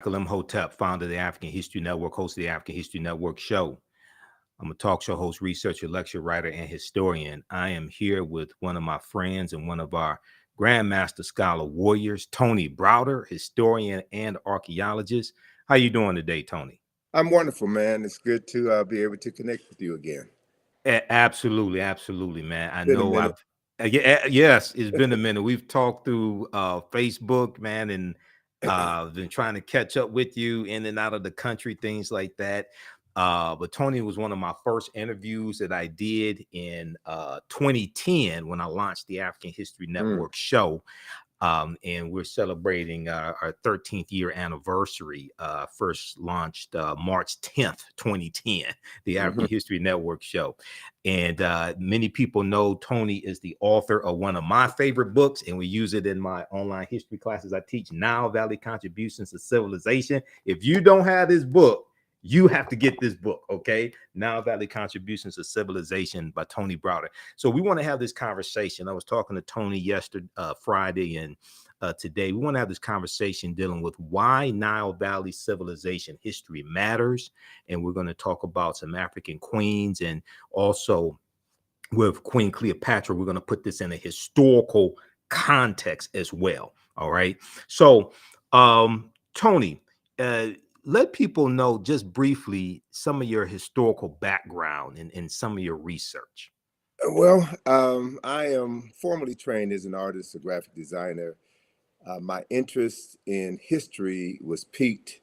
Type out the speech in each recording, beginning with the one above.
Michael Imhotep, founder of the African History Network, host of the African History Network show. I'm a talk show host, researcher, lecturer, writer, and historian. I am here with one of my friends and one of our Grandmaster Scholar warriors, Tony Browder, historian and archaeologist. How you doing today, Tony? I'm wonderful, man. It's good to be able to connect with you again. Absolutely, absolutely, man. I Been a know minute. yes, it's been a minute. We've talked through Facebook, man, and been trying to catch up with you in and out of the country, things like that. But Tony was one of my first interviews that I did in 2010 when I launched the African History Network show. And we're celebrating our 13th year anniversary. First launched March 10th, 2010, the African History Network show. And many people know Tony is the author of one of my favorite books, and we use it in my online history classes I teach, Nile Valley Contributions to Civilization. If you don't have this book, you have to get this book, okay? Nile Valley Contributions to Civilization by Tony Browder. So we want to have this conversation. I was talking to Tony yesterday, Friday, and today. We want to have this conversation dealing with why Nile Valley civilization history matters. And we're going to talk about some African queens, and also with Queen Cleopatra, we're going to put this in a historical context as well. All right. So, Tony, let people know just briefly some of your historical background and some of your research. Well, I am formally trained as an artist, a graphic designer. My interest in history was piqued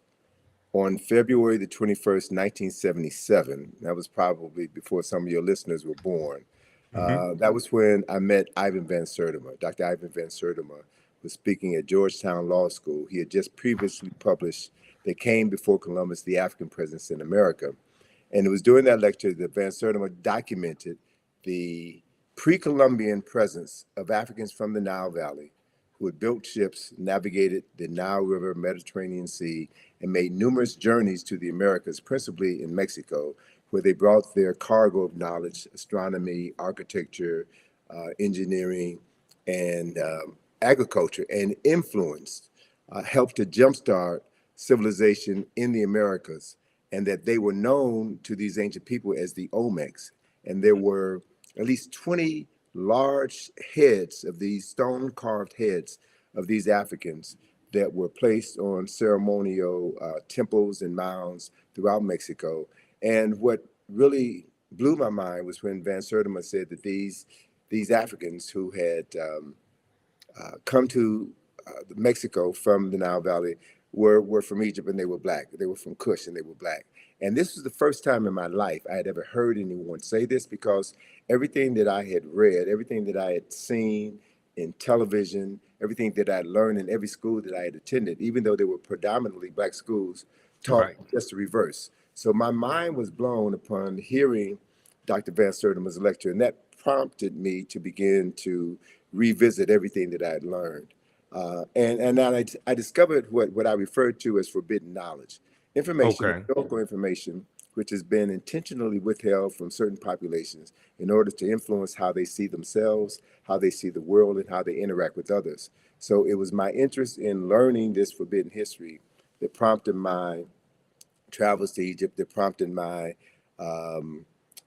on February the 21st, 1977. That was probably before some of your listeners were born. That was when I met Ivan Van Sertima. Dr. Ivan Van Sertima was speaking at Georgetown Law School. He had just previously published They Came Before Columbus, the African Presence in America. And it was during that lecture that Van Sertima documented the pre-Columbian presence of Africans from the Nile Valley who had built ships, navigated the Nile River, Mediterranean Sea, and made numerous journeys to the Americas, principally in Mexico, where they brought their cargo of knowledge, astronomy, architecture, engineering, and agriculture, and influenced, helped to jumpstart civilization in the Americas, and that they were known to these ancient people as the Olmecs. And there were at least 20 large heads of these stone-carved heads of these Africans that were placed on ceremonial temples and mounds throughout Mexico. And what really blew my mind was when Van Sertima said that these Africans who had come to Mexico from the Nile Valley were from Egypt, and they were black. They were from Kush, and they were black. And this was the first time in my life I had ever heard anyone say this, because everything that I had read, everything that I had seen in television, everything that I had learned in every school that I had attended, even though they were predominantly black schools, taught just the reverse. So my mind was blown upon hearing Dr. Van Sertima's lecture, and that prompted me to begin to revisit everything that I had learned. And then I discovered what I referred to as forbidden knowledge, information, historical information, which has been intentionally withheld from certain populations in order to influence how they see themselves, how they see the world, and how they interact with others. So it was my interest in learning this forbidden history that prompted my travels to Egypt, that prompted my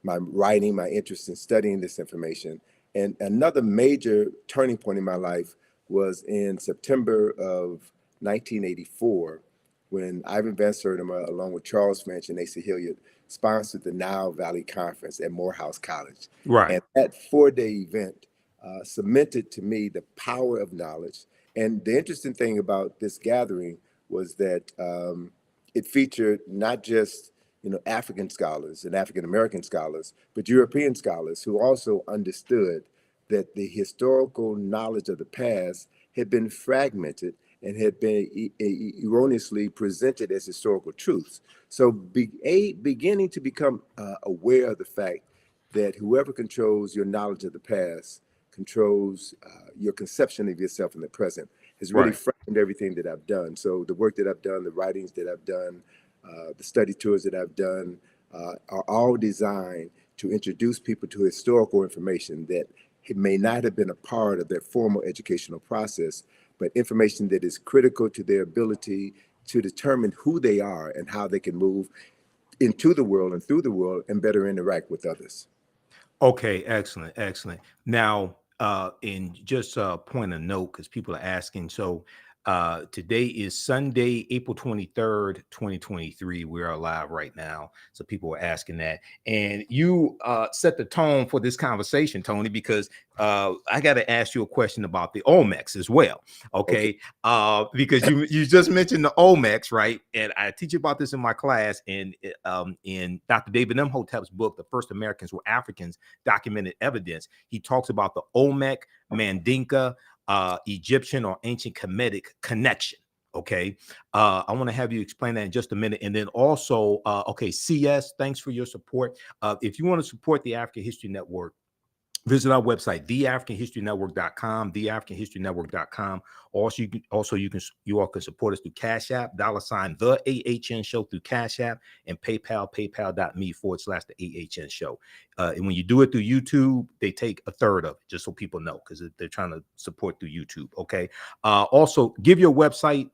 my writing, my interest in studying this information. And another major turning point in my life was in September of 1984, when Ivan Van Sertima, along with Charles French and Asa Hilliard, sponsored the Nile Valley Conference at Morehouse College. And that 4-day event cemented to me the power of knowledge. And the interesting thing about this gathering was that it featured not just African scholars and African American scholars, but European scholars who also understood that the historical knowledge of the past had been fragmented and had been erroneously presented as historical truths. So beginning to become aware of the fact that whoever controls your knowledge of the past controls your conception of yourself in the present has really framed everything that I've done. So the work that I've done, the writings that I've done, the study tours that I've done are all designed to introduce people to historical information that it may not have been a part of their formal educational process, but information that is critical to their ability to determine who they are and how they can move into the world and through the world and better interact with others. Okay, excellent, excellent. Now, in just a point of note, because people are asking, so today is Sunday, April 23rd, 2023. We're live right now. So people are asking that. And you set the tone for this conversation, Tony, because I got to ask you a question about the Olmecs as well. Okay. Okay. Because you just mentioned the Olmecs, right? And I teach about this in my class. And in Dr. David Imhotep's book, The First Americans Were Africans, Documented Evidence, he talks about the Olmec, Mandinka, Egyptian or ancient Kemetic connection. Okay. I want to have you explain that in just a minute. And then also, okay, CS, thanks for your support. If you want to support the African History Network, visit our website, theafricanhistorynetwork.com, theafricanhistorynetwork.com. You all can support us through Cash App, $, the AHN show through Cash App, and PayPal, paypal.me/the AHN show. And when you do it through YouTube, they take a third of it, just so people know, because they're trying to support through YouTube. Okay. Also, give your website,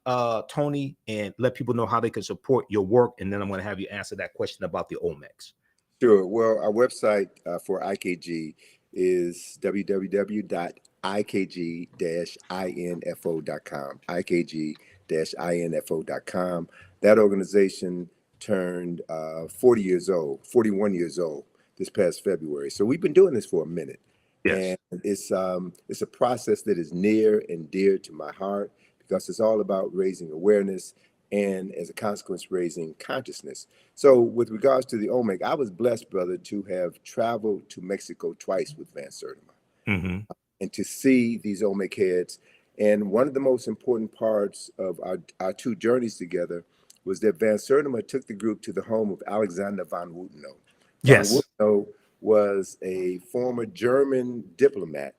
Tony, and let people know how they can support your work. And then I'm going to have you answer that question about the Olmecs. Sure. Well, our website for IKG is www.ikg-info.com, ikg-info.com. That organization turned 41 years old this past February. So we've been doing this for a minute. Yes. And it's a process that is near and dear to my heart because it's all about raising awareness and, as a consequence, raising consciousness. So with regards to the Olmec, I was blessed, brother, to have traveled to Mexico twice with Van Sertima and to see these Olmec heads. And one of the most important parts of our two journeys together was that Van Sertima took the group to the home of Alexander von Wutenow. Von Yes. Wutenow was a former German diplomat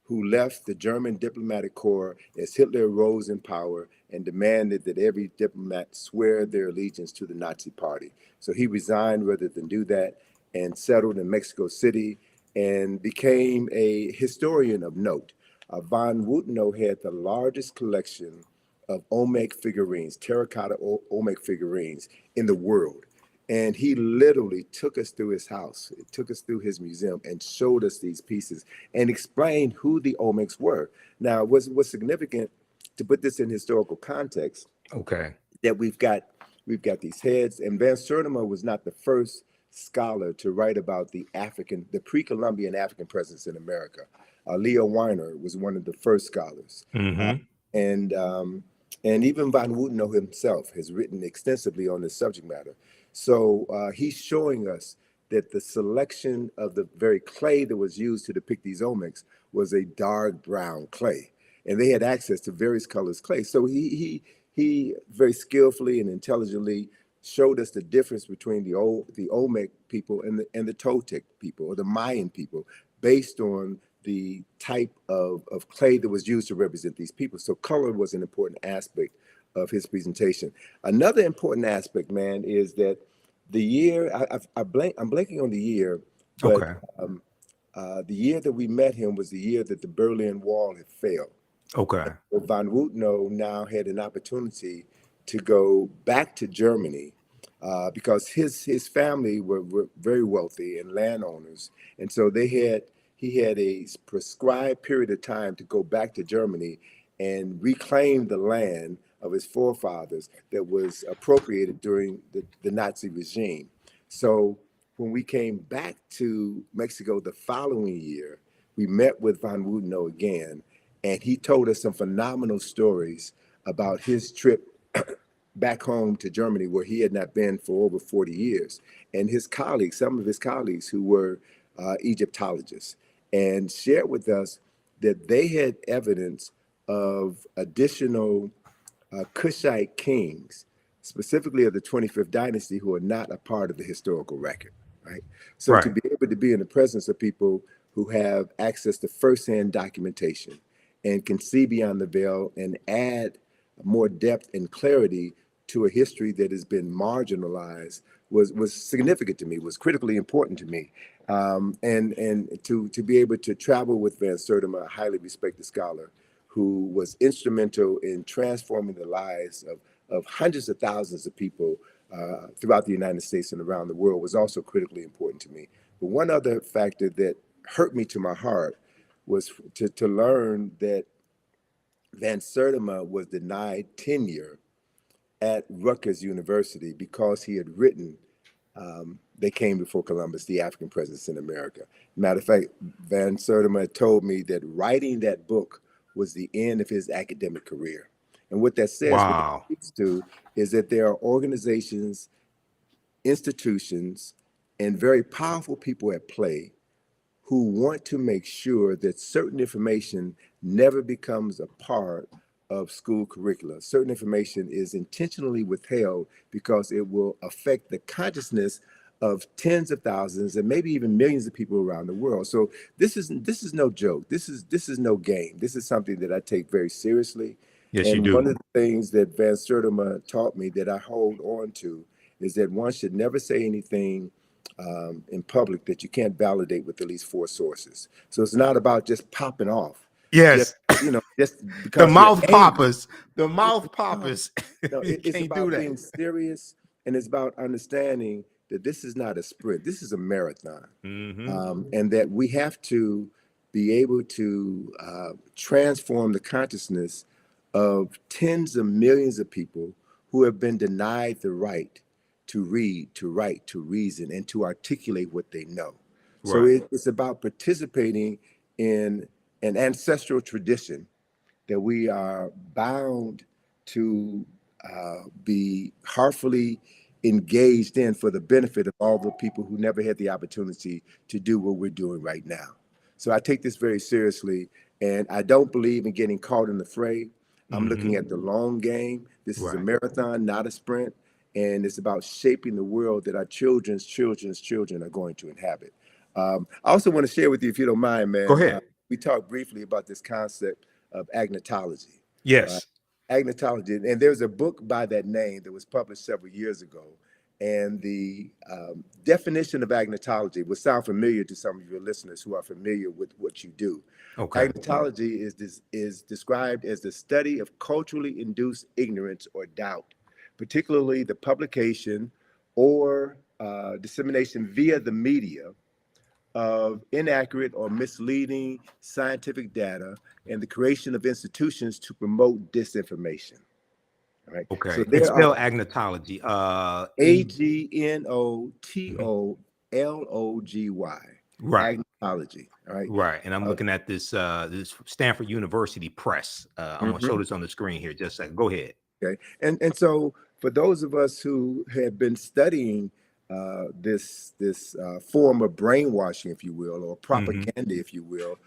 who left the German diplomatic corps as Hitler rose in power and demanded that every diplomat swear their allegiance to the Nazi party. So he resigned rather than do that and settled in Mexico City and became a historian of note. Von Wutenow had the largest collection of Olmec figurines, terracotta Olmec figurines in the world. And he literally took us through his house, took us through his museum and showed us these pieces and explained who the Olmecs were. Now, what's significant to put this in historical context, Okay. that we've got these heads, and Van Sertima was not the first scholar to write about the pre-Columbian African presence in America. Leo Weiner was one of the first scholars. And even Von Wutenow himself has written extensively on this subject matter. So he's showing us that the selection of the very clay that was used to depict these Olmecs was a dark brown clay. And they had access to various colors clay. So he very skillfully and intelligently showed us the difference between the Olmec people and the Toltec people or the Mayan people based on the type of clay that was used to represent these people. So color was an important aspect of his presentation. Another important aspect, man, is that the year, I'm blanking on the year, but the year that we met him was the year that the Berlin Wall had failed. Okay. So Von Wutenow now had an opportunity to go back to Germany because his family were very wealthy and landowners, and so he had a prescribed period of time to go back to Germany and reclaim the land of his forefathers that was appropriated during the Nazi regime. So when we came back to Mexico the following year, we met with Von Wutenow again, and he told us some phenomenal stories about his trip back home to Germany, where he had not been for over 40 years. And his colleagues, some of his colleagues who were Egyptologists, and shared with us that they had evidence of additional Kushite kings, specifically of the 25th dynasty, who are not a part of the historical record, right? So to be able to be in the presence of people who have access to firsthand documentation and can see beyond the veil and add more depth and clarity to a history that has been marginalized was significant to me, was critically important to me. And to be able to travel with Van Sertima, a highly respected scholar, who was instrumental in transforming the lives of hundreds of thousands of people throughout the United States and around the world was also critically important to me. But one other factor that hurt me to my heart was to learn that Van Sertima was denied tenure at Rutgers University because he had written They Came Before Columbus, the African Presence in America. Matter of fact, Van Sertima told me that writing that book was the end of his academic career. And what that says, what that Wow. speaks to, is that there are organizations, institutions, and very powerful people at play who want to make sure that certain information never becomes a part of school curricula. Certain information is intentionally withheld because it will affect the consciousness of tens of thousands and maybe even millions of people around the world. So this is no joke. This is no game. This is something that I take very seriously. Yes, you And one do. of the things that Van Sertima taught me that I hold on to is that one should never say anything in public that you can't validate with at least 4 sources. So it's not about just popping off, just Yes. just The because you're mouth angry. poppers. The mouth No, poppers. no, You it's can't do about that. being serious, and it's about understanding that this is not a sprint. This is a marathon, Hmm. and that we have to be able to transform the consciousness of tens of millions of people who have been denied the right to read, to write, to reason, and to articulate what they know. So Right. it's about participating in an ancestral tradition that we are bound to be heartfully engaged in for the benefit of all the people who never had the opportunity to do what we're doing right now. So I take this very seriously, and I don't believe in getting caught in the fray. I'm looking Hmm. at the long game. This is a Right. marathon, not a sprint, and it's about shaping the world that our children's children are going to inhabit. I also want to share with you, if you don't mind, Go man. ahead. We talked briefly about this concept of agnotology, right? Yes. Agnotology, and there's a book by that name that was published several years ago. And the definition of agnotology will sound familiar to some of your listeners who are familiar with what you do. Okay. Agnotology is described as the study of culturally induced ignorance or doubt, particularly the publication or dissemination via the media of inaccurate or misleading scientific data and the creation of institutions to promote disinformation. All right. So Okay. And there are spell agnotology. Agnotology, Right. agnotology. All right. Right. And I'm Uh, looking at this Stanford University Press. I'm gonna show mhm. this on the screen here. Just a second. Go ahead. Okay. And so for those of us who have been studying this form of brainwashing, if you will, or Hmm. propaganda, if you will,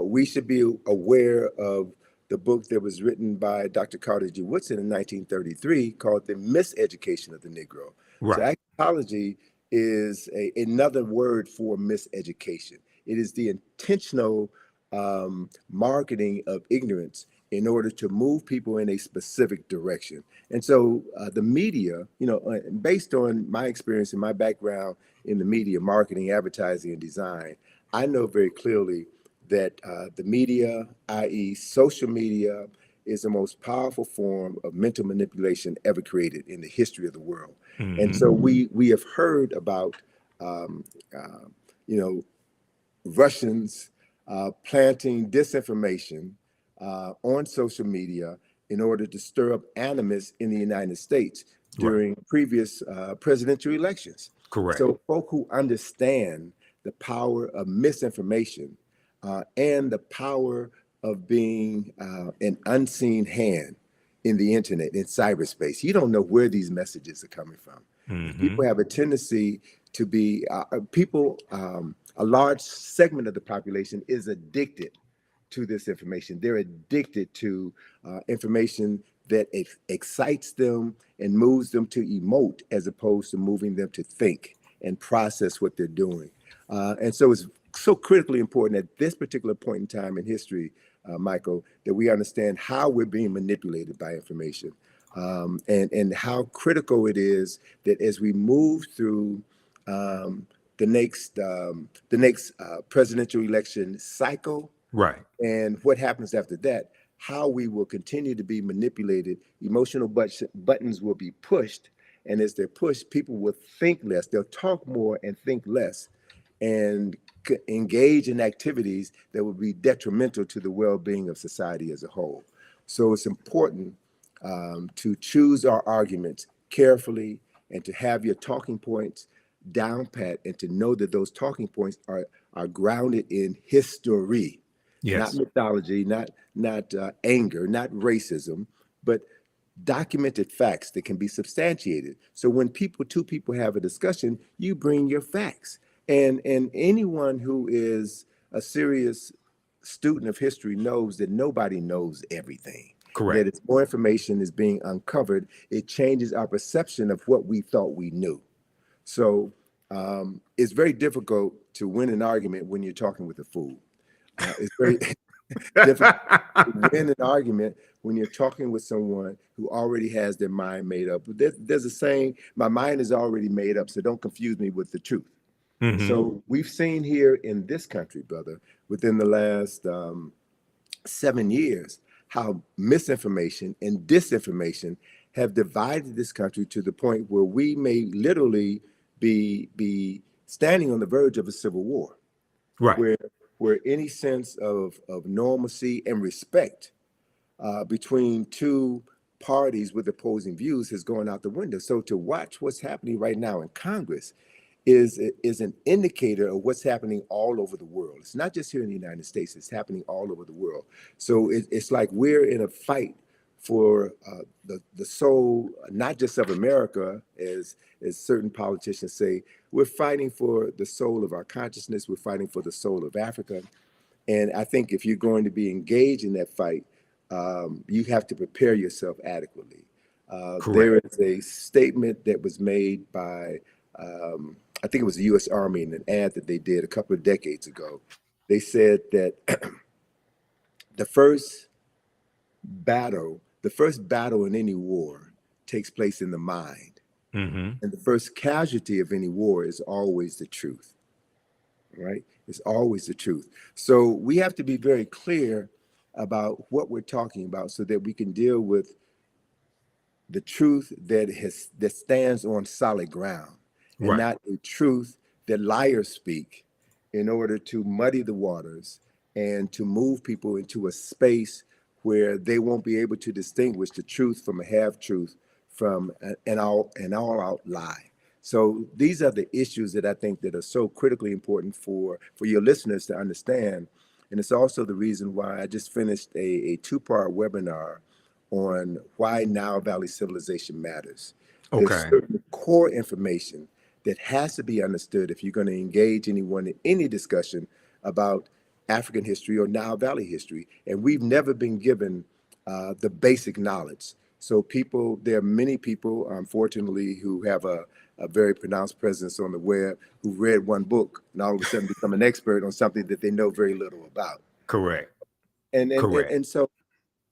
we should be aware of the book that was written by Dr. Carter G. Woodson in 1933 called The Miseducation of the Negro. So Right. agnotology is another word for miseducation. It is the intentional marketing of ignorance in order to move people in a specific direction. And so the media, based on my experience and my background in the media, marketing, advertising, and design, I know very clearly that the media, i.e., social media, is the most powerful form of mental manipulation ever created in the history of the world. And Hmm. so we have heard about, um, uh, you know, Russians planting disinformation on social media in order to stir up animus in the United States Right. during previous presidential elections. Correct. So, folk who understand the power of misinformation and the power of being an unseen hand in the internet, in cyberspace, you don't know where these messages are coming from. Hmm. People have a tendency to be people. A large segment of the population is addicted to this information. They're addicted to information that excites them and moves them to emote as opposed to moving them to think and process what they're doing. And so it's so critically important at this particular point in time in history, Michael, that we understand how we're being manipulated by information, and how critical it is that as we move through um, the next presidential election cycle Right. and what happens after that, how we will continue to be manipulated. Emotional buttons will be pushed. And as they're pushed, people will think less. They'll talk more and think less and engage in activities that will be detrimental to the well-being of society as a whole. So it's important to choose our arguments carefully and to have your talking points down pat and to know that those talking points are grounded in history, not Yes. mythology, not anger, not racism, but documented facts that can be substantiated. So when two people have a discussion, you bring your facts. And anyone who is a serious student of history knows that nobody knows everything. That Correct. as more information is being uncovered, it changes our perception of what we thought we knew. So it's very difficult to win an argument when you're talking with a fool. It's very difficult to win an argument when you're talking with someone who already has their mind made up. There's a saying, my mind is already made up, so don't confuse me with the truth. Hmm. So we've seen here in this country, brother, within the last 7 years, how misinformation and disinformation have divided this country to the point where we may literally be standing on the verge of a civil war, Right. where any sense of normalcy and respect between two parties with opposing views has gone out the window. So to watch what's happening right now in Congress is an indicator of what's happening all over the world. It's not just here in the United States, it's happening all over the world. So it's like we're in a fight for the soul, not just of America, as certain politicians say. We're fighting for the soul of our consciousness. We're fighting for the soul of Africa. And I think if you're going to be engaged in that fight, you have to prepare yourself adequately. Correct. There is a statement that was made by, I think it was the U.S. Army in an ad that they did a couple of decades ago. They said that the first the first battle in any war takes place in the mind. Hmm. And the first casualty of any war is always the truth, right? It's always the truth. So we have to be very clear about what we're talking about so that we can deal with the truth that stands on solid ground and Right. not a truth that liars speak in order to muddy the waters and to move people into a space where they won't be able to distinguish the truth from a half truth from an all out lie. So these are the issues that I think that are so critically important for your listeners to understand. And it's also the reason why I just finished a two-part webinar on why Nile Valley civilization matters. There's Okay. certain core information that has to be understood if you're going to engage anyone in any discussion about African history or Nile Valley history. And we've never been given the basic knowledge. So there are many people, unfortunately, who have a very pronounced presence on the web who read one book and all of a sudden become an expert on something that they know very little about. Correct. And Correct. so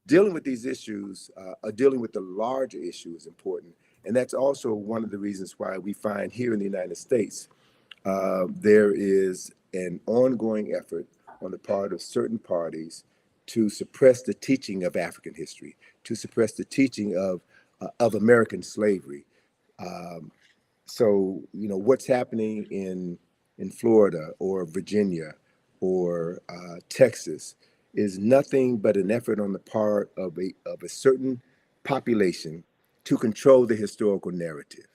dealing with these issues, dealing with the larger issue is important. And that's also one of the reasons why we find here in the United States, there is an ongoing effort on the part of certain parties to suppress the teaching of African history, to suppress the teaching of American slavery. Um, so, what's happening in Florida or Virginia or Texas is nothing but an effort on the part of a certain population to control the historical narrative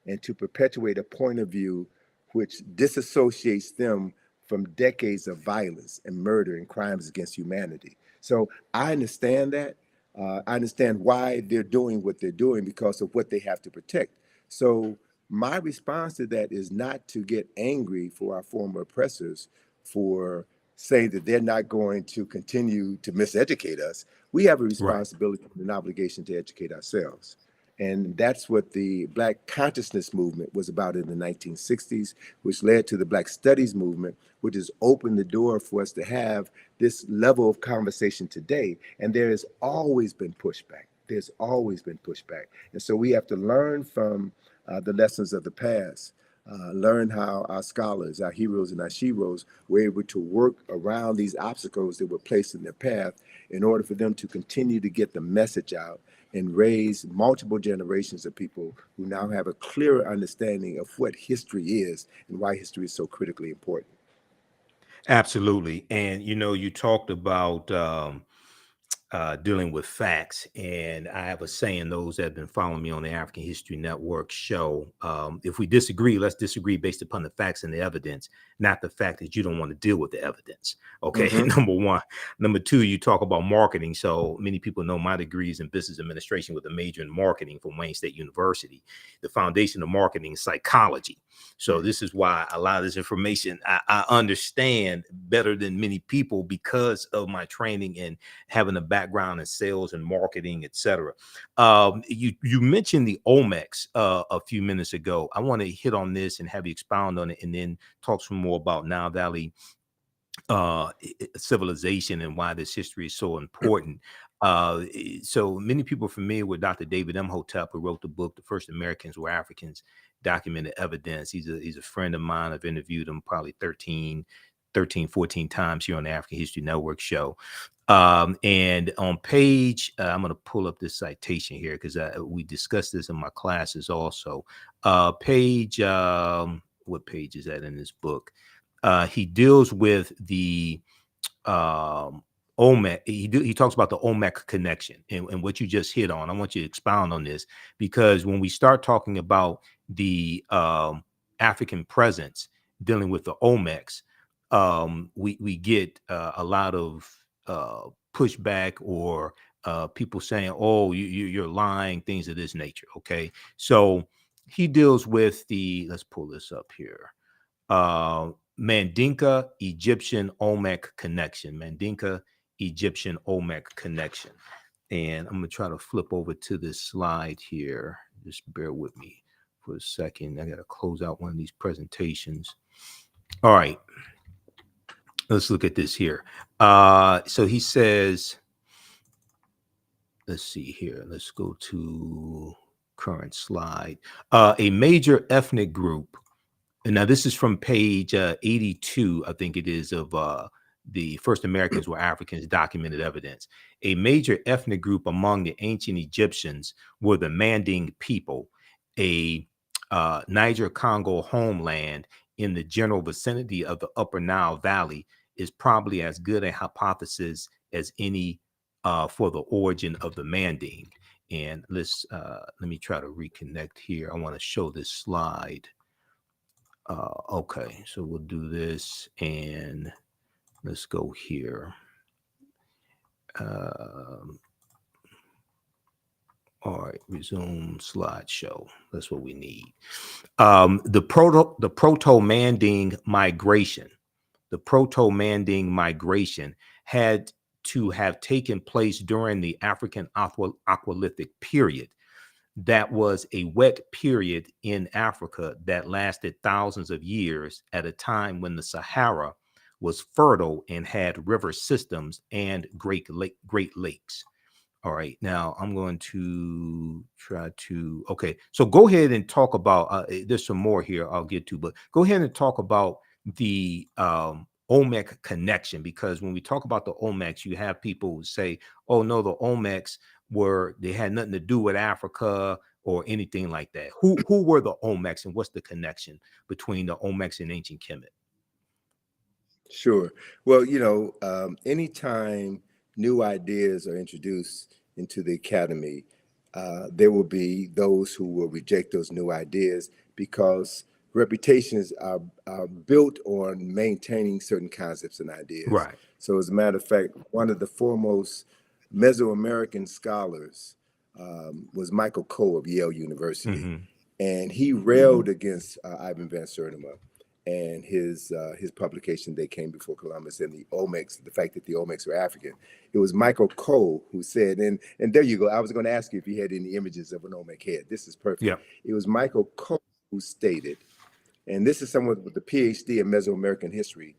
and to perpetuate a point of view which disassociates them from decades of violence and murder and crimes against humanity. So I understand that. I understand why they're doing what they're doing because of what they have to protect. So my response to that is not to get angry for our former oppressors for saying that they're not going to continue to miseducate us. We have a Right. responsibility and an obligation to educate ourselves. And that's what the Black consciousness movement was about in the 1960s, which led to the Black studies movement, which has opened the door for us to have this level of conversation today. And there has always been pushback. There's always been pushback. And so we have to learn from the lessons of the past. learn how our scholars, our heroes and our sheroes were able to work around these obstacles that were placed in their path in order for them to continue to get the message out and raise multiple generations of people who now have a clearer understanding of what history is and why history is so critically important. Absolutely. And you talked about dealing with facts. And I have a saying, those that have been following me on the African History Network show, if we disagree, let's disagree based upon the facts and the evidence, not the fact that you don't want to deal with the evidence. Okay. Mm-hmm. Number one. Number two, you talk about marketing. So many people know my degree is in business administration with a major in marketing from Wayne State University. The foundation of marketing is psychology. So this is why a lot of this information I understand better than many people because of my training and having a background in sales and marketing, etc. You mentioned the Olmecs a few minutes ago. I want to hit on this and have you expound on it, and then talk some more about Nile Valley civilization and why this history is so important. So many people are familiar with Dr. David Imhotep, who wrote the book, The First Americans Were Africans, Documented Evidence. He's a friend of mine. I've interviewed him probably 14 times here on the African History Network show. And on page, I'm going to pull up this citation here because we discussed this in my classes also. Page, what page is that in this book? He deals with the Olmec. He talks about the Olmec connection and what you just hit on. I want you to expound on this because when we start talking about the African presence dealing with the Olmecs, we get a lot of pushback or people saying, "Oh, you're lying," things of this nature. Okay, so he deals with the. Let's pull this up here. Mandinka Egyptian Olmec connection. Mandinka Egyptian Olmec connection. And I'm gonna try to flip over to this slide here. Just bear with me for a second. I gotta close out one of these presentations. All right. Let's look at this here. So he says, let's see here. Let's go to current slide. A major ethnic group. And now this is from page 82, I think it is, of the First Americans Were Africans, Documented Evidence. A major ethnic group among the ancient Egyptians were the Manding people, a Niger-Congo homeland in the general vicinity of the Upper Nile Valley is probably as good a hypothesis as any for the origin of the Manding. And let me try to reconnect here. I want to show this slide. Okay, so we'll do this and let's go here. All right, resume slideshow. That's what we need. The proto-Manding migration. The proto-Manding migration had to have taken place during the African Aqualithic period. That was a wet period in Africa that lasted thousands of years at a time when the Sahara was fertile and had river systems and great lakes. All right, now I'm going to try to, okay, so go ahead and talk about, there's some more here I'll get to, but go ahead and talk about the Olmec connection, because when we talk about the Olmecs, you have people who say, oh no, the Olmecs they had nothing to do with Africa or anything like that. Who were the Olmecs and what's the connection between the Olmecs and ancient Kemet? Sure. Well, anytime new ideas are introduced into the academy, there will be those who will reject those new ideas because reputations are built on maintaining certain concepts and ideas. Right. So, as a matter of fact, one of the foremost Mesoamerican scholars was Michael Coe of Yale University, Mm-hmm. and he railed against Ivan Van Sertima and his publication, They Came Before Columbus, and the Olmecs, the fact that the Olmecs were African. It was Michael Coe who said, and there you go. I was going to ask you if you had any images of an Olmec head. This is perfect. Yeah. It was Michael Coe who stated, and this is someone with a PhD in Mesoamerican history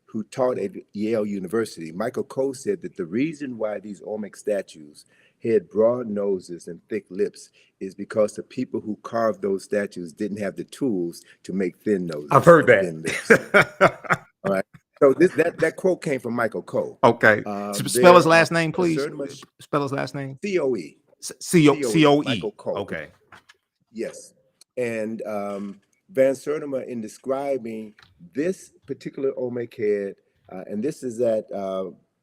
who taught at Yale University. Michael Coe said that the reason why these Olmec statues had broad noses and thick lips is because the people who carved those statues didn't have the tools to make thin I've noses heard and thin lips. that. All right. So that quote came from Michael Coe. Okay. Spell his There are last name, please. certain Spell his last name. COE. C-O-E. Michael Coe. Okay. Yes. And Van Sertima, in describing this particular Olmec head, and this is at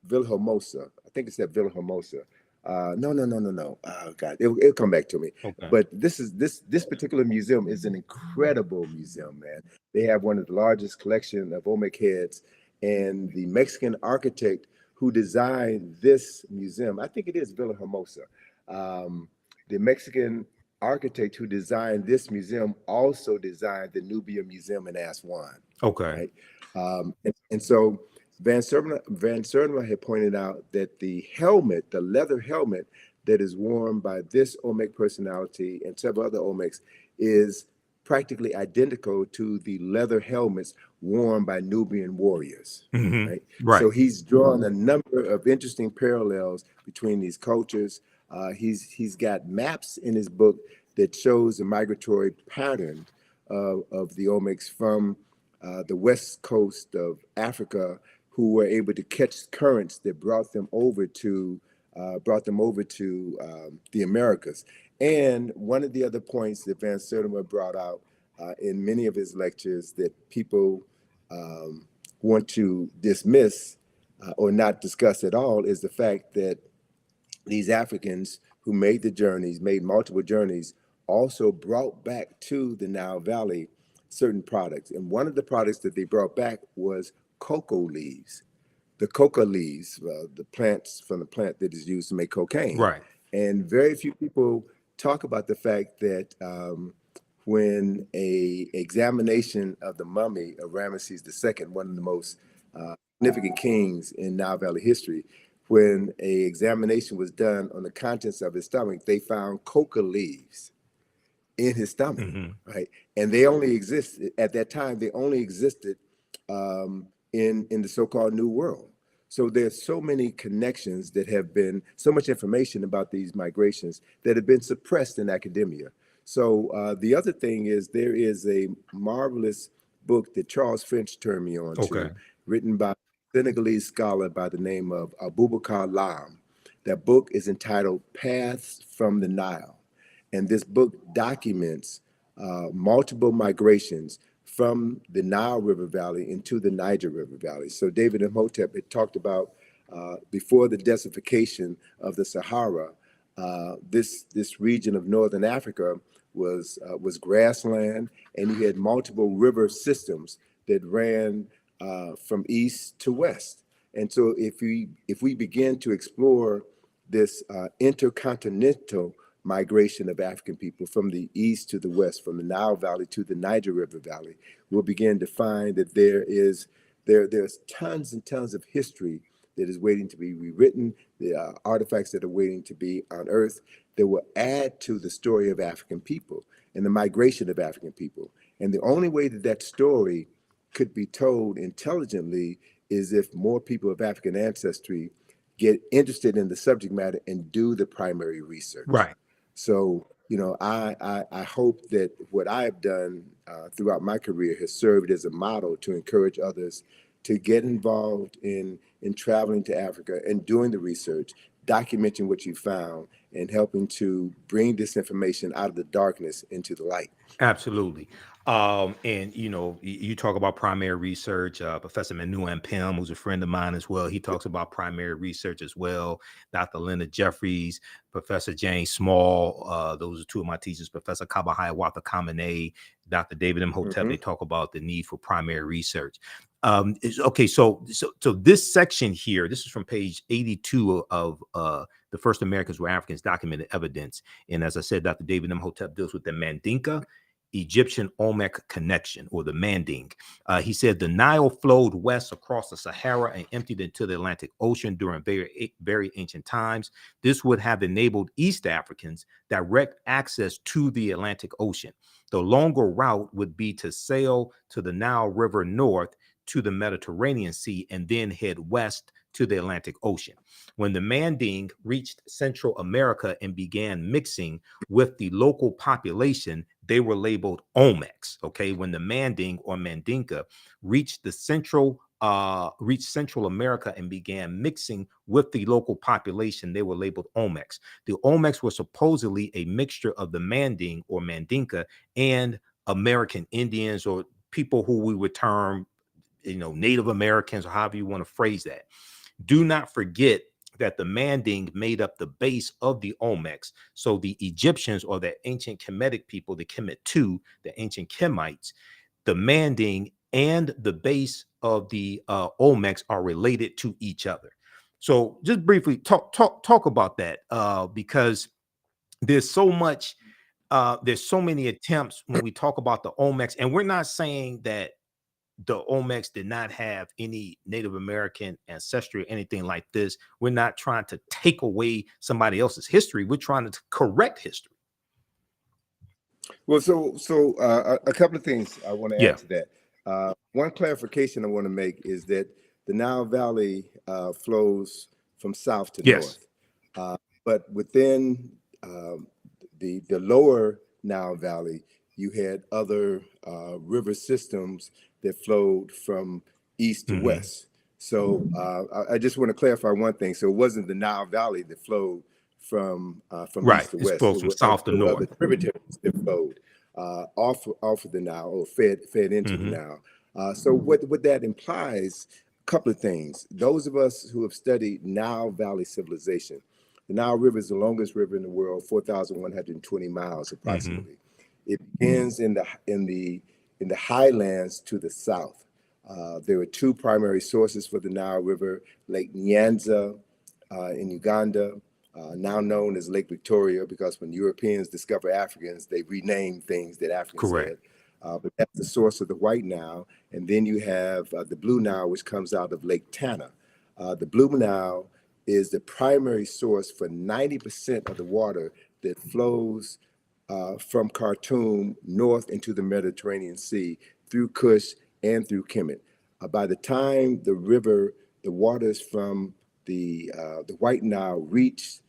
Villahermosa. I think it's at Villahermosa. No. Oh God, it'll come back to me. Okay. But this particular museum is an incredible museum, man. They have one of the largest collection of Olmec heads, and the Mexican architect who designed this museum, I think it is Villahermosa. The Mexican architect who designed this museum also designed the Nubia Museum in Aswan. Okay. Right? And so Van Sertima had pointed out that the helmet, the leather helmet that is worn by this Olmec personality and several other Olmecs, is practically identical to the leather helmets worn by Nubian warriors. Mm-hmm. Right? Right. So he's drawn a number of interesting parallels between these cultures. He's got maps in his book that shows the migratory pattern of the Olmecs from the west coast of Africa, who were able to catch currents that brought them over to the Americas. And one of the other points that Van Sertima brought out in many of his lectures that people want to dismiss or not discuss at all is the fact that these Africans who made the journeys, made multiple journeys, also brought back to the Nile Valley certain products. And one of the products that they brought back was cocoa leaves. The coca leaves, the plants from the plant that is used to make cocaine. Right. And very few people talk about the fact that when a examination of the mummy of Ramesses II, one of the most significant kings in Nile Valley history, when a examination was done on the contents of his stomach, they found coca leaves in his stomach, right? And they only existed at that time. They only existed in the so-called New World. So there's so many connections that have been, so much information about these migrations that have been suppressed in academia. So the other thing is there is a marvelous book that Charles Finch turned me on to, written by a Senegalese scholar by the name of Abubakar Lam. That book is entitled Paths from the Nile. And this book documents multiple migrations from the Nile River Valley into the Niger River Valley. So David Imhotep had talked about before the desertification of the Sahara, this region of northern Africa was grassland, and you had multiple river systems that ran from east to west. And so if we begin to explore this intercontinental migration of African people from the east to the west, from the Nile Valley to the Niger River Valley, we'll begin to find that there's tons and tons of history that is waiting to be rewritten, the artifacts that are waiting to be unearthed that will add to the story of African people and the migration of African people. And the only way that that story could be told intelligently is if more people of African ancestry get interested in the subject matter and do the primary research. Right. So, you know, I hope that what I've done throughout my career has served as a model to encourage others to get involved in traveling to Africa and doing the research, documenting what you found, and helping to bring this information out of the darkness into the light. Absolutely. And you know, you talk about primary research. Professor Manu Pim, who's a friend of mine as well, he talks about primary research as well. Dr. Leonard Jeffries, Professor James Small, those are two of my teachers. Professor Kabahaya Wata Kamene, Dr. David Imhotep, they talk about the need for primary research. Okay, so this section here, this is from page 82 of the First Americans Were Africans, Documented Evidence. And as I said, Dr. David Imhotep deals with the Mandinka Egyptian Olmec connection, or the Manding. He said the Nile flowed west across the Sahara and emptied into the Atlantic Ocean during very ancient times. This would have enabled East Africans direct access to the Atlantic Ocean. The longer route would be to sail to the Nile River north to the Mediterranean Sea and then head west to the Atlantic Ocean. When the Manding reached Central America and began mixing with the local population, they were labeled Olmecs. Okay, when the Manding or Mandinka reached Central America and began mixing with the local population, they were labeled Olmecs. The Olmecs were supposedly a mixture of the Manding or Mandinka and American Indians, or people who we would term, Native Americans, or however you want to phrase that. Do not forget that the Manding made up the base of the Olmecs. So the Egyptians, or the ancient Kemetic people, the Kemet II, the ancient Kemites, the Manding and the base of the Olmecs are related to each other. So just briefly talk about that, because there's so much, there's so many attempts when we talk about the Olmecs, and we're not saying that the Olmecs did not have any Native American ancestry or anything like this. We're not trying to take away somebody else's history. We're trying to correct history. Well, a couple of things I want to add to that. One clarification I want to make is that the Nile Valley flows from south to north, but within the lower Nile Valley, you had other river systems that flowed from east to west. So I just want to clarify one thing. So it wasn't the Nile Valley that flowed from east to west. It flows from south to north. The tributaries that flowed off of the Nile, or fed into the Nile. So what that implies, a couple of things. Those of us who have studied Nile Valley civilization, the Nile River is the longest river in the world, 4,120 miles approximately. It begins in the highlands to the south. There are two primary sources for the Nile River: Lake Nyanza in Uganda, now known as Lake Victoria, because when Europeans discover Africans, they rename things that Africans had. But that's the source of the White Nile. And then you have the Blue Nile, which comes out of Lake Tana. The Blue Nile is the primary source for 90% of the water that flows from Khartoum north into the Mediterranean Sea through Kush and through Kemet. By the time the waters from the White Nile reach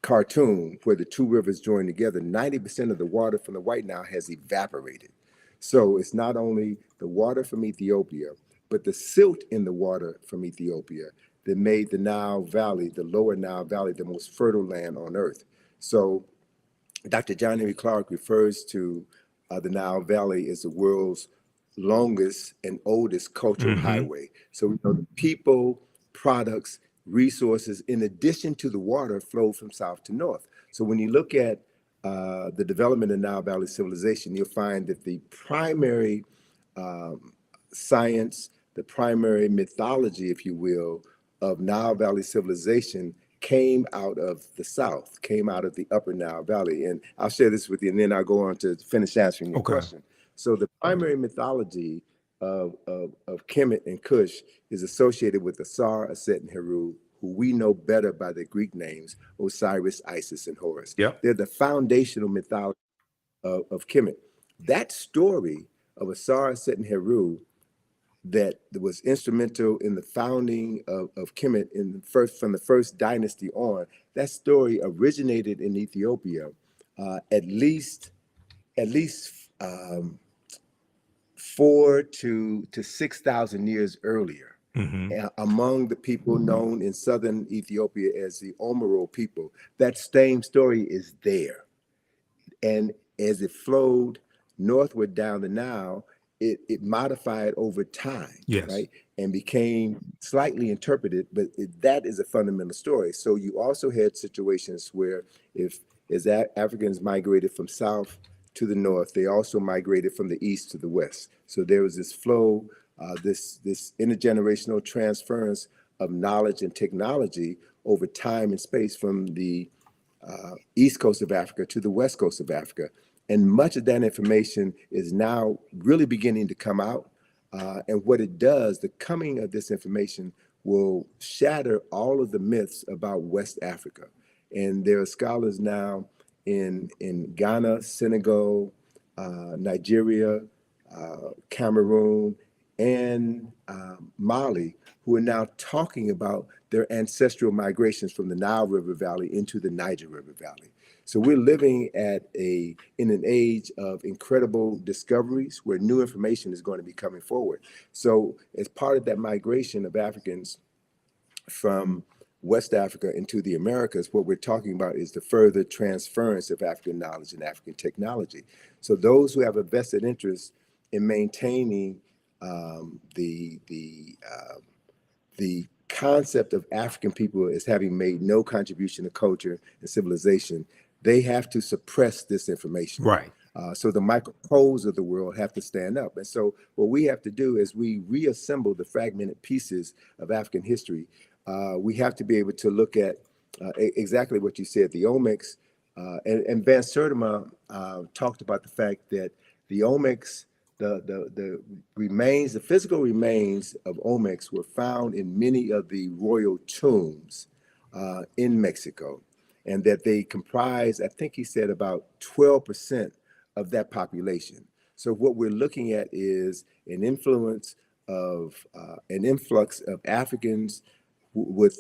Khartoum, where the two rivers join together, 90% of the water from the White Nile has evaporated. So it's not only the water from Ethiopia, but the silt in the water from Ethiopia that made the Nile Valley, the lower Nile Valley, the most fertile land on earth. So Dr. John Henry Clark refers to the Nile Valley as the world's longest and oldest cultural highway. So we know the people, products, resources, in addition to the water, flow from south to north. So when you look at the development of Nile Valley civilization, you'll find that the primary science, the primary mythology, if you will, of Nile Valley civilization came out of the south, came out of the upper Nile Valley. And I'll share this with you, and then I'll go on to finish answering your question. So the primary mythology of Kemet and Kush is associated with Asar, Aset, and Heru, who we know better by their Greek names, Osiris, Isis, and Horus. They're the foundational mythology of Kemet. That story of Asar, Aset, and Heru that was instrumental in the founding of Kemet from the first dynasty on, that story originated in Ethiopia at least 4 to 6,000 years earlier, among the people known in southern Ethiopia as the Omoro people. That same story is there. And as it flowed northward down the Nile, it modified over time, right? And became slightly interpreted, but that is a fundamental story. So you also had situations where as Africans migrated from south to the north, they also migrated from the east to the west. So there was this flow, this intergenerational transference of knowledge and technology over time and space from the east coast of Africa to the west coast of Africa. And much of that information is now really beginning to come out. And what it does, the coming of this information will shatter all of the myths about West Africa. And there are scholars now in Ghana, Senegal, Nigeria, Cameroon, and Mali, who are now talking about their ancestral migrations from the Nile River Valley into the Niger River Valley. So we're living in an age of incredible discoveries where new information is going to be coming forward. So as part of that migration of Africans from West Africa into the Americas, what we're talking about is the further transference of African knowledge and African technology. So those who have a vested interest in maintaining the concept of African people as having made no contribution to culture and civilization, they have to suppress this information. Right. So the Michael Coles of the world have to stand up. And so what we have to do is we reassemble the fragmented pieces of African history. We have to be able to look at exactly what you said, the omics. And Van Sertima talked about the fact that the omics, the remains, the physical remains of omics were found in many of the royal tombs in Mexico, and that they comprise, I think he said, about 12% of that population. So what we're looking at is an influx of Africans with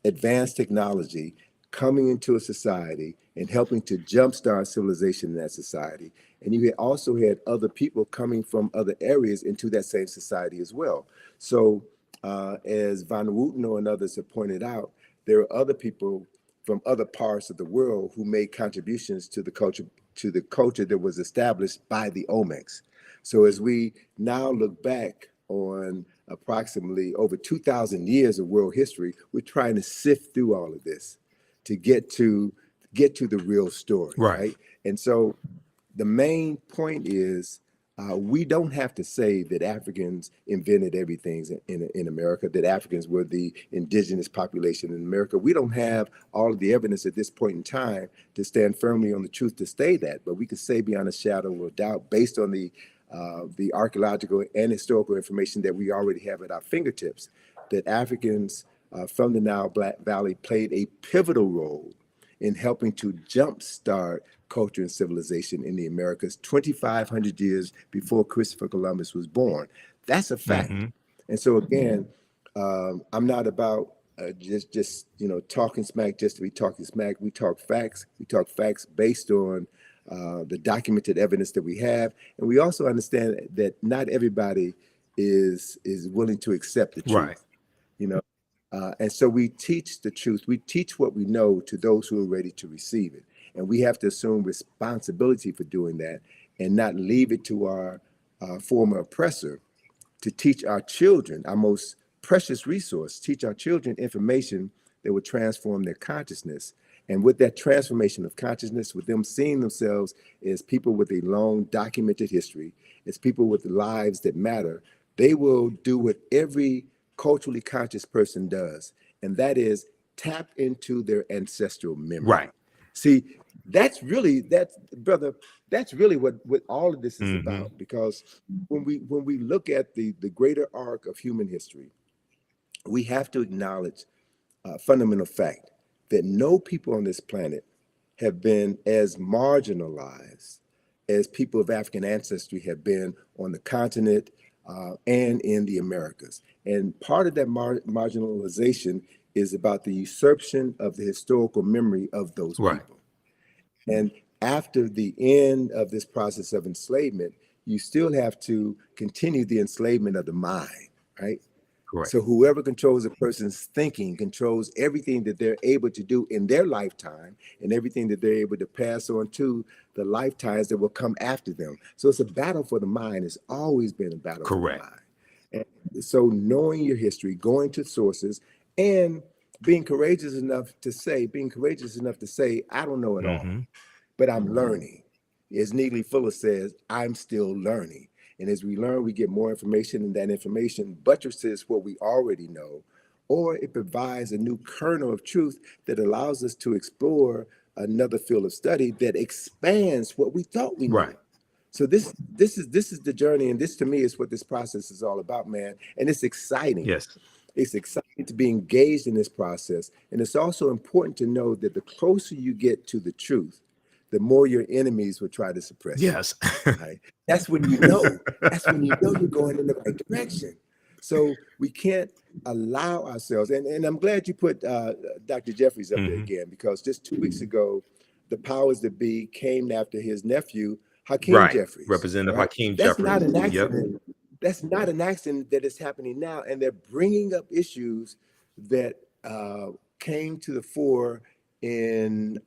advanced technology coming into a society and helping to jumpstart civilization in that society. And you also had other people coming from other areas into that same society as well. So as Van Wooteno and others have pointed out, there are other people from other parts of the world who made contributions to the culture that was established by the Olmecs. So as we now look back on approximately over 2,000 years of world history, we're trying to sift through all of this to get to the real story, right? And so the main point is we don't have to say that Africans invented everything in America, that Africans were the indigenous population in America. We don't have all of the evidence at this point in time to stand firmly on the truth to say that, but we can say beyond a shadow of a doubt, based on the archaeological and historical information that we already have at our fingertips, that Africans from the Nile Valley played a pivotal role in helping to jumpstart culture and civilization in the Americas 2,500 years before Christopher Columbus was born. That's a fact. And so again, I'm not about just talking smack just to be talking smack. We talk facts. We talk facts based on the documented evidence that we have, and we also understand that not everybody is willing to accept the truth. And so we teach the truth. We teach what we know to those who are ready to receive it. And we have to assume responsibility for doing that and not leave it to our former oppressor to teach our children, our most precious resource, teach our children information that would transform their consciousness. And with that transformation of consciousness, with them seeing themselves as people with a long documented history, as people with lives that matter, they will do what every culturally conscious person does, and that is tap into their ancestral memory. See, that's really what all of this is about, because when we look at the greater arc of human history, we have to acknowledge a fundamental fact that no people on this planet have been as marginalized as people of African ancestry have been on the continent and in the Americas. And part of that marginalization is about the usurpation of the historical memory of those people. And after the end of this process of enslavement, you still have to continue the enslavement of the mind, right? So whoever controls a person's thinking controls everything that they're able to do in their lifetime and everything that they're able to pass on to the lifetimes that will come after them. So it's a battle for the mind. It's always been a battle for the mind. And so knowing your history, going to sources, and being courageous enough to say, I don't know it all, but I'm learning. As Neely Fuller says, I'm still learning. And as we learn, we get more information, and that information buttresses what we already know, or it provides a new kernel of truth that allows us to explore another field of study that expands what we thought we knew. So this is the journey, and this to me is what this process is all about, man. And it's exciting. It's exciting to be engaged in this process. And it's also important to know that the closer you get to the truth, the more your enemies will try to suppress you. Yes. Right? That's when you know. That's when you know you're going in the right direction. So we can't allow ourselves. And I'm glad you put Dr. Jeffries up there again, because just 2 weeks ago, the powers that be came after his nephew, Hakeem Jeffries. Representative Right? Hakeem That's Jeffries. not an accident. That's not an accident that is happening now. And they're bringing up issues that came to the fore in,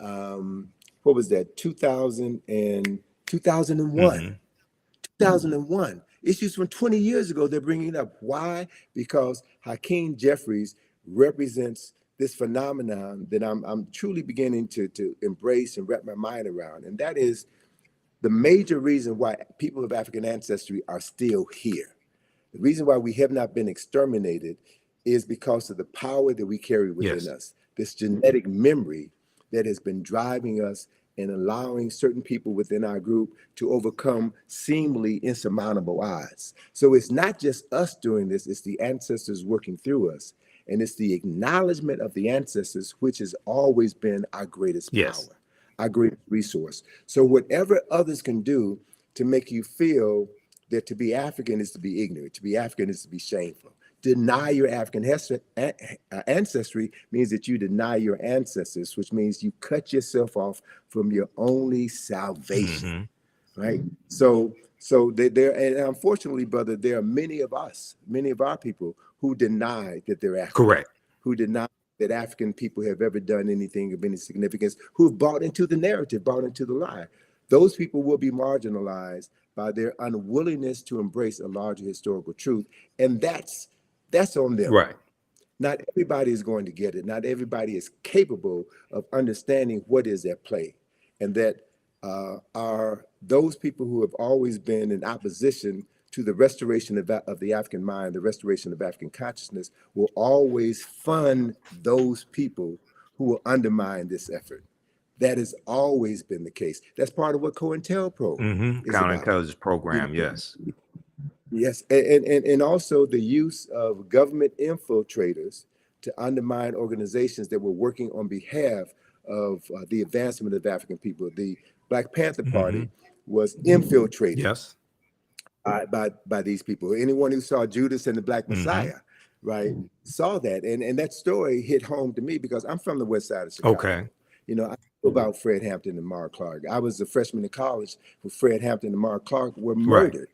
what was that, 2001. 2001. Issues from 20 years ago, they're bringing it up. Why? Because Hakeem Jeffries represents this phenomenon that I'm truly beginning to embrace and wrap my mind around. And that is the major reason why people of African ancestry are still here. The reason why we have not been exterminated is because of the power that we carry within us, this genetic memory that has been driving us and allowing certain people within our group to overcome seemingly insurmountable odds. So it's not just us doing this, it's the ancestors working through us. And it's the acknowledgement of the ancestors, which has always been our greatest power, our greatest resource. So whatever others can do to make you feel that to be African is to be ignorant, to be African is to be shameful. Deny your African ancestry means that you deny your ancestors, which means you cut yourself off from your only salvation, right? So there, and unfortunately, brother, there are many of us, many of our people who deny that they're African, who deny that African people have ever done anything of any significance, who've bought into the narrative, bought into the lie. Those people will be marginalized by their unwillingness to embrace a larger historical truth, and that's on them. Right. Not everybody is going to get it. Not everybody is capable of understanding what is at play, and that are those people who have always been in opposition to the restoration of the African mind, the restoration of African consciousness, will always fund those people who will undermine this effort. That has always been the case. That's part of what COINTELPRO is about. Counterintelligence program, yes. Yes, and also the use of government infiltrators to undermine organizations that were working on behalf of the advancement of African people. The Black Panther Party was infiltrated by these people. Anyone who saw Judas and the Black Messiah, right, saw that. And that story hit home to me because I'm from the west side of Chicago. You know, I know about Fred Hampton and Mara Clark. I was a freshman in college when Fred Hampton and Mara Clark were murdered.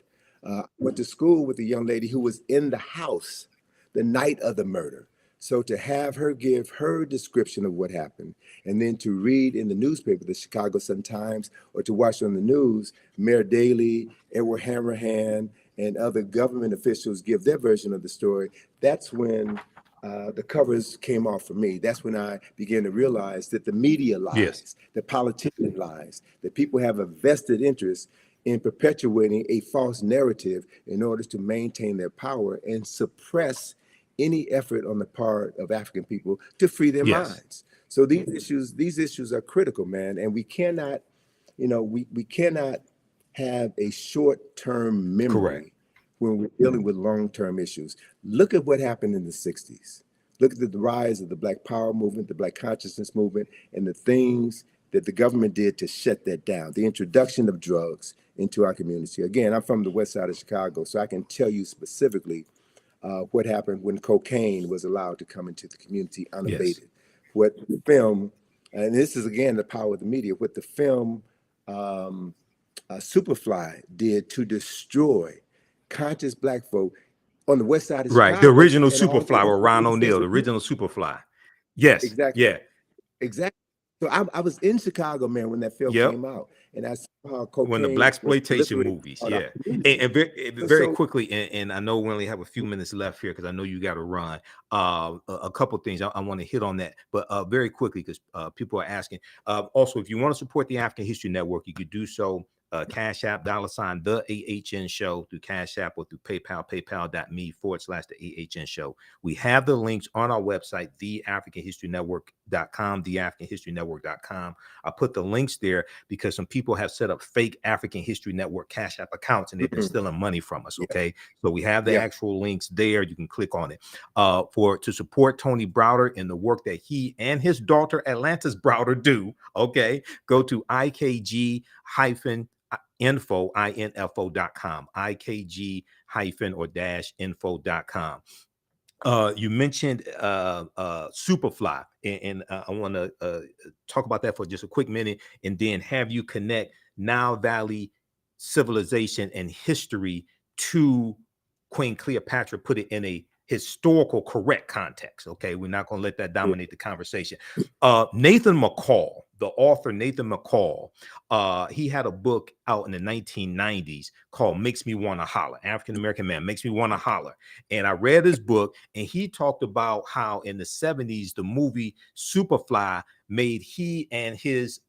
Went to school with a young lady who was in the house the night of the murder. So to have her give her description of what happened, and then to read in the newspaper, the Chicago Sun-Times, or to watch on the news, Mayor Daley, Edward Hanrahan, and other government officials give their version of the story, that's when the covers came off for me. That's when I began to realize that the media lies, the politician lies, that people have a vested interest in perpetuating a false narrative in order to maintain their power and suppress any effort on the part of African people to free their minds. So these issues are critical, man. And we cannot, you know, we cannot have a short-term memory when we're dealing with long-term issues. Look at what happened in the 60s. Look at the rise of the Black Power movement, the Black Consciousness movement, and the things that the government did to shut that down. The introduction of drugs into our community. Again, I'm from the west side of Chicago, so I can tell you specifically what happened when cocaine was allowed to come into the community unabated. What the film, and this is again the power of the media, what the film Superfly did to destroy conscious Black folk on the west side of Chicago. The original Superfly with Ron O'Neal, the original Superfly. Exactly. Exactly. So I was in Chicago, man, when that film came out, and I saw how cocaine when the blaxploitation movies, and very quickly, and I know we only have a few minutes left here because I know you got to run. A couple things I want to hit on that, but very quickly because people are asking. Also, if you want to support the African History Network, you could do so. Cash App, $ the AHN show through Cash App or through PayPal, paypal.me/the AHN show. We have the links on our website, theafricanhistorynetwork.com. theafricanhistorynetwork.com. I put the links there because some people have set up fake African History Network Cash App accounts and they've been stealing money from us. Okay. So we have the actual links there. You can click on it to support Tony Browder and the work that he and his daughter Atlantis Browder do. Okay. Go to ikg-info.com, ikg-info.com. You mentioned Superfly, and I want to talk about that for just a quick minute, and then have you connect Nile Valley civilization and history to Queen Cleopatra, put it in a historical correct context. Okay, we're not going to let that dominate the conversation. Nathan McCall, the author Nathan McCall, he had a book out in the 1990s called Makes Me Want to Holler. African-American man makes me want to holler. And I read his book, and he talked about how in the 70s the movie Superfly made he and his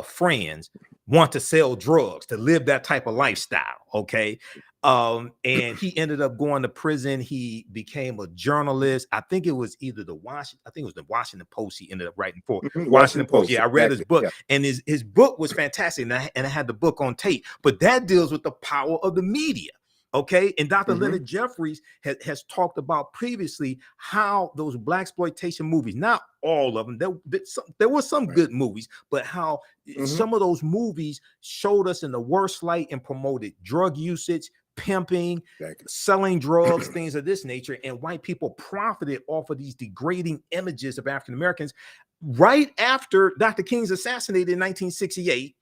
friends want to sell drugs, to live that type of lifestyle. Okay. And he ended up going to prison. He became a journalist. I think it was either the Washington Post he ended up writing for. Washington Post. Yeah, I read his book, and his book was fantastic. And I had the book on tape, but that deals with the power of the media. Okay. And Dr. Leonard Jeffries has talked about previously how those blaxploitation movies, not all of them, there were some good movies, but how some of those movies showed us in the worst light and promoted drug usage, pimping, selling drugs, things of this nature. And white people profited off of these degrading images of African Americans. Right after Dr. King's assassinated in 1968,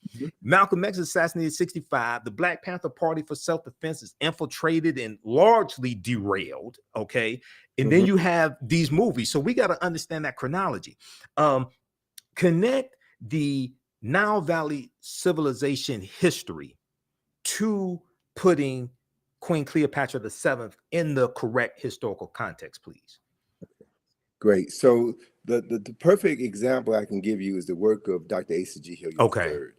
Malcolm X assassinated in 65, the Black Panther Party for Self-Defense is infiltrated and largely derailed. Okay. And then you have these movies. So we got to understand that chronology. Connect the Nile Valley civilization history to putting Queen Cleopatra VII in the correct historical context, please. Great. So the perfect example I can give you is the work of Dr. Asa G. Hilliard III,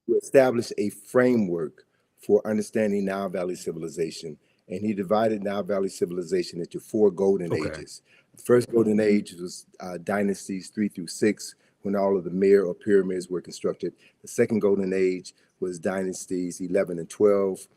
who established a framework for understanding Nile Valley civilization. And he divided Nile Valley civilization into 4 golden ages. The first golden age was dynasties 3 through 6, when all of the Mir or pyramids were constructed. The second golden age was dynasties 11 and 12,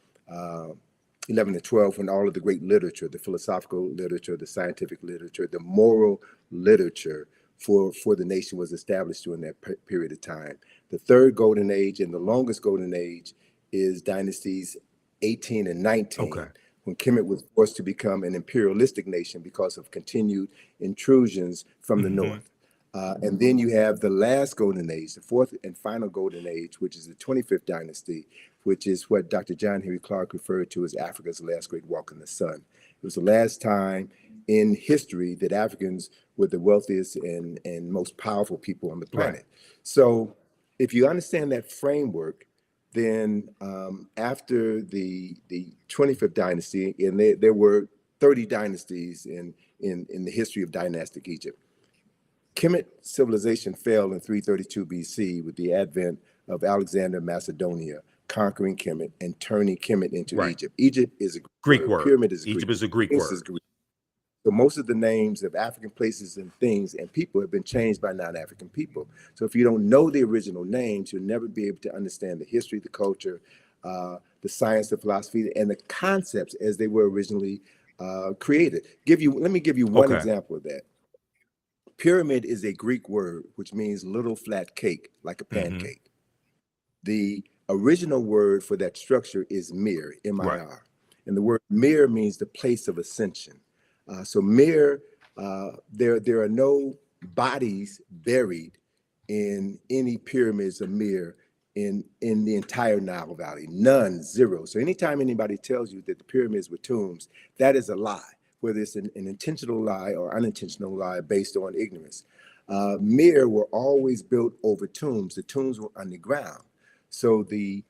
when all of the great literature, the philosophical literature, the scientific literature, the moral literature for the nation was established during that period of time. The third golden age and the longest golden age is dynasties 18 and 19, when Kemet was forced to become an imperialistic nation because of continued intrusions from the north. And then you have the last golden age, the fourth and final golden age, which is the 25th dynasty, which is what Dr. John Henry Clark referred to as Africa's last great walk in the sun. It was the last time in history that Africans were the wealthiest and most powerful people on the planet. So if you understand that framework, then after the 25th dynasty, and there were 30 dynasties in the history of dynastic Egypt, Kemet civilization fell in 332 BC with the advent of Alexander of Macedonia conquering Kemet and turning Kemet into Egypt. Egypt is a Greek word. Pyramid is a Egypt is a Greek word. So most of the names of African places and things and people have been changed by non-African people. So if you don't know the original names, you'll never be able to understand the history, the culture, the science, the philosophy, and the concepts as they were originally created. Let me give you one example of that. Pyramid is a Greek word, which means little flat cake, like a pancake. The original word for that structure is mir, M-I-R. And the word mir means the place of ascension. So mir, there are no bodies buried in any pyramids of mir in the entire Nile Valley. None, zero. So anytime anybody tells you that the pyramids were tombs, that is a lie, whether it's an intentional lie or unintentional lie based on ignorance. Mir were always built over tombs. The tombs were underground. So the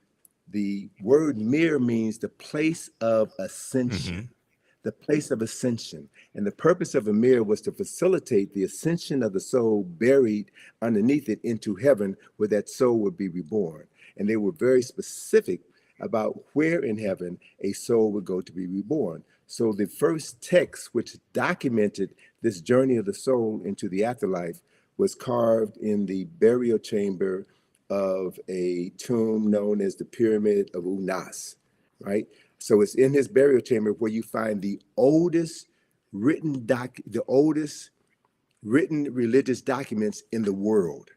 word mir means the place of ascension, the place of ascension. And the purpose of a mir was to facilitate the ascension of the soul buried underneath it into heaven, where that soul would be reborn. And they were very specific about where in heaven a soul would go to be reborn. So the first text which documented this journey of the soul into the afterlife was carved in the burial chamber of a tomb known as the Pyramid of Unas, right? So it's in his burial chamber where you find the oldest written religious documents in the world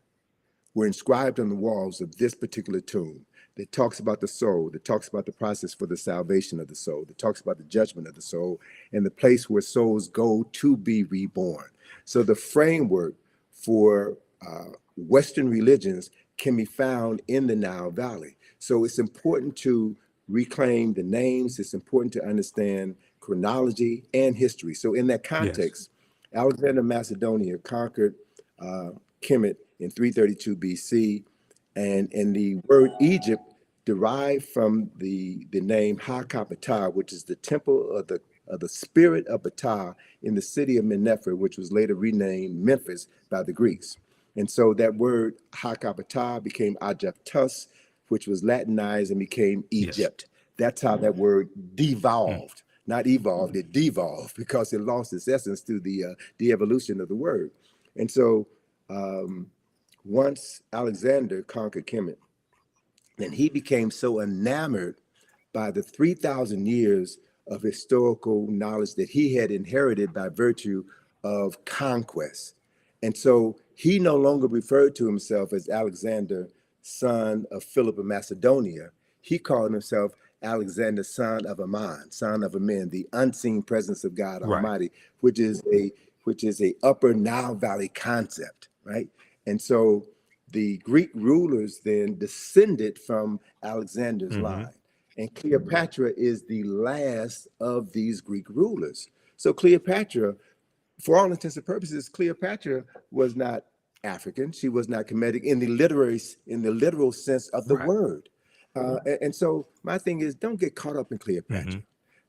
were inscribed on the walls of this particular tomb that talks about the soul, that talks about the process for the salvation of the soul, that talks about the judgment of the soul, and the place where souls go to be reborn. So the framework for Western religions can be found in the Nile Valley. So it's important to reclaim the names. It's important to understand chronology and history. So in that Yes. context, Alexander of Macedonia conquered Kemet in 332 BC, and the word Egypt derived from the name Ha-Ka-Ptah, which is the temple of the spirit of Ptah in the city of Mennefer, which was later renamed Memphis by the Greeks. And so that word Ha-Ka-Ptah became Aegyptus, which was Latinized and became Yes. Egypt. That's how that word devolved. Not evolved, it devolved because it lost its essence through the evolution of the word. And so once Alexander conquered Kemet, then he became so enamored by the 3,000 years of historical knowledge that he had inherited by virtue of conquest. And so he no longer referred to himself as Alexander, son of Philip of Macedonia. He called himself Alexander, son of Ammon, son of Amen, the unseen presence of God Right. Almighty, which is a upper Nile Valley concept, right? And so the Greek rulers then descended from Alexander's line. And Cleopatra is the last of these Greek rulers. So Cleopatra, for all intents and purposes, Cleopatra was not African. She was not Kemetic in the literal sense of the Right. word. And so my thing is, don't get caught up in Cleopatra.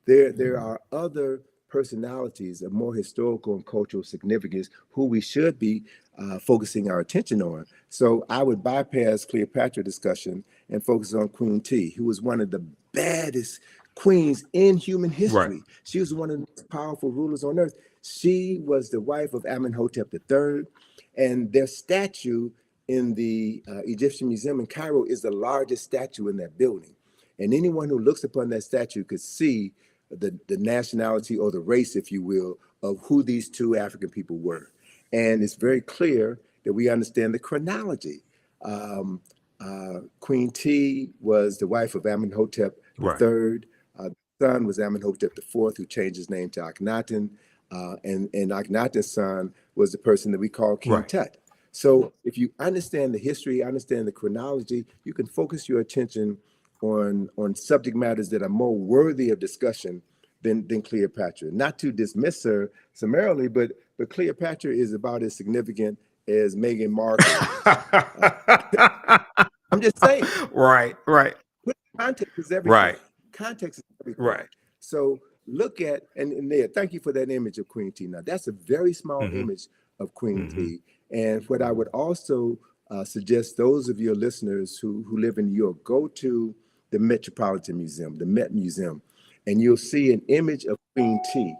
Mm-hmm. There are other personalities of more historical and cultural significance who we should be focusing our attention on. So I would bypass Cleopatra discussion and focus on Queen T, who was one of the baddest queens in human Right. history. She was one of the most powerful rulers on earth. She was the wife of Amenhotep III, and their statue in the Egyptian Museum in Cairo is the largest statue in that building. And anyone who looks upon that statue could see the nationality or the race, if you will, of who these two African people were. And it's very clear that we understand the chronology. Queen T was the wife of Amenhotep Right. III. The son was Amenhotep IV, who changed his name to Akhenaten. And Akhenaten's son was the person that we call King Right. Tut. So if you understand the history, understand the chronology, you can focus your attention on subject matters that are more worthy of discussion than Cleopatra. Not to dismiss her summarily, but Cleopatra is about as significant as Meghan Markle is. I'm just saying. Right. Right. Context is everything. Right. Context is everything. Right. So look at, and there, thank you for that image of Queen T. Now, that's a very small Mm-hmm. image of Queen Mm-hmm. T. And what I would also suggest those of your listeners who live in New York, go to the Metropolitan Museum, the Met Museum, and you'll see an image of Queen T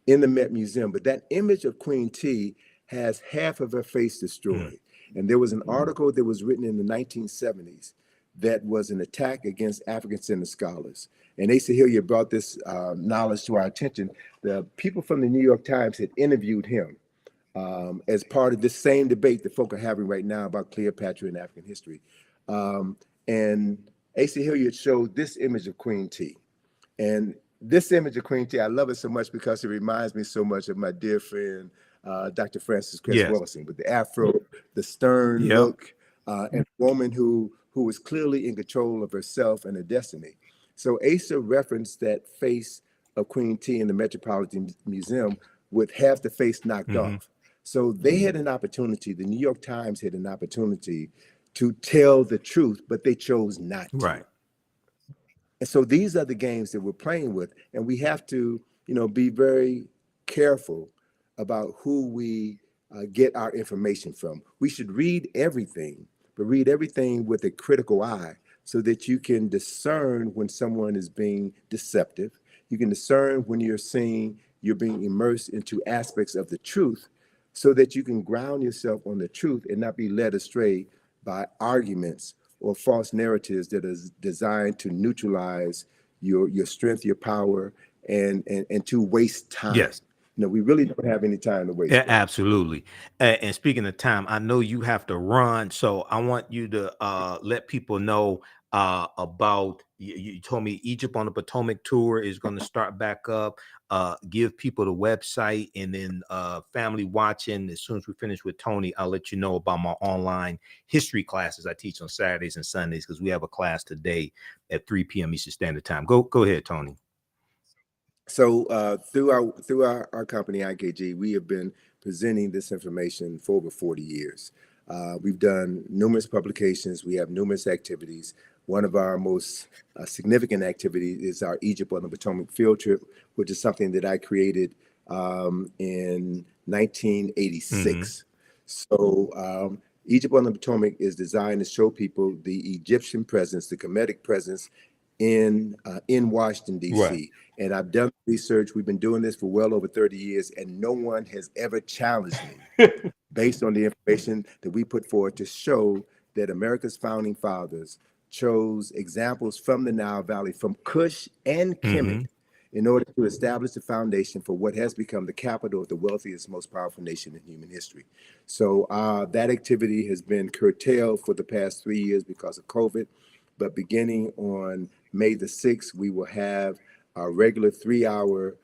in the Met Museum. But that image of Queen T has half of her face destroyed. And there was an article that was written in the 1970s that was an attack against African-centered scholars. And Asa Hilliard brought this knowledge to our attention. The people from the New York Times had interviewed him as part of this same debate that folk are having right now about Cleopatra and African history. And Asa Hilliard showed this image of Queen T. And this image of Queen T, I love it so much because it reminds me so much of my dear friend, Dr. Francis Cress Yes. Wellison, with the afro, the stern Yep. look, and a woman who was clearly in control of herself and her destiny. So Asa referenced that face of Queen T in the Metropolitan Museum with half the face knocked off. So they had an opportunity, the New York Times had an opportunity to tell the truth, but they chose not to. Right. And so these are the games that we're playing with, and we have to, be very careful about who we get our information from. We should read everything, but read everything with a critical eye so that you can discern when someone is being deceptive. You can discern when you're being immersed into aspects of the truth so that you can ground yourself on the truth and not be led astray by arguments or false narratives that is designed to neutralize your strength, your power, and to waste time. Yes. You know, we really don't have any time to waste, Yeah, brother. absolutely. And speaking of time, I know you have to run, so I want you to let people know about. You told me Egypt on the Potomac tour is going to start back up. Give people the website, and then family watching. As soon as we finish with Tony, I'll let you know about my online history classes I teach on Saturdays and Sundays, because we have a class today at 3 p.m. Eastern Standard Time. Go ahead, Tony. So through our company IKG, we have been presenting this information for over 40 years. We've done numerous publications. We have numerous activities. One of our most significant activities is our Egypt on the Potomac field trip, which is something that I created in 1986. So Egypt on the Potomac is designed to show people the Egyptian presence, the Kemetic presence in Washington, Right. D.C. And I've done research. We've been doing this for well over 30 years, and no one has ever challenged me based on the information that we put forward to show that America's founding fathers chose examples from the Nile Valley, from Kush and Kemet, in order to establish the foundation for what has become the capital of the wealthiest, most powerful nation in human history. So that activity has been curtailed for the past 3 years because of COVID. But beginning on May the 6th, we will have our regular 3-hour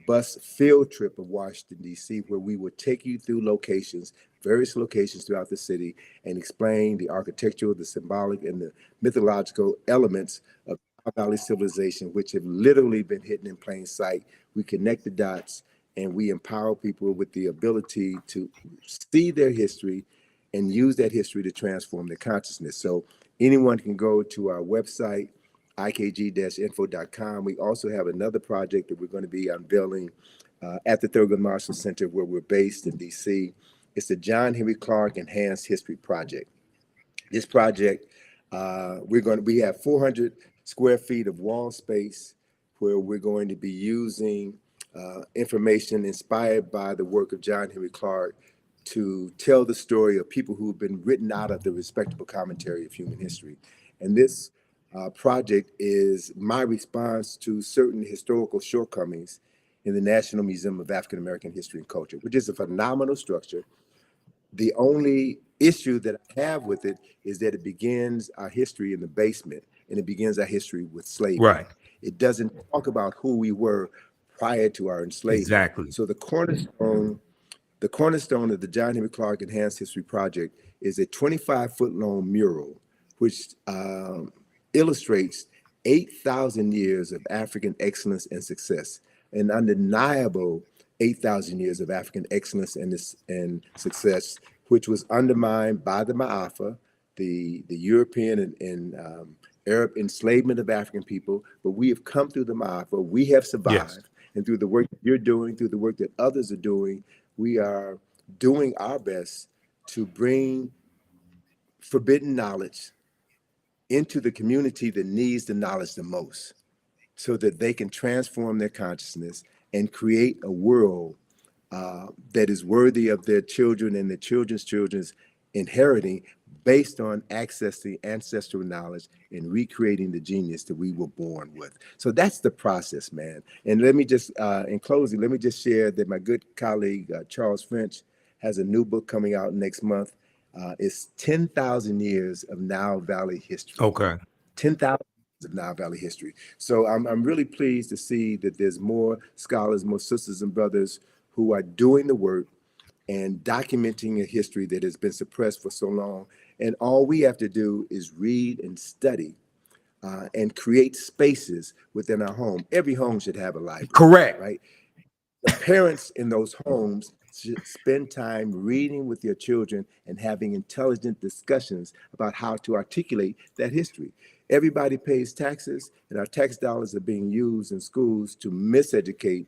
bus field trip of Washington, D.C., where we will take you through locations, various locations throughout the city, and explain the architectural, the symbolic, and the mythological elements of Nile Valley civilization, which have literally been hidden in plain sight. We connect the dots, and we empower people with the ability to see their history and use that history to transform their consciousness. So anyone can go to our website, ikg-info.com. We also have another project that we're going to be unveiling at the Thurgood Marshall Center, where we're based in DC. It's the John Henry Clark Enhanced History Project. This project, we have 400 square feet of wall space where we're going to be using information inspired by the work of John Henry Clark to tell the story of people who've been written out of the respectable commentary of human history. And this project is my response to certain historical shortcomings in the National Museum of African American History and Culture, which is a phenomenal structure. The only issue that I have with it is that it begins our history in the basement, and it begins our history with slavery. Right. It doesn't talk about who we were prior to our enslavement. Exactly. So the cornerstone of the John Henry Clark Enhanced History Project is a 25-foot long mural, which illustrates 8,000 years of African excellence and success, an undeniable 8,000 years of African excellence and success, which was undermined by the Ma'afa, the European and Arab enslavement of African people. But we have come through the Ma'afa, we have survived. Yes. And through the work that you're doing, through the work that others are doing, we are doing our best to bring forbidden knowledge into the community that needs the knowledge the most, so that they can transform their consciousness and create a world that is worthy of their children and their children's children's inheriting, based on accessing ancestral knowledge and recreating the genius that we were born with. So that's the process, man. And let me just, in closing, let me just share that my good colleague, Charles French, has a new book coming out next month. It's 10,000 years of Nile Valley history. Okay. 10,000 years of Nile Valley history. So I'm really pleased to see that there's more scholars, more sisters and brothers who are doing the work and documenting a history that has been suppressed for so long. And all we have to do is read and study and create spaces within our home. Every home should have a library. Correct. Right? The parents in those homes should spend time reading with your children and having intelligent discussions about how to articulate that history. Everybody pays taxes, and our tax dollars are being used in schools to miseducate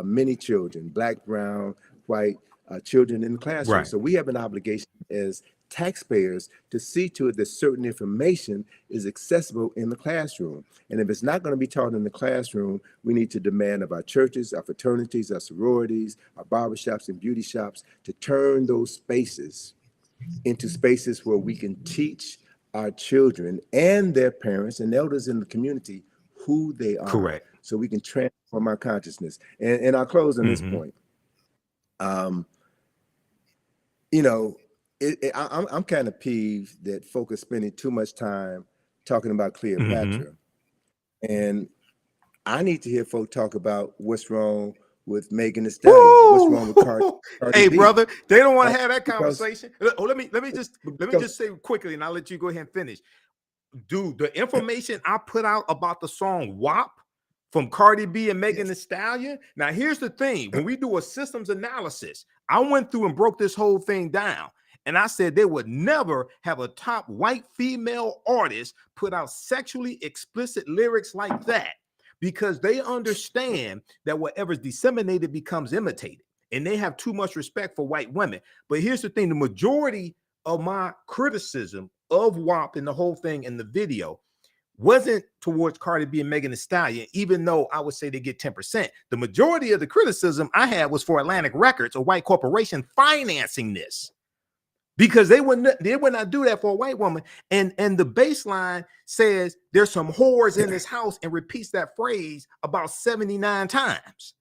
many children, Black, brown, white children in the classroom. Right. So we have an obligation as taxpayers to see to it that certain information is accessible in the classroom. And if it's not going to be taught in the classroom, we need to demand of our churches, our fraternities, our sororities, our barbershops and beauty shops to turn those spaces into spaces where we can teach our children and their parents and elders in the community who they are. Correct. So we can transform our consciousness. And I'll close on this point. You know, I'm kind of peeved that folk are spending too much time talking about Cleopatra. And I need to hear folk talk about what's wrong with Megan Thee Stallion. Woo! What's wrong with Cardi Hey, B? brother, they don't want to have that Because- conversation. Oh, let me just say quickly, and I'll let you go ahead and finish. Dude, the information I put out about the song WAP from Cardi B and Megan Thee Stallion. Now, here's the thing. When we do a systems analysis, I went through and broke this whole thing down. And I said they would never have a top white female artist put out sexually explicit lyrics like that, because they understand that whatever's disseminated becomes imitated. And they have too much respect for white women. But here's the thing. The majority of my criticism of WAP and the whole thing in the video wasn't towards Cardi B and Megan Thee Stallion, even though I would say they get 10%. The majority of the criticism I had was for Atlantic Records, a white corporation, financing this, because they would not do that for a white woman. And the baseline says there's some whores in this house and repeats that phrase about 79 times.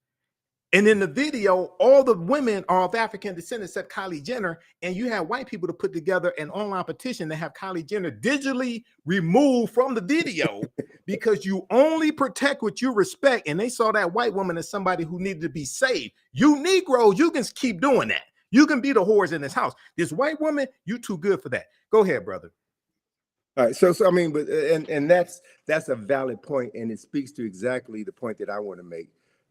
And in the video, all the women are of African descent except Kylie Jenner. And you have white people to put together an online petition to have Kylie Jenner digitally removed from the video because you only protect what you respect. And they saw that white woman as somebody who needed to be saved. You Negroes, you can keep doing that. You can be the whores in this house. This white woman, you too good for that. Go ahead, brother. All right. So I mean, but and that's a valid point, and it speaks to exactly the point that I want to make.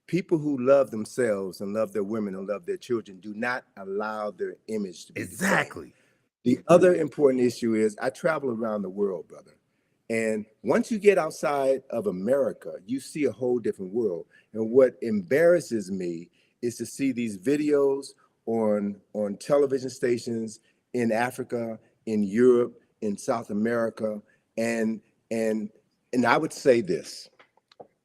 People who love themselves and love their women and love their children do not allow their image to be exactly. The other important issue is I travel around the world, brother. And once you get outside of America, you see a whole different world. And what embarrasses me is to see these videos on television stations in Africa, in Europe, in South America. And I would say this.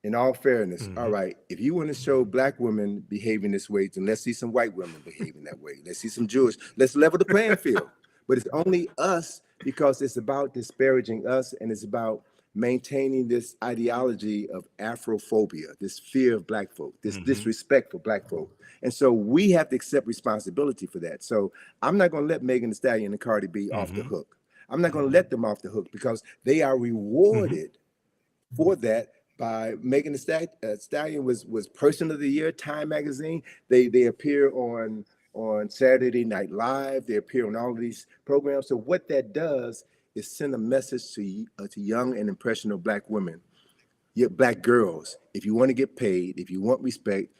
In all fairness, all right, if you want to show Black women behaving this way, then let's see some white women behaving that way. Let's see some Jewish. Let's level the playing field. But it's only us because it's about disparaging us, and it's about maintaining this ideology of Afrophobia, this fear of Black folk, this disrespect for Black folk. And so we have to accept responsibility for that. So I'm not going to let Megan Thee Stallion and Cardi B off the hook. I'm not going to let them off the hook because they are rewarded for that. By Megan Thee Stallion was Person of the Year, Time magazine. They appear on Saturday Night Live. They appear on all of these programs. So what that does is send a message to young and impressionable Black women, Black girls. If you want to get paid, if you want respect,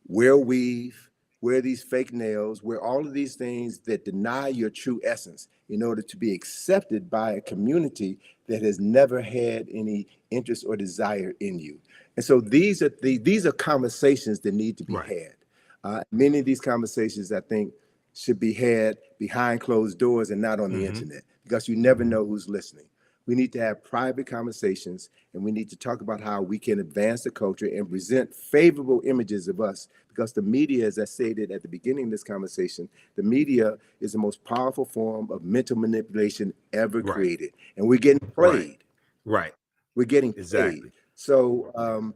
wear weave, wear these fake nails, wear all of these things that deny your true essence in order to be accepted by a community that has never had any interest or desire in you. And so these are conversations that need to be had. Many of these conversations, I think, should be had behind closed doors and not on the internet, because you never know who's listening. We need to have private conversations, and we need to talk about how we can advance the culture and present favorable images of us, because the media, as I stated at the beginning of this conversation, the media is the most powerful form of mental manipulation ever created. And we're getting played. We're getting played. So,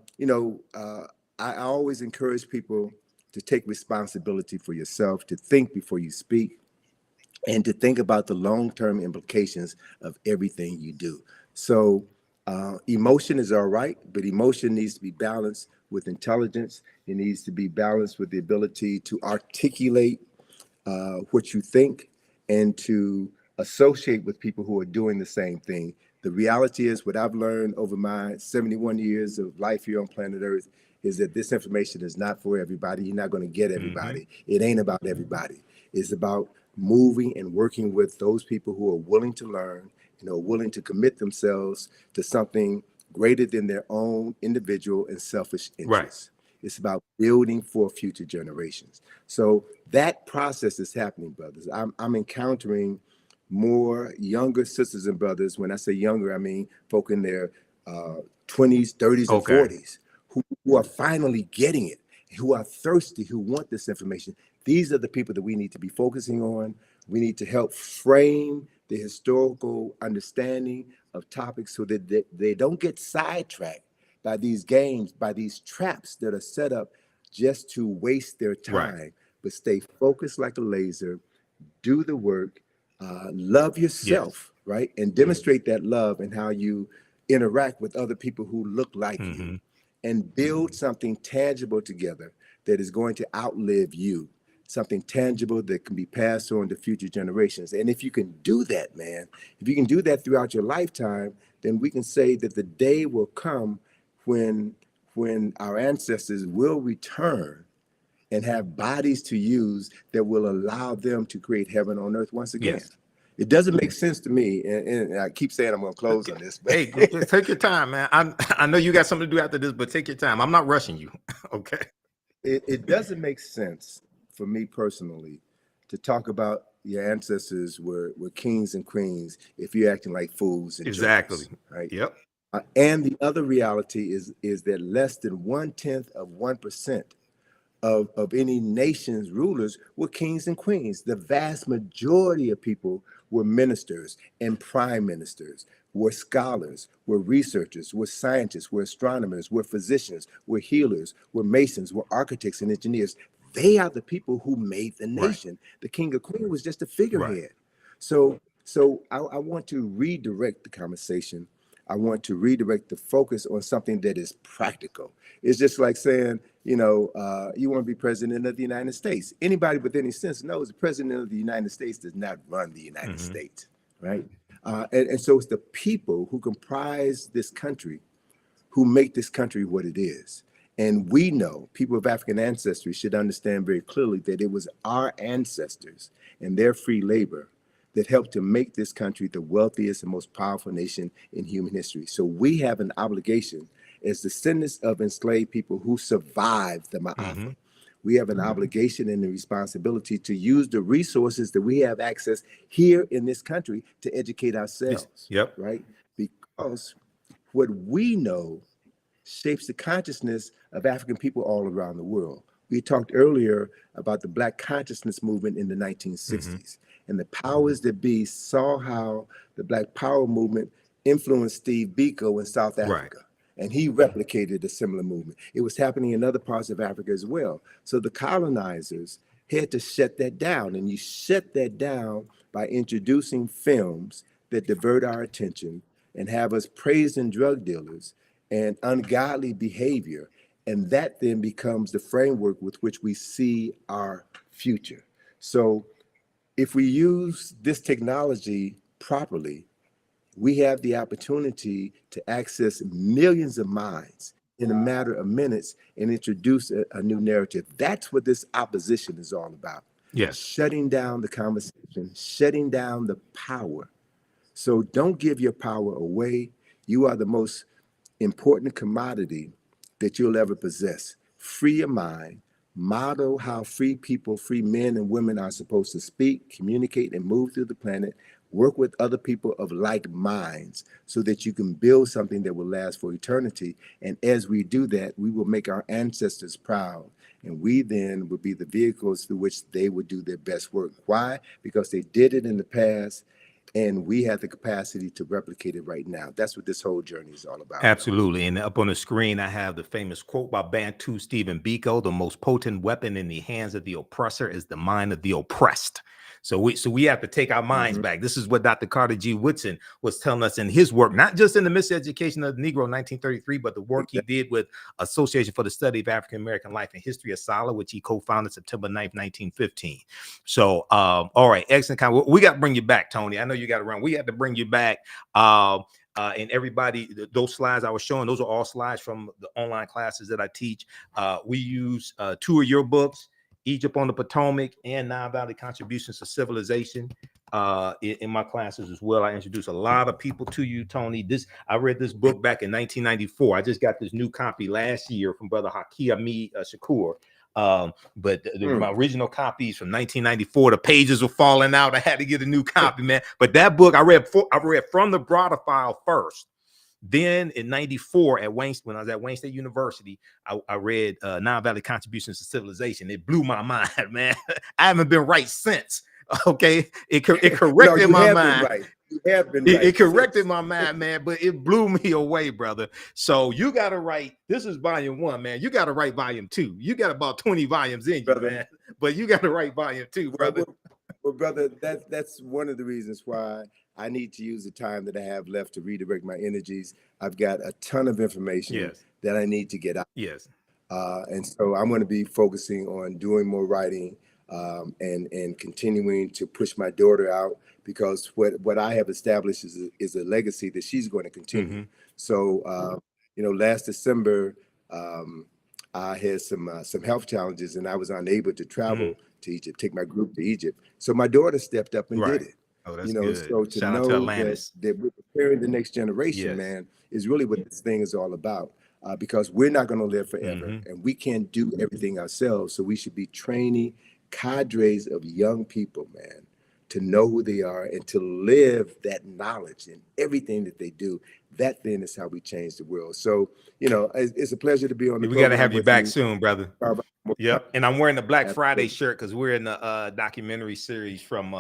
I always encourage people to take responsibility for yourself, to think before you speak, and to think about the long-term implications of everything you do. So emotion is all right, but emotion needs to be balanced with intelligence. It needs to be balanced with the ability to articulate what you think and to associate with people who are doing the same thing. The reality is, what I've learned over my 71 years of life here on planet Earth is that this information is not for everybody. You're not going to get everybody. It ain't about everybody. It's about moving and working with those people who are willing to learn, willing to commit themselves to something greater than their own individual and selfish interests. It's about building for future generations. So that process is happening, brothers. I'm encountering more younger sisters and brothers. When I say younger, I mean folk in their 20s, 30s, and Okay. 40s who are finally getting it, who are thirsty, who want this information. These are the people that we need to be focusing on. We need to help frame the historical understanding of topics so that they don't get sidetracked by these games, by these traps that are set up just to waste their Right. time, but stay focused like a laser, do the work, love Yes. yourself, right? And demonstrate that love and how you interact with other people who look like you, and build something tangible together that is going to outlive you, something tangible that can be passed on to future generations. And if you can do that, man, if you can do that throughout your lifetime, then we can say that the day will come when our ancestors will return and have bodies to use that will allow them to create heaven on earth once again. Yes. It doesn't make sense to me, and I keep saying I'm going to close on this, but Hey, just take your time, man. I know you got something to do after this, but take your time. I'm not rushing you. Okay. it doesn't make sense for me personally to talk about your ancestors were kings and queens if you're acting like fools and Exactly. jokers, right? Yep. And the other reality is that less than 0.1% of any nation's rulers were kings and queens. The vast majority of people were ministers and prime ministers, were scholars, were researchers, were scientists, were astronomers, were physicians, were healers, were masons, were architects and engineers. They are the people who made the Right. nation. The king or queen was just a Right. figurehead. I want to redirect the conversation. I want to redirect the focus on something that is practical. It's just like saying, you want to be president of the United States. Anybody with any sense knows the president of the United States does not run the United States, right? And so it's the people who comprise this country who make this country what it is. And we know, people of African ancestry should understand very clearly that it was our ancestors and their free labor that helped to make this country the wealthiest and most powerful nation in human history. So we have an obligation as descendants of enslaved people who survived the Ma'afa. We have an obligation and a responsibility to use the resources that we have access here in this country to educate ourselves, Yep. right? Because what we know shapes the consciousness of African people all around the world. We talked earlier about the Black consciousness movement in the 1960s, and the powers that be saw how the Black Power movement influenced Steve Biko in South Africa. And he replicated a similar movement. It was happening in other parts of Africa as well. So the colonizers had to shut that down. And you shut that down by introducing films that divert our attention and have us praising drug dealers and ungodly behavior. And that then becomes the framework with which we see our future. So if we use this technology properly, we have the opportunity to access millions of minds in a matter of minutes and introduce a new narrative. That's what this opposition is all about. Yes. Shutting down the conversation, shutting down the power. So don't give your power away. You are the most important commodity that you'll ever possess. Free your mind, model how free people, free men and women are supposed to speak, communicate, and move through the planet. Work with other people of like minds so that you can build something that will last for eternity. And as we do that, we will make our ancestors proud. And we then will be the vehicles through which they would do their best work. Why? Because they did it in the past, and we have the capacity to replicate it right now. That's what this whole journey is all about. Absolutely. And up on the screen, I have the famous quote by Bantu Stephen Biko: "The most potent weapon in the hands of the oppressor is the mind of the oppressed." So we have to take our minds back. This is what Dr. Carter G. Woodson was telling us in his work, not just in the Miseducation of the Negro in 1933, but the work he did with Association for the Study of African American Life and History of SALA, which he co-founded September 9th, 1915. So, all right, excellent. We got to bring you back, Tony. I know you got to run. We have to bring you back. And everybody, those slides I was showing, those are all slides from the online classes that I teach. We use 2 of your books, Egypt on the Potomac and Nile Valley Contributions to Civilization, in my classes as well. I introduce a lot of people to you, Tony. I read this book back in 1994. I just got this new copy last year from Brother Haki Shakur. But my original copies from 1994, the pages were falling out. I had to get a new copy, man. But that book I read from the Browder file first. Then in 94 at Wayne, when I was at Wayne State University, I read Nile Valley Contributions to Civilization. It blew my mind, man. I haven't been right since. Okay, it corrected my mind. Right. You have been right. It corrected my mind, man, but it blew me away, brother. So you got to write. This is volume 1, man. You got to write volume 2. You got about 20 volumes in you, brother, man. But you got to write volume 2, brother. Well, brother, that's one of the reasons why I need to use the time that I have left to redirect my energies. I've got a ton of information that I need to get out. Yes. And so I'm going to be focusing on doing more writing and continuing to push my daughter out, because what I have established is a legacy that she's going to continue. So, last December, I had some health challenges, and I was unable to travel to Egypt, take my group to Egypt. So my daughter stepped up and did it. Oh, that's good. So to Shout know out to that we're preparing the next generation, man, is really what this thing is all about. Because we're not going to live forever, and we can't do everything ourselves. So we should be training cadres of young people, man, to know who they are and to live that knowledge in everything that they do. That then is how we change the world. So, it's a pleasure to be on the program. We got to have you back soon, brother. Yep. And I'm wearing the Black Friday shirt because we're in the documentary series from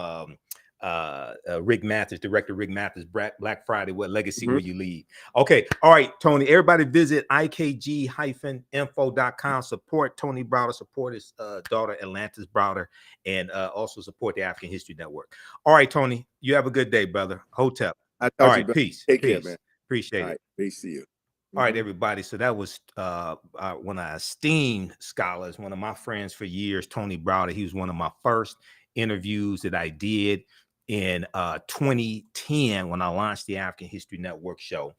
Rick Mathers, director Rick Mathers, Black Friday, What Legacy Will You Leave? Okay. All right, Tony, everybody visit ikg-info.com. Support Tony Browder, support his daughter Atlantis Browder, and also support the African History Network. All right, Tony, you have a good day, brother. Hotep. All right, peace. Take care, man. Appreciate it. Peace to you. All right, everybody. So that was one of our esteemed scholars, one of my friends for years, Tony Browder. He was one of my first interviews that I did in 2010 when I launched the African History Network show.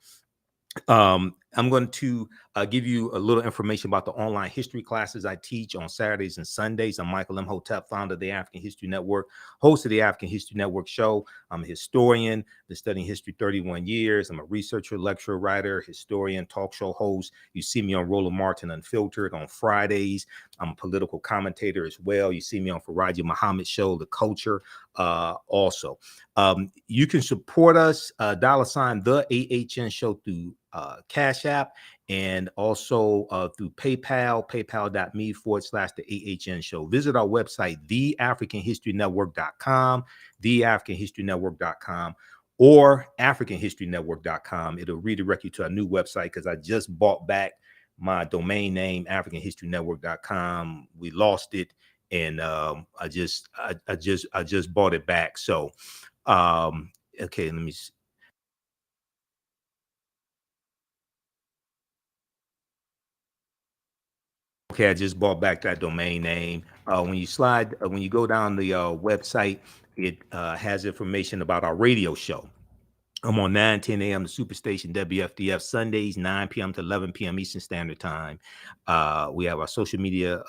I'm going to give you a little information about the online history classes I teach on Saturdays and Sundays. I'm Michael Imhotep, founder of the African History Network, host of the African History Network show. I'm a historian, been studying history 31 years. I'm a researcher, lecturer, writer, historian, talk show host. You see me on Roland Martin Unfiltered on Fridays. I'm a political commentator as well. You see me on Faraji Muhammad show, The Culture, also. You can support us, $, the AHN show through Cash App, and also through PayPal, paypal.me/the AHN show. Visit our website, theafricanhistorynetwork.com, theafricanhistorynetwork.com, or africanhistorynetwork.com. It'll redirect you to our new website because I just bought back my domain name, africanhistorynetwork.com. We lost it, and I just bought it back. So okay, let me see. Okay, I just bought back that domain name. When you go down the website, it has information about our radio show. I'm on 9:10 a.m. the Superstation WFDF Sundays, 9 p.m. to 11 p.m. Eastern Standard Time. We have our social media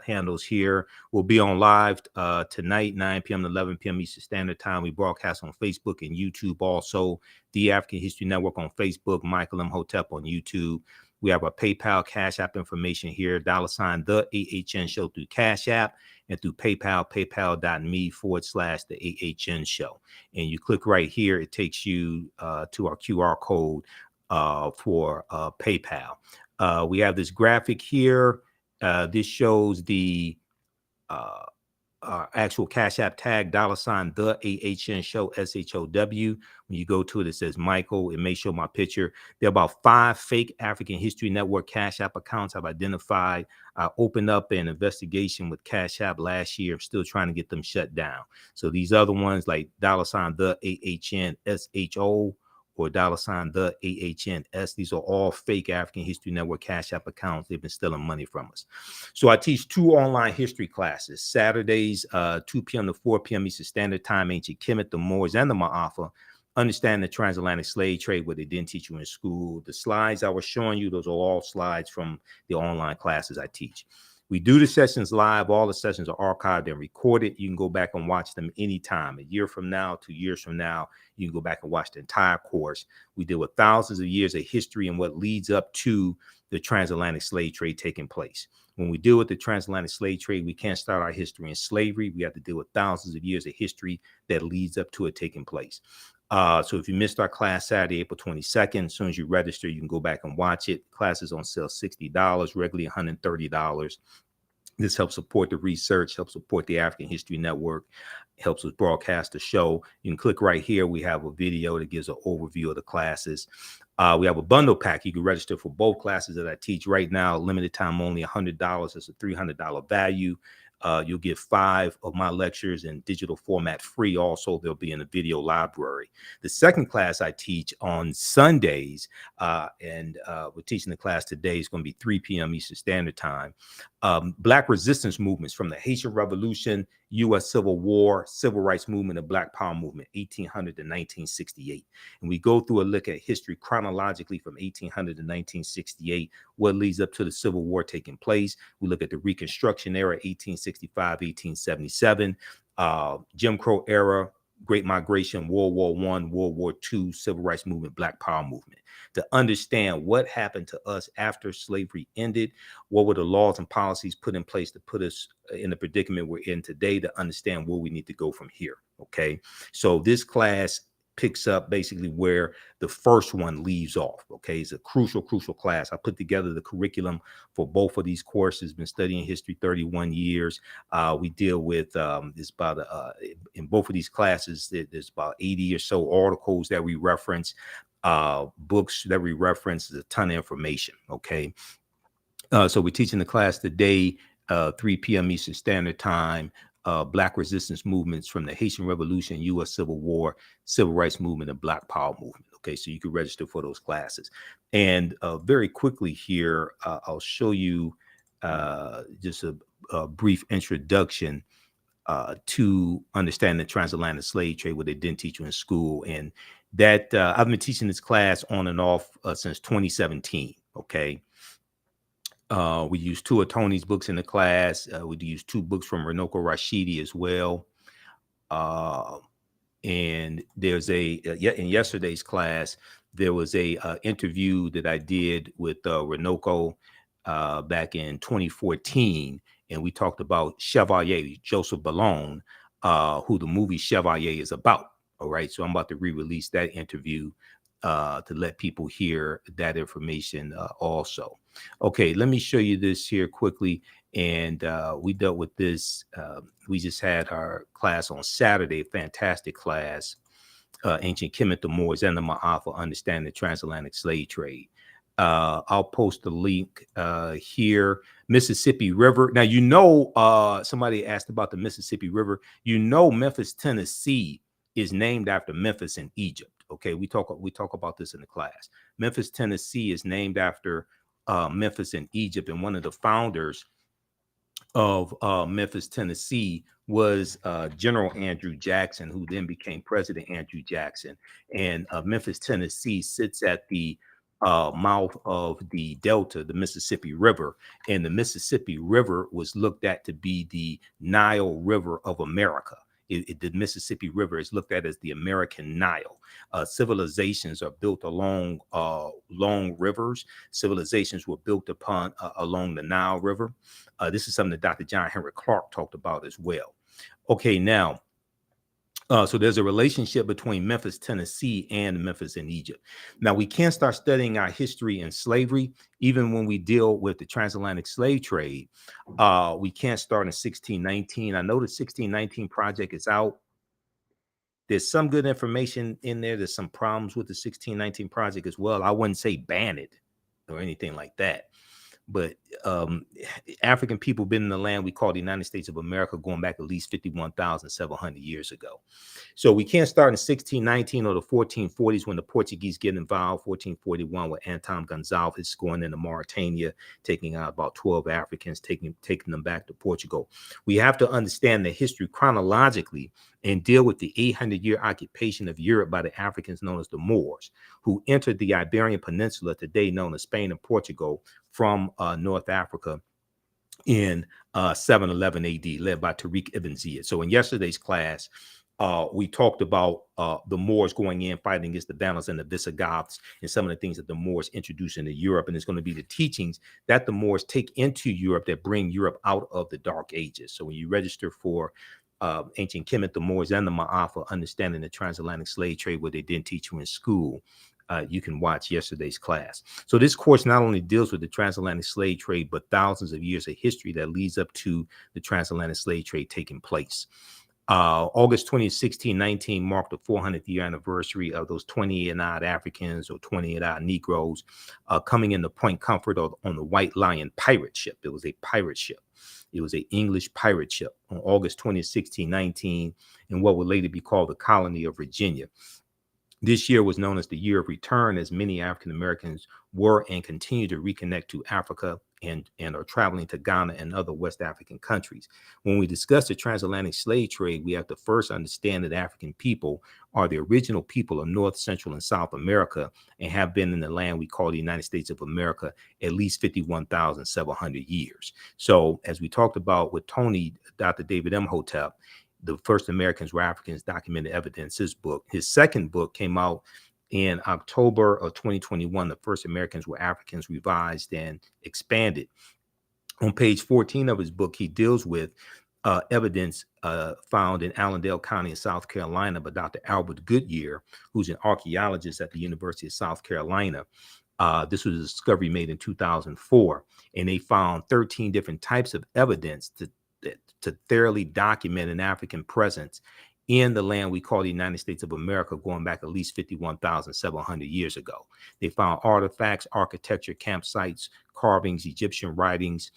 handles here. We'll be on live tonight, 9 p.m. to 11 p.m. Eastern Standard Time. We broadcast on Facebook and YouTube also. The African History Network on Facebook, Michael Imhotep on YouTube. We have our PayPal, Cash App information here, $, the AHN show through Cash App, and through PayPal, paypal.me/the AHN show. And you click right here, it takes you to our QR code for PayPal. We have this graphic here. This shows the actual Cash App tag, $, the AHN show, SHOW. When you go to it, it says Michael. It may show my picture. There are about 5 fake African History Network Cash App accounts I've identified. I opened up an investigation with Cash App last year. I'm still trying to get them shut down. So these other ones like $, the AHN SHO, or $, the AHNS. These are all fake African History Network Cash App accounts. They've been stealing money from us. So I teach 2 online history classes, Saturdays, 2 p.m. to 4 p.m. Eastern Standard Time, Ancient Kemet, the Moors, and the Ma'afa. Understand the transatlantic slave trade, what they didn't teach you in school. The slides I was showing you, those are all slides from the online classes I teach. We do the sessions live. All the sessions are archived and recorded. You can go back and watch them anytime. A year from now, 2 years from now, you can go back and watch the entire course. We deal with thousands of years of history and what leads up to the transatlantic slave trade taking place. When we deal with the transatlantic slave trade, we can't start our history in slavery. We have to deal with thousands of years of history that leads up to it taking place. So if you missed our class Saturday, April 22nd, as soon as you register, you can go back and watch it. Class is on sale $60, regularly $130. This helps support the research, helps support the African History Network, helps us broadcast the show. You can click right here. We have a video that gives an overview of the classes. We have a bundle pack. You can register for both classes that I teach right now. Limited time only, $100. It's a $300 value. You'll get 5 of my lectures in digital format free. Also, they'll be in a video library. The second class I teach on Sundays, and we're teaching the class today. It's going to be 3 p.m. Eastern Standard Time. Black resistance movements from the Haitian Revolution, U.S. Civil War, Civil Rights Movement, and Black Power Movement, 1800 to 1968. And we go through a look at history chronologically from 1800 to 1968, what leads up to the Civil War taking place. We look at the Reconstruction era, 1865, 1877, Jim Crow era, Great Migration, World War I, World War II, Civil Rights Movement, Black Power Movement, to understand what happened to us after slavery ended, what were the laws and policies put in place to put us in the predicament we're in today, to understand where we need to go from here, okay? So this class picks up basically where the first one leaves off, okay? It's a crucial class. I put together the curriculum for both of these courses, been studying history 31 years. We deal with, in both of these classes, there's about 80 or so articles that we reference, books that we reference, there's a ton of information, okay? So we're teaching the class today, 3 p.m. Eastern Standard Time, Black resistance movements from the Haitian Revolution, U.S. Civil War, Civil Rights Movement, and Black Power Movement. Okay, so you can register for those classes. And very quickly here, I'll show you just a brief introduction to understand the transatlantic slave trade, what they didn't teach you in school. And that I've been teaching this class on and off since 2017, okay? We use 2 of Tony's books in the class. We use 2 books from Runoko Rashidi as well. And there's in yesterday's class, there was a interview that I did with Runoko back in 2014. And we talked about Chevalier, Joseph Ballone, who the movie Chevalier is about. All right. So I'm about to re-release that interview to let people hear that information also. Okay, let me show you this here quickly. And we dealt with this. We just had our class on Saturday, fantastic class, Ancient Kemet, the Moors, and the Ma'afa, Understanding the Transatlantic Slave Trade. I'll post the link here. Mississippi River. Now, you know, somebody asked about the Mississippi River. You know, Memphis, Tennessee is named after Memphis in Egypt. Okay, we talk about this in the class. Memphis, Tennessee is named after Memphis in Egypt, and one of the founders of Memphis, Tennessee was General Andrew Jackson, who then became President Andrew Jackson. And Memphis, Tennessee sits at the mouth of the Delta, the Mississippi River, and the Mississippi River was looked at to be the Nile River of America. The Mississippi River is looked at as the American Nile. Civilizations are built along long rivers. Civilizations were built upon along the Nile River. This is something that Dr. John Henry Clark talked about as well. Okay, now, so there's a relationship between Memphis, Tennessee, and Memphis in Egypt. Now, we can't start studying our history in slavery, even when we deal with the transatlantic slave trade. We can't start in 1619. I know the 1619 project is out. There's some good information in there. There's some problems with the 1619 project as well. I wouldn't say ban it or anything like that. But African people been in the land we call the United States of America going back at least 51,700 years ago. So we can't start in 1619 or the 1440s when the Portuguese get involved, 1441 with Anton Gonzalez going into Mauritania, taking out about 12 Africans, taking them back to Portugal. We have to understand the history chronologically and deal with the 800-year occupation of Europe by the Africans known as the Moors, who entered the Iberian Peninsula, today known as Spain and Portugal, from North Africa in 711 AD, led by Tariq ibn Ziyad. So in yesterday's class, we talked about the Moors going in, fighting against the Vandals and the Visigoths, and some of the things that the Moors introduced into Europe. And it's going to be the teachings that the Moors take into Europe that bring Europe out of the Dark Ages. So when you register for ancient Kemet, the Moors, and the Ma'afa, understanding the transatlantic slave trade, what they didn't teach you in school, you can watch yesterday's class. So this course not only deals with the transatlantic slave trade, but thousands of years of history that leads up to the transatlantic slave trade taking place. August 20th, 1619 marked the 400th year anniversary of those 28 Africans or 28 Negroes coming into Point Comfort on the White Lion pirate ship. It was a pirate ship. It was an English pirate ship on August 20th, 1619, in what would later be called the colony of Virginia. This year was known as the Year of Return, as many African Americans were and continue to reconnect to Africa and are traveling to Ghana and other West African countries. When we discuss the transatlantic slave trade, we have to first understand that African people are the original people of North, Central, and South America and have been in the land we call the United States of America at least 51,700 years. So as we talked about with Tony, Dr. David Imhotep, the first Americans were Africans, documented evidence, his book. His second book came out in October of 2021. The first Americans were Africans, revised and expanded. On page 14 of his book, he deals with evidence found in Allendale County in South Carolina by Dr. Albert Goodyear, who's an archaeologist at the University of South Carolina. This was a discovery made in 2004, and they found 13 different types of evidence to thoroughly document an African presence in the land we call the United States of America, going back at least 51,700 years ago. They found artifacts, architecture, campsites, carvings, Egyptian writings,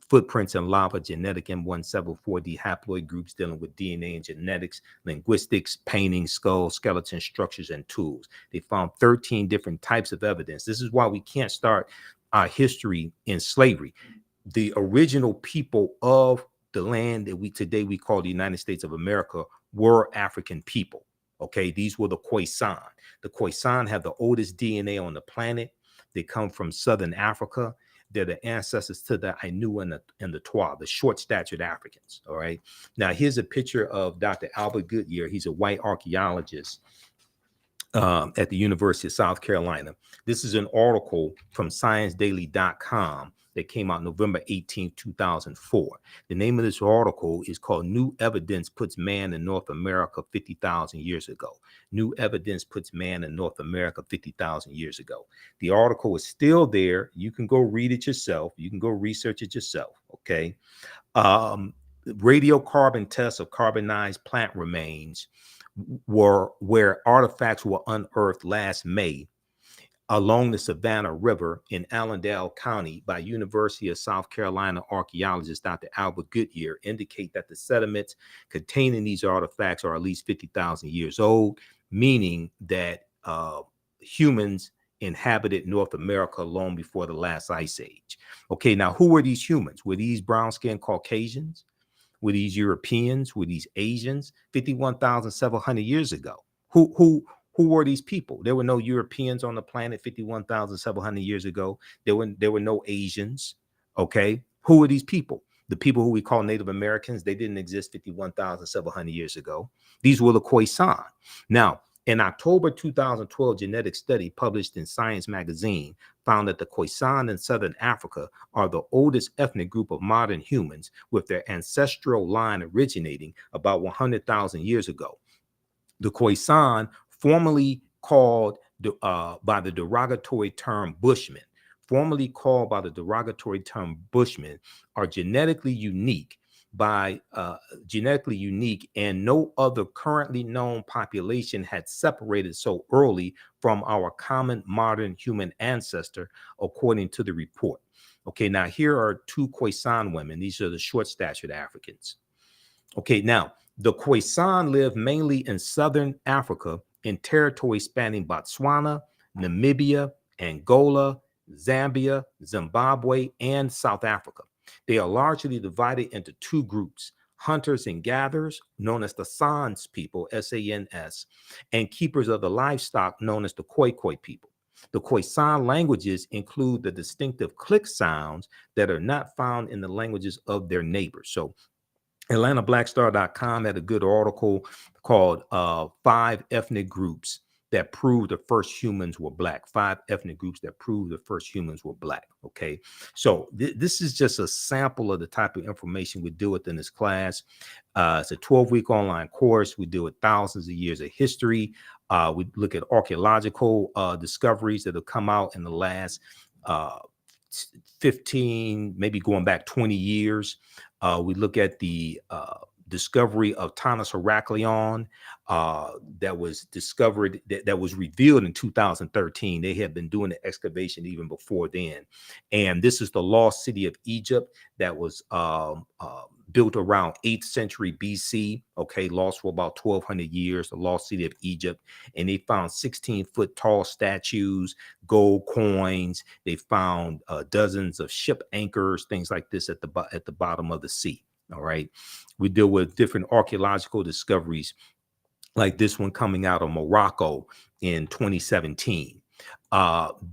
footprints in lava, genetic M174D haploid groups dealing with DNA and genetics, linguistics, paintings, skulls, skeletons, structures, and tools. They found 13 different types of evidence. This is why we can't start our history in slavery. The original people of the land that we call the United States of America were African people. Okay, these were the Khoisan. The Khoisan have the oldest DNA on the planet. They come from Southern Africa. They're the ancestors to the Ainu and the Twa, the short-statured Africans. All right. Now here's a picture of Dr. Albert Goodyear. He's a white archaeologist at the University of South Carolina. This is an article from ScienceDaily.com that came out November 18, 2004. The name of this article is called New Evidence Puts Man in North America 50,000 Years Ago. New Evidence Puts Man in North America 50,000 years ago. The article is still there. You can go read it yourself. You can go research it yourself, okay? Radiocarbon tests of carbonized plant remains were where artifacts were unearthed last May along the Savannah River in Allendale County by University of South Carolina archaeologist Dr. Albert Goodyear indicate that the sediments containing these artifacts are at least 50,000 years old, meaning that humans inhabited North America long before the last ice age. Okay, now who were these humans? Were these brown-skinned Caucasians? Were these Europeans? Were these Asians? 51,700 years ago. Who were these people? There were no Europeans on the planet 51,700 years ago. There were no Asians. Okay. Who are these people? The people who we call Native Americans, they didn't exist 51,700 years ago. These were the Khoisan. Now, in October 2012, genetic study published in Science magazine found that the Khoisan in Southern Africa are the oldest ethnic group of modern humans, with their ancestral line originating about 100,000 years ago. The Khoisan, formerly called by the derogatory term Bushmen, are genetically unique and no other currently known population had separated so early from our common modern human ancestor, according to the report. Okay, now here are two Khoisan women. These are the short-statured Africans. Okay, now the Khoisan live mainly in Southern Africa in territory spanning Botswana, Namibia, Angola, Zambia, Zimbabwe, and South Africa. They are largely divided into two groups: hunters and gatherers, known as the Sans people, S-A-N-S, and keepers of the livestock, known as the Khoi Khoi people. The Khoisan languages include the distinctive click sounds that are not found in the languages of their neighbors. So AtlantaBlackStar.com had a good article called Five Ethnic Groups That Prove the First Humans Were Black. 5 ethnic groups that prove the first humans were Black. Okay. So this is just a sample of the type of information we deal with in this class. It's a 12-week online course. We deal with thousands of years of history. We look at archaeological discoveries that have come out in the last 15, maybe going back 20 years. We look at the discovery of Tanis Heracleon that was discovered, that was revealed in 2013. They had been doing the excavation even before then. And this is the lost city of Egypt that was built around 8th century BC, okay, lost for about 1,200 years, the lost city of Egypt. And they found 16-foot tall statues, gold coins. They found dozens of ship anchors, things like this at the bottom of the sea. All right. We deal with different archaeological discoveries like this one coming out of Morocco in 2017.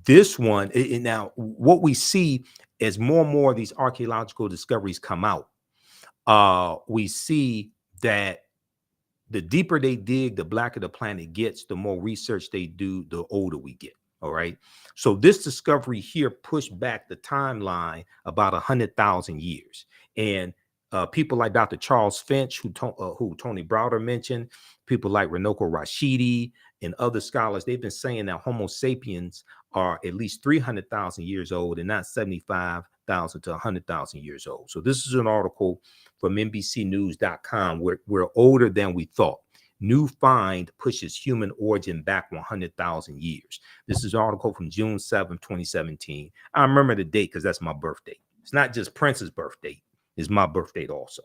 This one, now what we see as more and more of these archaeological discoveries come out, we see that the deeper they dig, the blacker the planet gets, the more research they do, the older we get. All right. So this discovery here pushed back the timeline about 100,000 years. And people like Dr. Charles Finch, who Tony Browder mentioned, people like Runoko Rashidi and other scholars, they've been saying that Homo sapiens are at least 300,000 years old and not 75,000 to 100,000 years old. So this is an article from NBCnews.com. We're older than we thought. New find pushes human origin back 100,000 years. This is an article from June 7th, 2017. I remember the date because that's my birthday. It's not just Prince's birthday. It's my birthday also.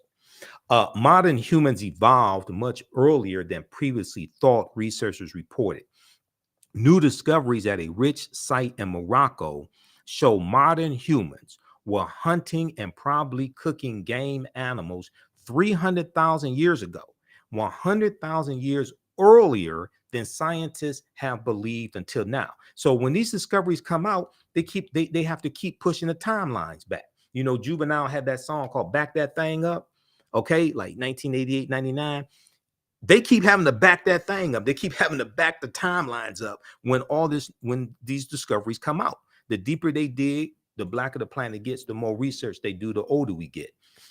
Modern humans evolved much earlier than previously thought, researchers reported. New discoveries at a rich site in Morocco show modern humans were hunting and probably cooking game animals 300,000 years ago, 100,000 years earlier than scientists have believed until now. So when these discoveries come out, they have to keep pushing the timelines back. You know, Juvenile had that song called Back That Thing Up, okay, like 1988, 99. They keep having to back that thing up. They keep having to back the timelines up when these discoveries come out. The deeper they dig, the blacker the planet gets, the more research they do, the older we get.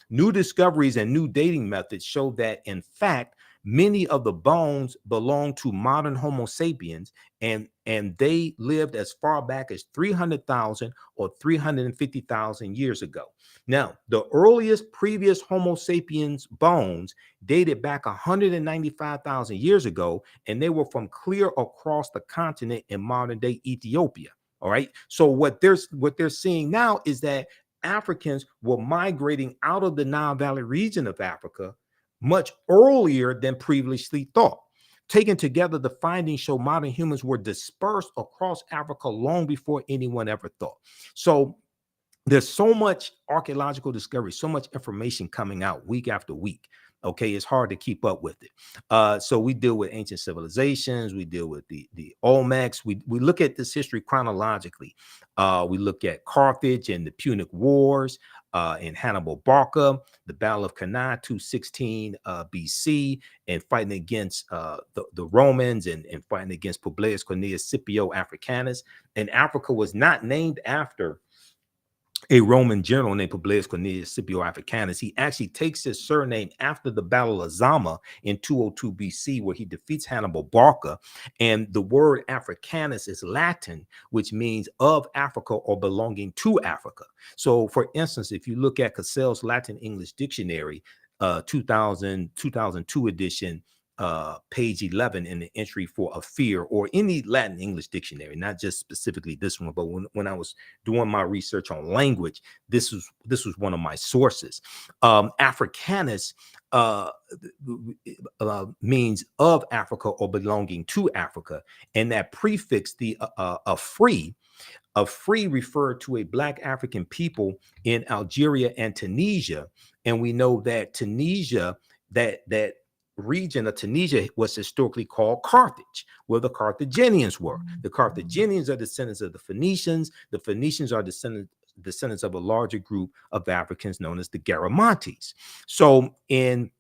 New discoveries and new dating methods show that, in fact, many of the bones belong to modern Homo sapiens, and they lived as far back as 300,000 or 350,000 years ago. Now, the earliest previous Homo sapiens bones dated back 195,000 years ago, and they were from clear across the continent in modern day Ethiopia. All right. So what they're seeing now is that Africans were migrating out of the Nile Valley region of Africa much earlier than previously thought. Taken together, the findings show modern humans were dispersed across Africa long before anyone ever thought. So there's so much archaeological discovery, so much information coming out week after week. Okay, it's hard to keep up with it. So we deal with ancient civilizations, we deal with the Olmecs, we look at this history chronologically. We look at Carthage and the Punic Wars, and Hannibal Barca, the Battle of Cannae, 216 BC, and fighting against the Romans and fighting against Publius Cornelius Scipio Africanus. And Africa was not named after a Roman general named Publius Cornelius Scipio Africanus. He actually takes his surname after the Battle of Zama in 202 BC, where he defeats Hannibal Barca. And the word Africanus is Latin, which means of Africa or belonging to Africa. So, for instance, if you look at Cassell's Latin English Dictionary, 2002 edition, page 11 in the entry for a fear, or any Latin English dictionary, not just specifically this one, but when I was doing my research on language, this was one of my sources. Africanus means of Africa or belonging to Africa, and that prefix, the free referred to a Black African people in Algeria and Tunisia. And we know that Tunisia, that region of Tunisia was historically called Carthage, where the Carthaginians were. The Carthaginians are descendants of the Phoenicians. The Phoenicians are descendants of a larger group of Africans known as the Garamantes. So in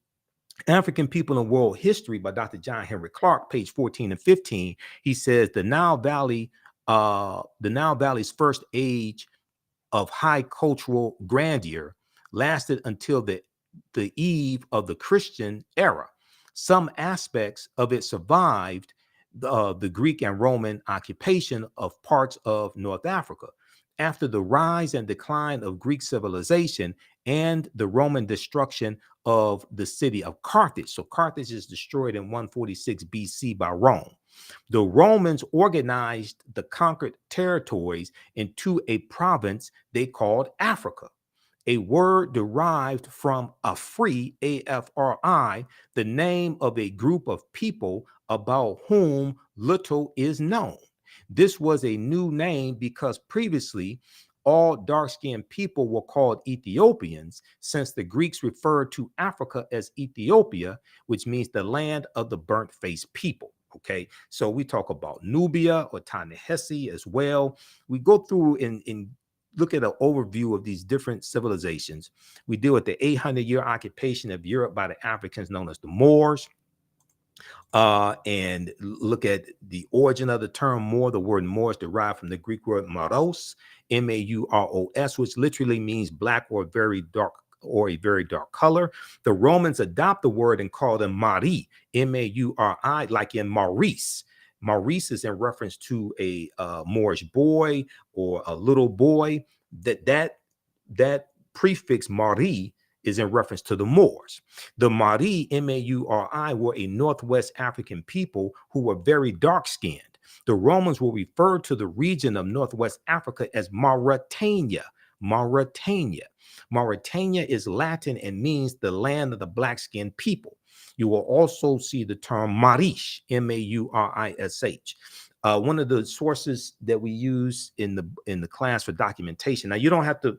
African People in World History by Dr. John Henry Clark, page 14 and 15, he says the Nile Valley's first age of high cultural grandeur lasted until the eve of the Christian era. Some aspects of it survived the Greek and Roman occupation of parts of North Africa. After the rise and decline of Greek civilization and the Roman destruction of the city of Carthage, so Carthage is destroyed in 146 BC by Rome. The Romans organized the conquered territories into a province they called Africa, a word derived from Afri, A-F-R-I, the name of a group of people about whom little is known. This was a new name because previously all dark-skinned people were called Ethiopians, since the Greeks referred to Africa as Ethiopia, which means the land of the burnt-faced people. Okay, so we talk about Nubia or Ta-Nehesi as well. We go through and look at an overview of these different civilizations. We deal with the 800-year occupation of Europe by the Africans known as the Moors. And look at the origin of the term Moor. The word Moor is derived from the Greek word Maros, M-A-U-R-O-S, which literally means black or very dark or a very dark color. The Romans adopt the word and call them Mari, M-A-U-R-I, like in Maurice. Maurice is in reference to a Moorish boy or a little boy. That prefix Mari is in reference to the Moors. The Mari, M-A-U-R-I, were a Northwest African people who were very dark-skinned. The Romans will refer to the region of Northwest Africa as Mauritania. Mauritania. Mauritania is Latin and means the land of the black-skinned people. You will also see the term Marish, M-A-U-R-I-S-H. One of the sources that we use in the class for documentation. Now, you don't have to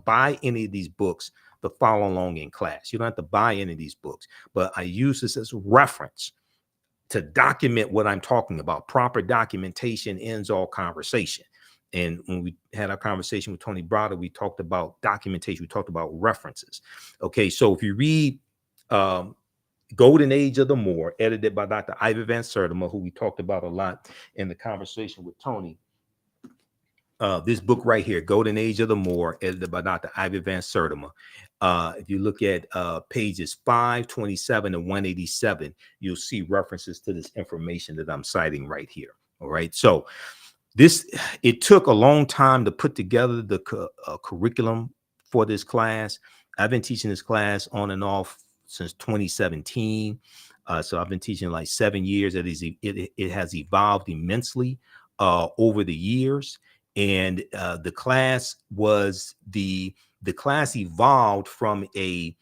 buy any of these books to follow along in class. You don't have to buy any of these books, but I use this as reference to document what I'm talking about. Proper documentation ends all conversation. And when we had our conversation with Tony Browder, we talked about documentation. We talked about references. Okay, so if you read Golden Age of the Moor, edited by Dr. Ivy Van Sertima, who we talked about a lot in the conversation with Tony. This book right here, Golden Age of the Moor, edited by Dr. Ivy Van Sertima. If you look at pages 527 and 187, you'll see references to this information that I'm citing right here. All right. So it took a long time to put together the curriculum for this class. I've been teaching this class on and off since 2017. So I've been teaching like 7 years. It has evolved immensely over the years. And the class evolved from a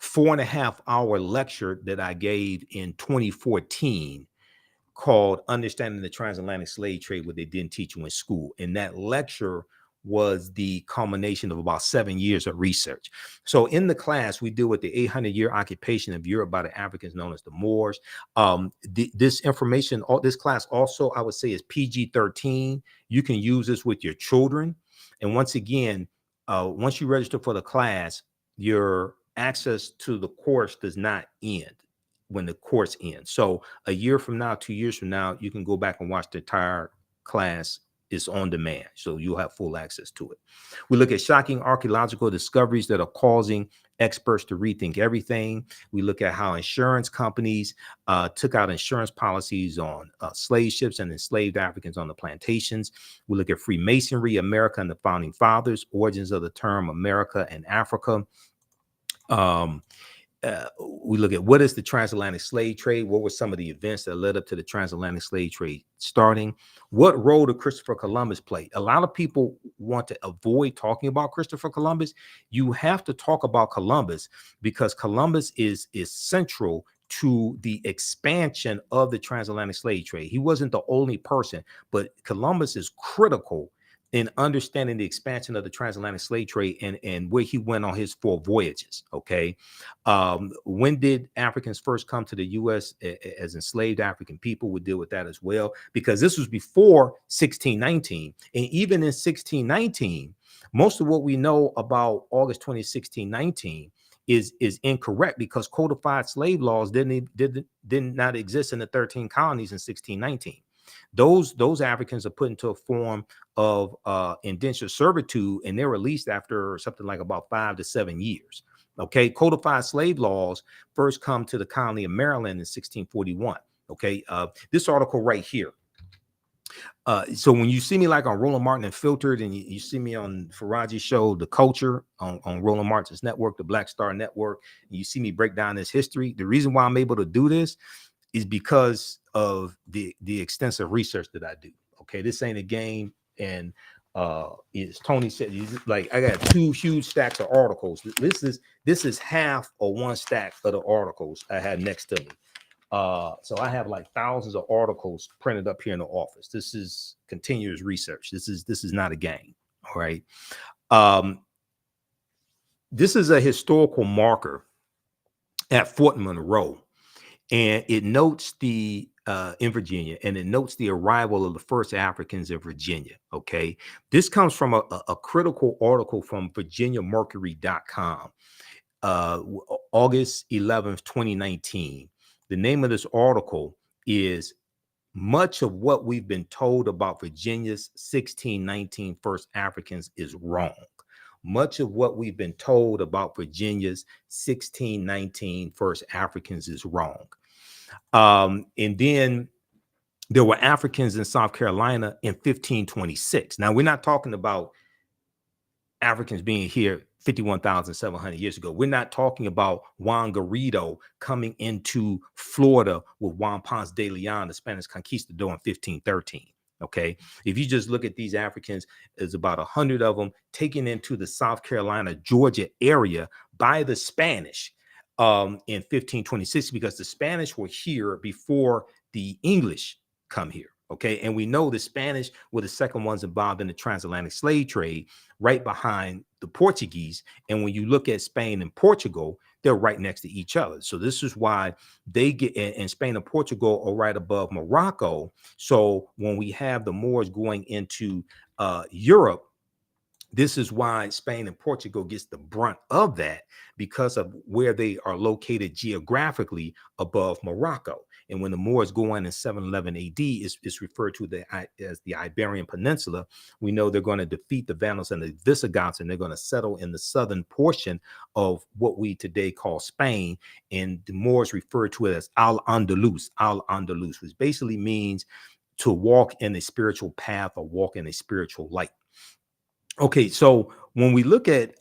4.5-hour lecture that I gave in 2014 called Understanding the Transatlantic Slave Trade, what they didn't teach you in school. And that lecture was the culmination of about 7 years of research. So in the class, we deal with the 800-year occupation of Europe by the Africans known as the Moors. This information, this class also, I would say, is PG-13. You can use this with your children. And once again, once you register for the class, your access to the course does not end when the course ends. So a year from now, 2 years from now, you can go back and watch the entire class. Is on demand, so you'll have full access to it. We look at shocking archaeological discoveries that are causing experts to rethink everything. We look at how insurance companies took out insurance policies on slave ships and enslaved Africans on the plantations. We look at Freemasonry, America and the Founding Fathers, origins of the term America and Africa. We look at what is the transatlantic slave trade? What were some of the events that led up to the transatlantic slave trade starting? What role did Christopher Columbus play? A lot of people want to avoid talking about Christopher Columbus. You have to talk about Columbus because Columbus is central to the expansion of the transatlantic slave trade. He wasn't the only person, but Columbus is critical in understanding the expansion of the transatlantic slave trade and where he went on his 4 voyages. Okay. When did Africans first come to the U.S. as enslaved African people? We'll deal with that as well, because this was before 1619. And even in 1619, most of what we know about August 20, 1619 is incorrect, because codified slave laws did not exist in the 13 colonies in 1619. Those Africans are put into a form of indentured servitude, and they're released after something like about 5 to 7 years. Okay, codified slave laws first come to the colony of Maryland in 1641. Okay, this article right here. So when you see me like on Roland Martin Unfiltered, and you see me on Faraji's show, The Culture, on Roland Martin's network, the Black Star Network, and you see me break down this history, the reason why I'm able to do this is because of the extensive research that I do. Okay, this ain't a game. And as Tony said, like, I got 2 huge stacks of articles. This is half of 1 stack of the articles I had next to me. So I have like thousands of articles printed up here in the office. This is continuous research. This is not a game. All right. This is a historical marker at Fort Monroe, and it notes the in Virginia, and it notes the arrival of the first Africans in Virginia. Okay, this comes from a critical article from VirginiaMercury.com, August 11th, 2019. The name of this article is "Much of what we've been told about Virginia's 1619 first Africans is wrong." Much of what we've been told about Virginia's 1619 first Africans is wrong. And then there were Africans in South Carolina in 1526. Now, we're not talking about Africans being here 51,700 years ago. We're not talking about Juan Garrido coming into Florida with Juan Ponce de Leon, the Spanish conquistador, in 1513. Okay, if you just look at these Africans, there's about 100 of them taken into the South Carolina, Georgia area by the Spanish in 1526, because the Spanish were here before the English come here. Okay, and we know the Spanish were the second ones involved in the transatlantic slave trade, right behind the Portuguese. And when you look at Spain and Portugal, they're right next to each other. So this is why they get, and Spain and Portugal are right above Morocco. So when we have the Moors going into Europe, this is why Spain and Portugal gets the brunt of that, because of where they are located geographically above Morocco. And when the Moors go in 711 AD, it's referred to as the Iberian Peninsula. We know they're going to defeat the Vandals and the Visigoths, and they're going to settle in the southern portion of what we today call Spain. And the Moors refer to it as Al-Andalus, which basically means to walk in a spiritual path or walk in a spiritual light. Okay, so when we look at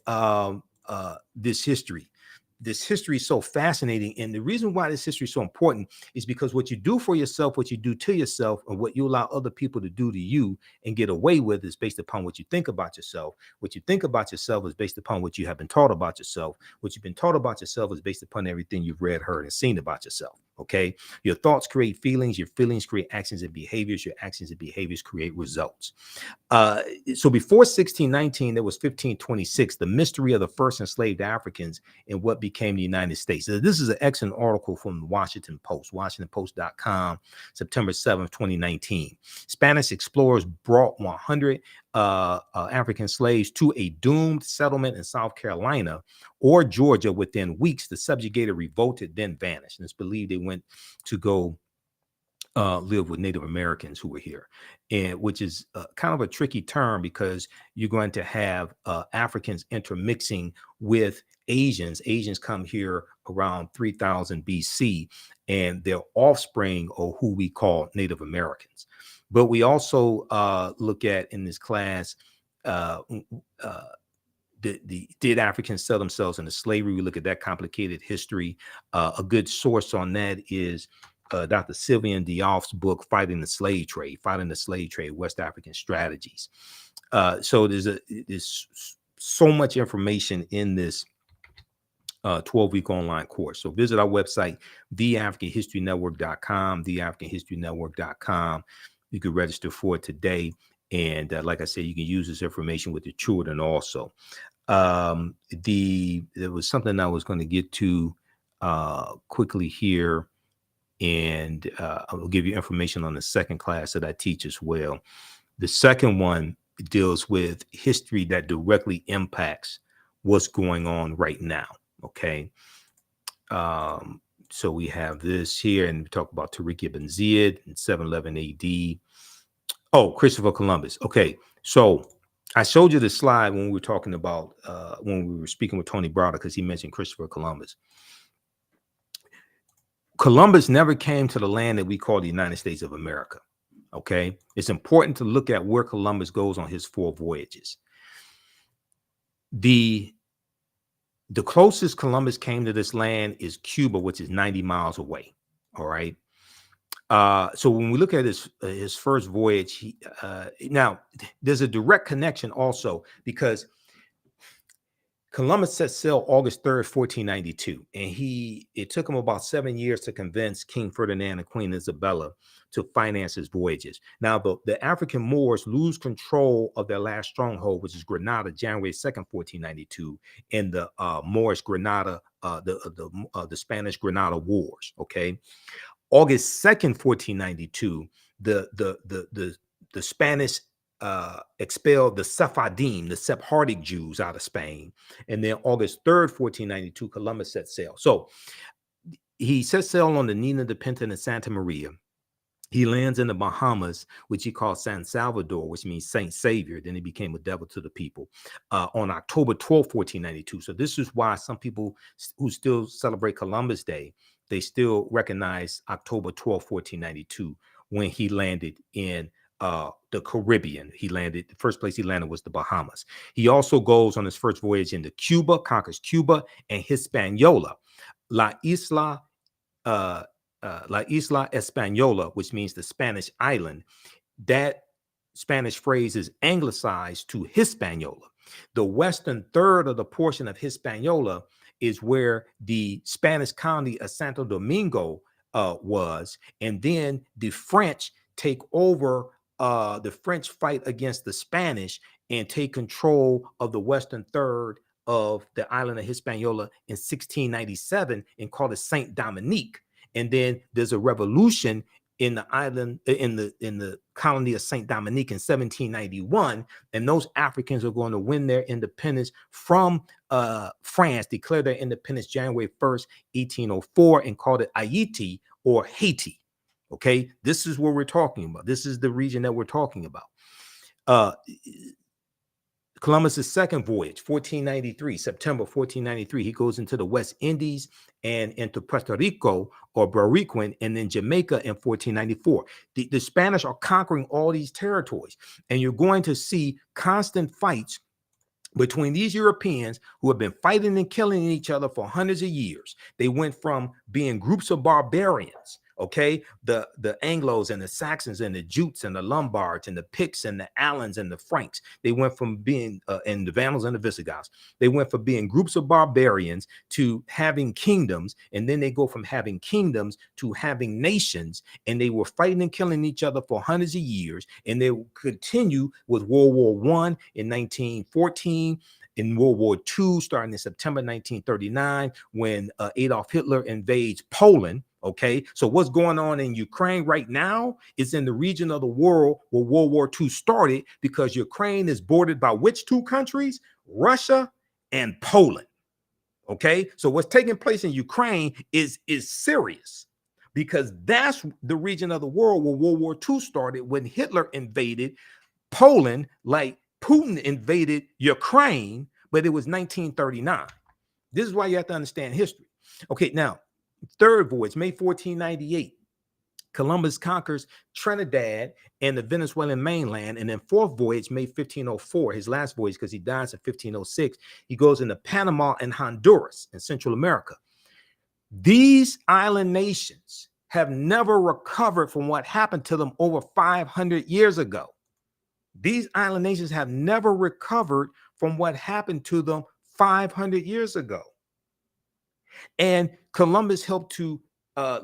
this history is so fascinating. And the reason why this history is so important is because what you do for yourself, what you do to yourself, and what you allow other people to do to you and get away with is based upon what you think about yourself. What you think about yourself is based upon what you have been taught about yourself. What you've been taught about yourself is based upon everything you've read, heard, and seen about yourself. Okay, your thoughts create feelings, your feelings create actions and behaviors, your actions and behaviors create results. So before 1619, there was 1526, the mystery of the first enslaved Africans in what became the United States. So this is an excellent article from the Washington Post, WashingtonPost.com, September 7th, 2019. Spanish explorers brought 100 African slaves to a doomed settlement in South Carolina or Georgia within weeks. The subjugated revolted, then vanished. And it's believed they went to go live with Native Americans who were here, and which is kind of a tricky term, because you're going to have Africans intermixing with Asians. Asians come here around 3000 BC, and their offspring are who we call Native Americans. But we also look at in this class, did Africans sell themselves into slavery? We look at that complicated history. A good source on that is Dr. Sylvian Diof's book, Fighting the Slave Trade, West African Strategies. So there's so much information in this 12-week online course. So visit our website, theafricanhistorynetwork.com, theafricanhistorynetwork.com. You could register for it today. And like I said, you can use this information with the children also. There was something I was going to get to quickly here, and I'll give you information on the second class that I teach as well. The second one deals with history that directly impacts what's going on right now. Okay. So we have this here, and we talk about Tariq ibn Ziyad in 711 AD. Oh, Christopher Columbus. Okay. So I showed you the slide when we were talking about, when we were speaking with Tony Browder, because he mentioned Christopher Columbus. Columbus never came to the land that we call the United States of America. Okay. It's important to look at where Columbus goes on his 4 voyages. The closest Columbus came to this land is Cuba, which is 90 miles away. All right. So when we look at his first voyage, now there's a direct connection also, because Columbus set sail August 3rd, 1492, and it took him about 7 years to convince King Ferdinand and Queen Isabella to finance his voyages. Now, the African Moors lose control of their last stronghold, which is Granada, January 2nd, 1492, in the Moorish Granada, the Spanish Granada Wars. Okay, August 2nd, 1492, the Spanish expelled the Sephardim, the Sephardic Jews, out of Spain. And then August 3rd, 1492, Columbus set sail. So he set sail on the Nina de Pinta and Santa Maria. He lands in the Bahamas, which he called San Salvador, which means Saint Savior. Then he became a devil to the people on October 12th, 1492. So this is why some people who still celebrate Columbus Day, they still recognize October 12th, 1492, when he landed in the Caribbean. The first place he landed was the Bahamas. He also goes on his first voyage into Cuba, conquers Cuba and Hispaniola. La Isla Española, which means the Spanish island. That Spanish phrase is anglicized to Hispaniola. The western third of the portion of Hispaniola is where the Spanish colony of Santo Domingo was. And then the French take over. The French fight against the Spanish and take control of the western third of the island of Hispaniola in 1697 and call it Saint Dominique. And then there's a revolution in the island, in the colony of Saint Dominique in 1791, and those Africans are going to win their independence from France, declare their independence January 1st, 1804, and called it Haiti or Haiti. Okay, this is what we're talking about. This is the region that we're talking about. Columbus's second voyage, 1493, September 1493, he goes into the West Indies and into Puerto Rico or Bariquin, and then Jamaica in 1494. The Spanish are conquering all these territories, and you're going to see constant fights between these Europeans who have been fighting and killing each other for hundreds of years. They went from being groups of barbarians, okay, the Anglos and the Saxons and the Jutes and the Lombards and the Picts and the Alans and the Franks. They went from being, and the Vandals and the Visigoths, they went from being groups of barbarians to having kingdoms. And then they go from having kingdoms to having nations. And they were fighting and killing each other for hundreds of years. And they will continue with World War I in 1914. In World War II, starting in September 1939, when Adolf Hitler invades Poland. Okay, so what's going on in Ukraine right now is in the region of the world where World War II started, because Ukraine is bordered by which 2 countries? Russia and Poland. Okay, so what's taking place in Ukraine is serious, because that's the region of the world where World War II started, when Hitler invaded Poland, like Putin invaded Ukraine, but it was 1939. This is why you have to understand history. Okay, now, third voyage, May 1498, Columbus conquers Trinidad and the Venezuelan mainland. And then fourth voyage, May 1504, his last voyage, because he dies in 1506, he goes into Panama and Honduras in Central America. These island nations have never recovered from what happened to them over 500 years ago. These island nations have never recovered from what happened to them 500 years ago. And Columbus helped to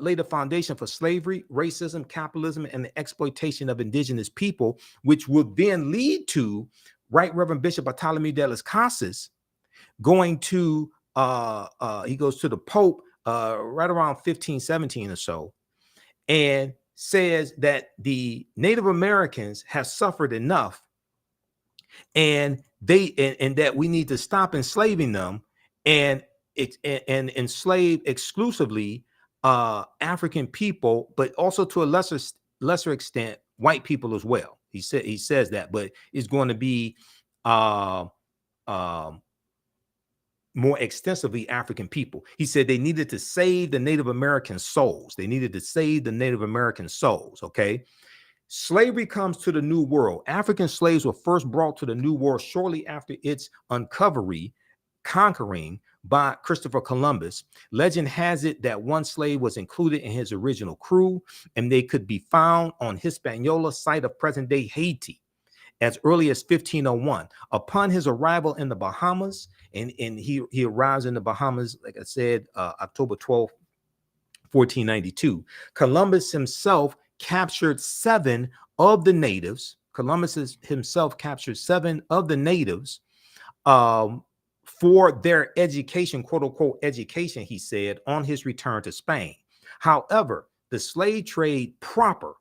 laid the foundation for slavery, racism, capitalism, and the exploitation of indigenous people, which would then lead to Right Reverend Bishop Bartholomew de las Casas going to he goes to the Pope right around 1517 or so, and says that the Native Americans have suffered enough, and that we need to stop enslaving them and and enslave exclusively African people, but also to a lesser extent white people as well. He says that, but it's going to be uh, um, more extensively African people. He said they needed to save the Native American souls. They needed to save the Native American souls. Okay. Slavery comes to the New World. African slaves were first brought to the New World shortly after its conquering by Christopher Columbus. Legend has it that one slave was included in his original crew, and they could be found on Hispaniola, site of present-day Haiti, as early as 1501. Upon his arrival in the Bahamas, and he arrives in the Bahamas, like I said, October 12th, 1492. Columbus himself captured 7 of the natives. Columbus himself captured 7 of the natives for their education, quote unquote education, he said, on his return to Spain. However, the slave trade proper,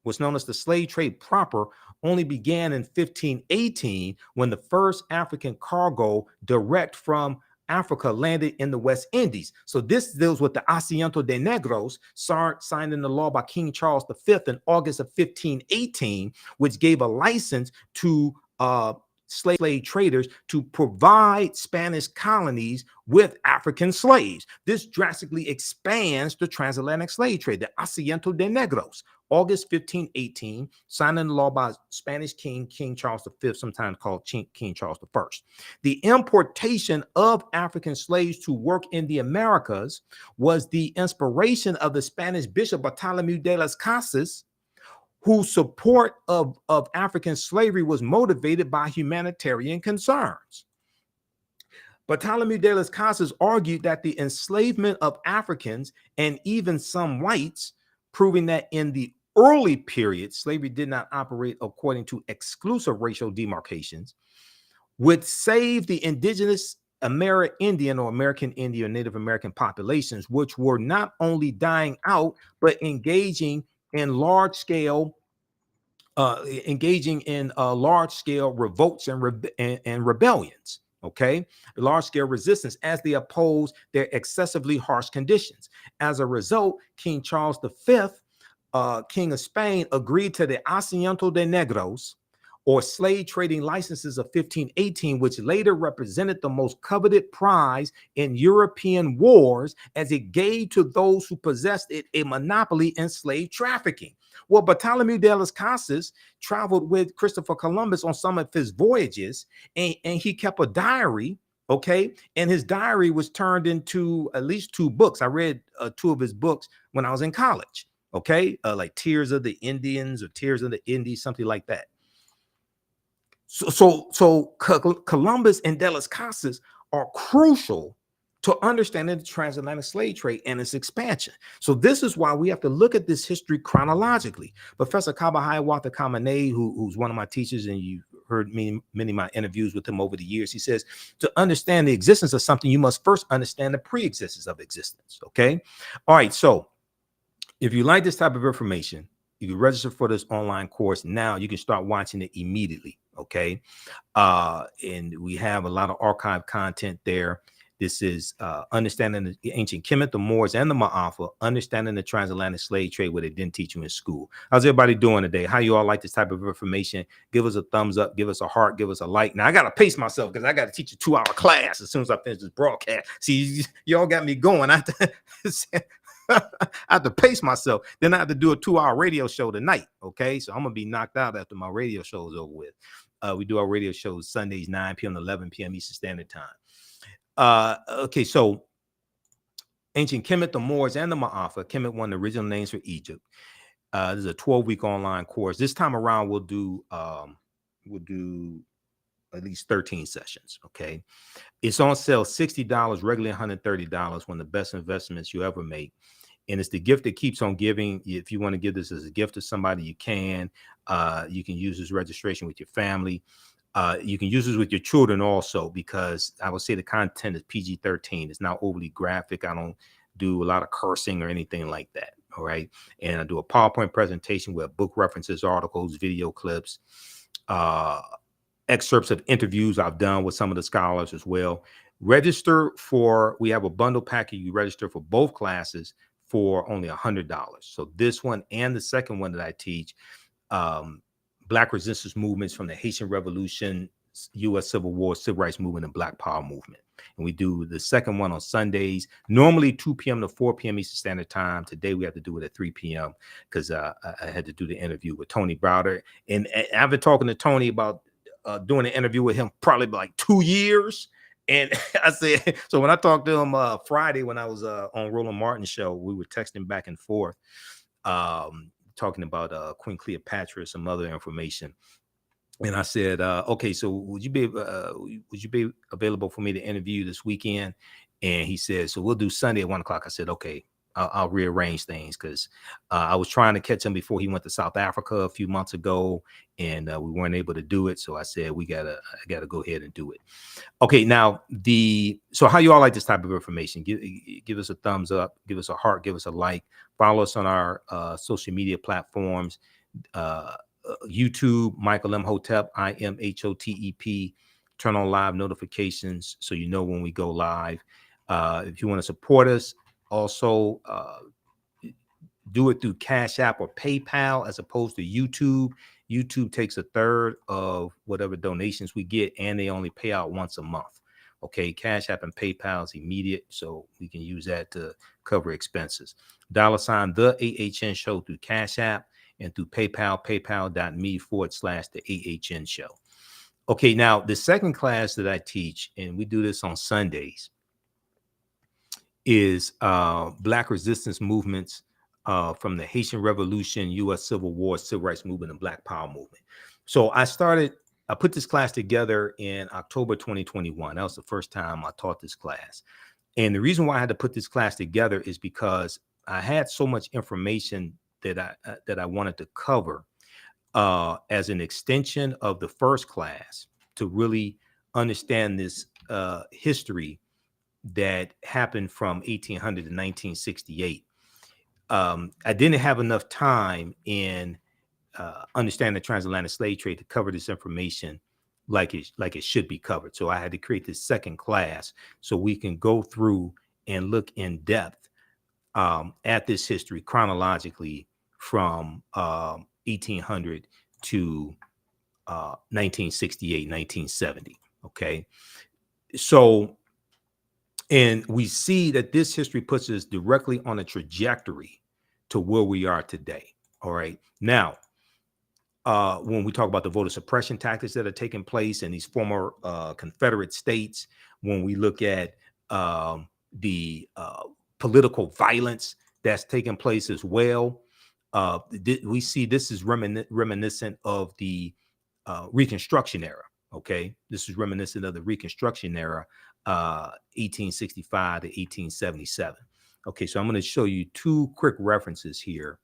what's known as the slave trade proper, only began in 1518 when the first African cargo direct from Africa landed in the West Indies. So this deals with the Asiento de Negros, signed into law by King Charles V in August of 1518, which gave a license to slave traders to provide Spanish colonies with African slaves. This drastically expands the transatlantic slave trade, the Asiento de Negros. August 1518, signed into law by Spanish King Charles V, sometimes called King Charles I. The importation of African slaves to work in the Americas was the inspiration of the Spanish Bishop Bartholomew de las Casas, whose support of African slavery was motivated by humanitarian concerns. Bartholomew de las Casas argued that the enslavement of Africans and even some whites, proving that in the early period, slavery did not operate according to exclusive racial demarcations, would save the indigenous Amerindian or American Indian or Native American populations, which were not only dying out, but engaging in large-scale revolts and rebellions. Okay, large-scale resistance as they opposed their excessively harsh conditions. As a result, King Charles V, King of Spain, agreed to the Asiento de Negros, or slave trading licenses of 1518, which later represented the most coveted prize in European wars, as it gave to those who possessed it a monopoly in slave trafficking. Well, Bartholomew de las Casas traveled with Christopher Columbus on some of his voyages, and he kept a diary, okay? And his diary was turned into at least 2 books. I read 2 of his books when I was in college, okay? Like Tears of the Indians or Tears of the Indies, something like that. So Columbus and de las Casas are crucial to understanding the transatlantic slave trade and its expansion. So this is why we have to look at this history chronologically. Professor Kaba Hiawatha Kamene, who's one of my teachers, and you've heard many of my interviews with him over the years, he says, to understand the existence of something, you must first understand the pre-existence of existence, okay? All right, so if you like this type of information, you can register for this online course now. You can start watching it immediately, okay? And we have a lot of archive content there. This is understanding the ancient Kemet, the Moors, and the Ma'afa, understanding the transatlantic slave trade, what they didn't teach you in school. How's everybody doing today? How you all like this type of information? Give us a thumbs up, give us a heart, give us a like. Now, I got to pace myself because I got to teach a 2-hour class as soon as I finish this broadcast. See, y'all got me going. I have to pace myself. Then I have to do a 2-hour radio show tonight, okay? So I'm going to be knocked out after my radio show is over with. We do our radio shows Sundays, 9 p.m. to 11 p.m. Eastern Standard Time. Okay, so ancient Kemet, the Moors, and the Ma'afa. Kemet, one of the original names for Egypt. This is a 12-week online course. This time around, we'll do at least 13 sessions. Okay, it's on sale $60, regularly $130. One of the best investments you ever make. and it's the gift that keeps on giving. If you want to give this as a gift to somebody, you can. You can use this registration with your family. You can use this with your children also, because I would say the content is PG-13. It's not overly graphic. I don't do a lot of cursing or anything like that. All right. And I do a PowerPoint presentation with book references, articles, video clips, excerpts of interviews I've done with some of the scholars as well. We have a bundle package. You register for both classes for only $100. So this one and the second one that I teach, Black resistance movements from the Haitian Revolution, U.S. Civil War, Civil Rights Movement, and Black Power movement. And we do the second one on Sundays, normally 2 p.m. to 4 p.m. Eastern Standard Time. Today we have to do it at 3 p.m. because I had to do the interview with Tony Browder. And I've been talking to Tony about doing an interview with him probably like 2 years. And I said, so when I talked to him Friday when I was on Roland Martin show, we were texting back and forth, talking about Queen Cleopatra, some other information. And I said, okay, so would you be available for me to interview this weekend? And he said, so we'll do Sunday at 1 o'clock. I said, okay, I'll rearrange things, because I was trying to catch him before he went to South Africa a few months ago, and we weren't able to do it. So I said, I gotta go ahead and do it. Okay, now so how you all like this type of information? Give us a thumbs up, give us a heart, give us a like, follow us on our social media platforms. YouTube, Michael Imhotep, IMHOTEP. Turn on live notifications so you know when we go live. If you want to support us, also do it through Cash App or PayPal as opposed to YouTube. YouTube takes a third of whatever donations we get, and they only pay out once a month. Okay, Cash App and PayPal is immediate, so we can use that to cover expenses. $ the AHN show through Cash App, and through PayPal, paypal.me/the AHN show. Okay, now the second class that I teach, and we do this on Sundays, is Black resistance movements from the Haitian Revolution, U.S. Civil War, Civil Rights Movement, and Black Power movement. So I put this class together in October 2021. That was the first time I taught this class. And the reason why I had to put this class together is because I had so much information that I wanted to cover as an extension of the first class to really understand this history that happened from 1800 to 1968. I didn't have enough time in understanding the transatlantic slave trade to cover this information like it should be covered. So I had to create this second class so we can go through and look in depth at this history chronologically from 1800 to 1968, 1970. Okay. So, and we see that this history puts us directly on a trajectory to where we are today. All right. Now, when we talk about the voter suppression tactics that are taking place in these former Confederate states, when we look at the political violence that's taking place as well, we see this is reminiscent of the Reconstruction era. Okay, this is reminiscent of the Reconstruction era, 1865 to 1877. Okay, so I'm going to show you two quick references here,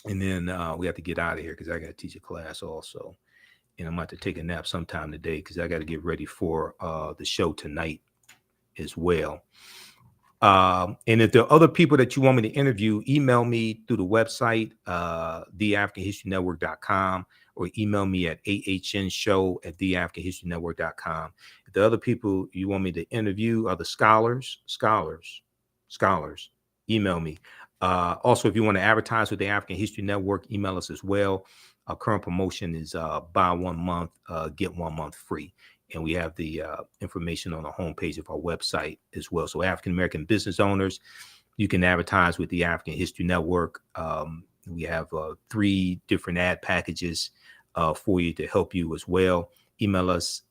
and then we have to get out of here because I got to teach a class also, and I'm going to have to take a nap sometime today because I got to get ready for the show tonight as well. And if there are other people that you want me to interview, email me through the website, theafricanhistorynetwork.com, or email me at ahnshow@theafricanhistorynetwork.com. If the other people you want me to interview are the scholars, email me. Also, if you want to advertise with the African History Network, email us as well. Our current promotion is buy 1 month, get 1 month free. And we have the information on the homepage of our website as well. So African-American business owners, you can advertise with the African History Network. We have 3 different ad packages for you to help you as well. Email us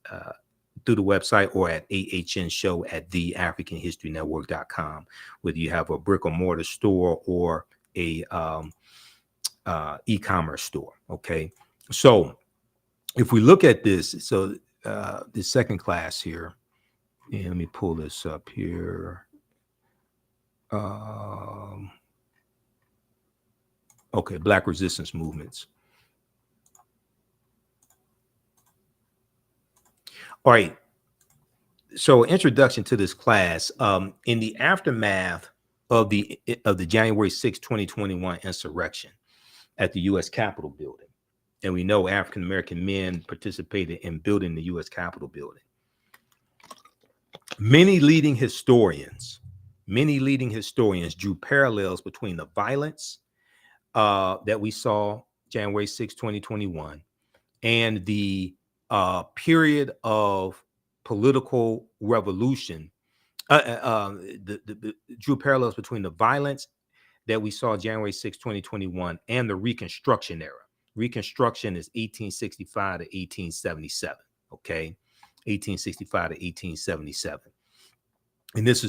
through the website or at ahnshow@theafricanhistorynetwork.com, whether you have a brick or mortar store or a e-commerce store. Okay. So if we look at this, so the second class here, and let me pull this up here. Okay, Black resistance movements. All right. So, introduction to this class. In the aftermath of the January 6, 2021 insurrection at the U.S. Capitol building, and we know African American men participated in building the U.S. Capitol building. Many leading historians drew parallels between the violence that we saw January 6, 2021, and the period of political revolution. Drew parallels between the violence that we saw January 6, 2021, and the Reconstruction era. Reconstruction is 1865 to 1877. Okay, 1865 to 1877, and this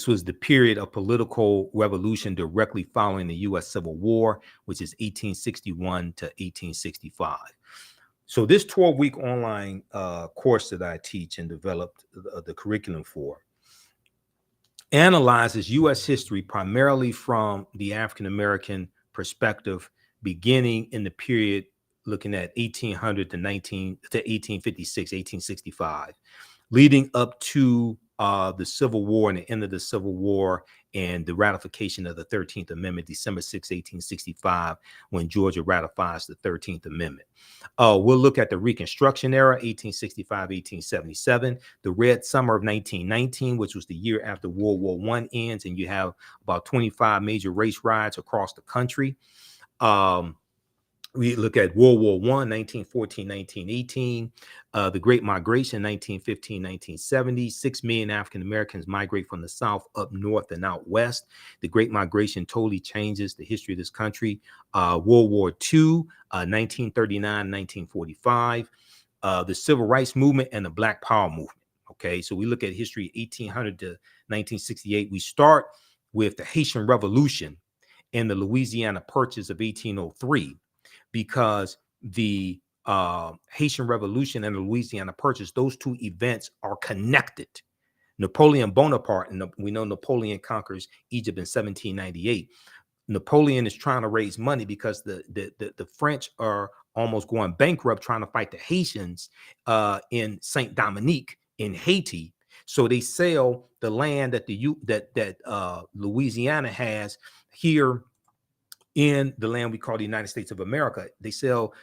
was the period of political revolution directly following the U.S. Civil War, which is 1861 to 1865. So this 12-week online course that I teach and developed the curriculum for analyzes U.S. history primarily from the African-American perspective, beginning in the period looking at 1800 to 1856, 1865, leading up to the Civil War and the end of the Civil War and the ratification of the 13th Amendment, December 6, 1865, when Georgia ratifies the 13th Amendment. We'll look at the Reconstruction era, 1865, 1877, the Red Summer of 1919, which was the year after World War I ends, and you have about 25 major race riots across the country. We look at World War I, 1914, 1918, the Great Migration, 1915, 1970. 6 million African Americans migrate from the South up north and out west. The Great Migration totally changes the history of this country. World War II, 1939, 1945, the Civil Rights Movement and the Black Power movement. Okay, so we look at history 1800 to 1968. We start with the Haitian Revolution and the Louisiana Purchase of 1803. Because the Haitian Revolution and the Louisiana Purchase, those two events are connected. Napoleon Bonaparte, and we know Napoleon conquers Egypt in 1798. Napoleon is trying to raise money because the French are almost going bankrupt trying to fight the Haitians in Saint Dominique in Haiti. So they sell the land that Louisiana has here in the land we call the United States of America. They sell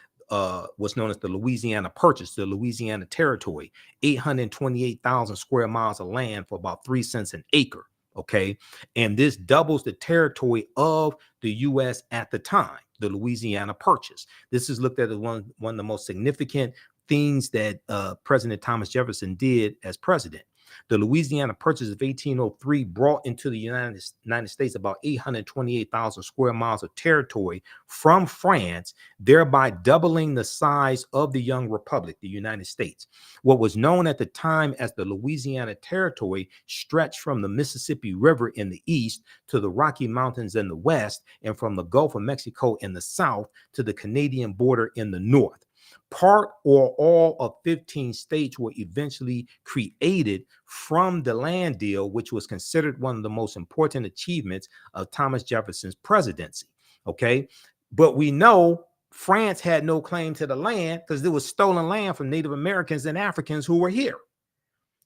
what's known as the Louisiana Purchase, the Louisiana Territory, 828,000 square miles of land for about 3 cents an acre. Okay. And this doubles the territory of the U.S. at the time, the Louisiana Purchase. This is looked at as one of the most significant things that President Thomas Jefferson did as president. The Louisiana Purchase of 1803 brought into the United States about 828,000 square miles of territory from France, thereby doubling the size of the young republic, the United States. What was known at the time as the Louisiana Territory stretched from the Mississippi River in the east to the Rocky Mountains in the west, and from the Gulf of Mexico in the south to the Canadian border in the north. Part or all of 15 states were eventually created from the land deal, which was considered one of the most important achievements of Thomas Jefferson's presidency. Okay, but we know France had no claim to the land because there was stolen land from Native Americans and Africans who were here.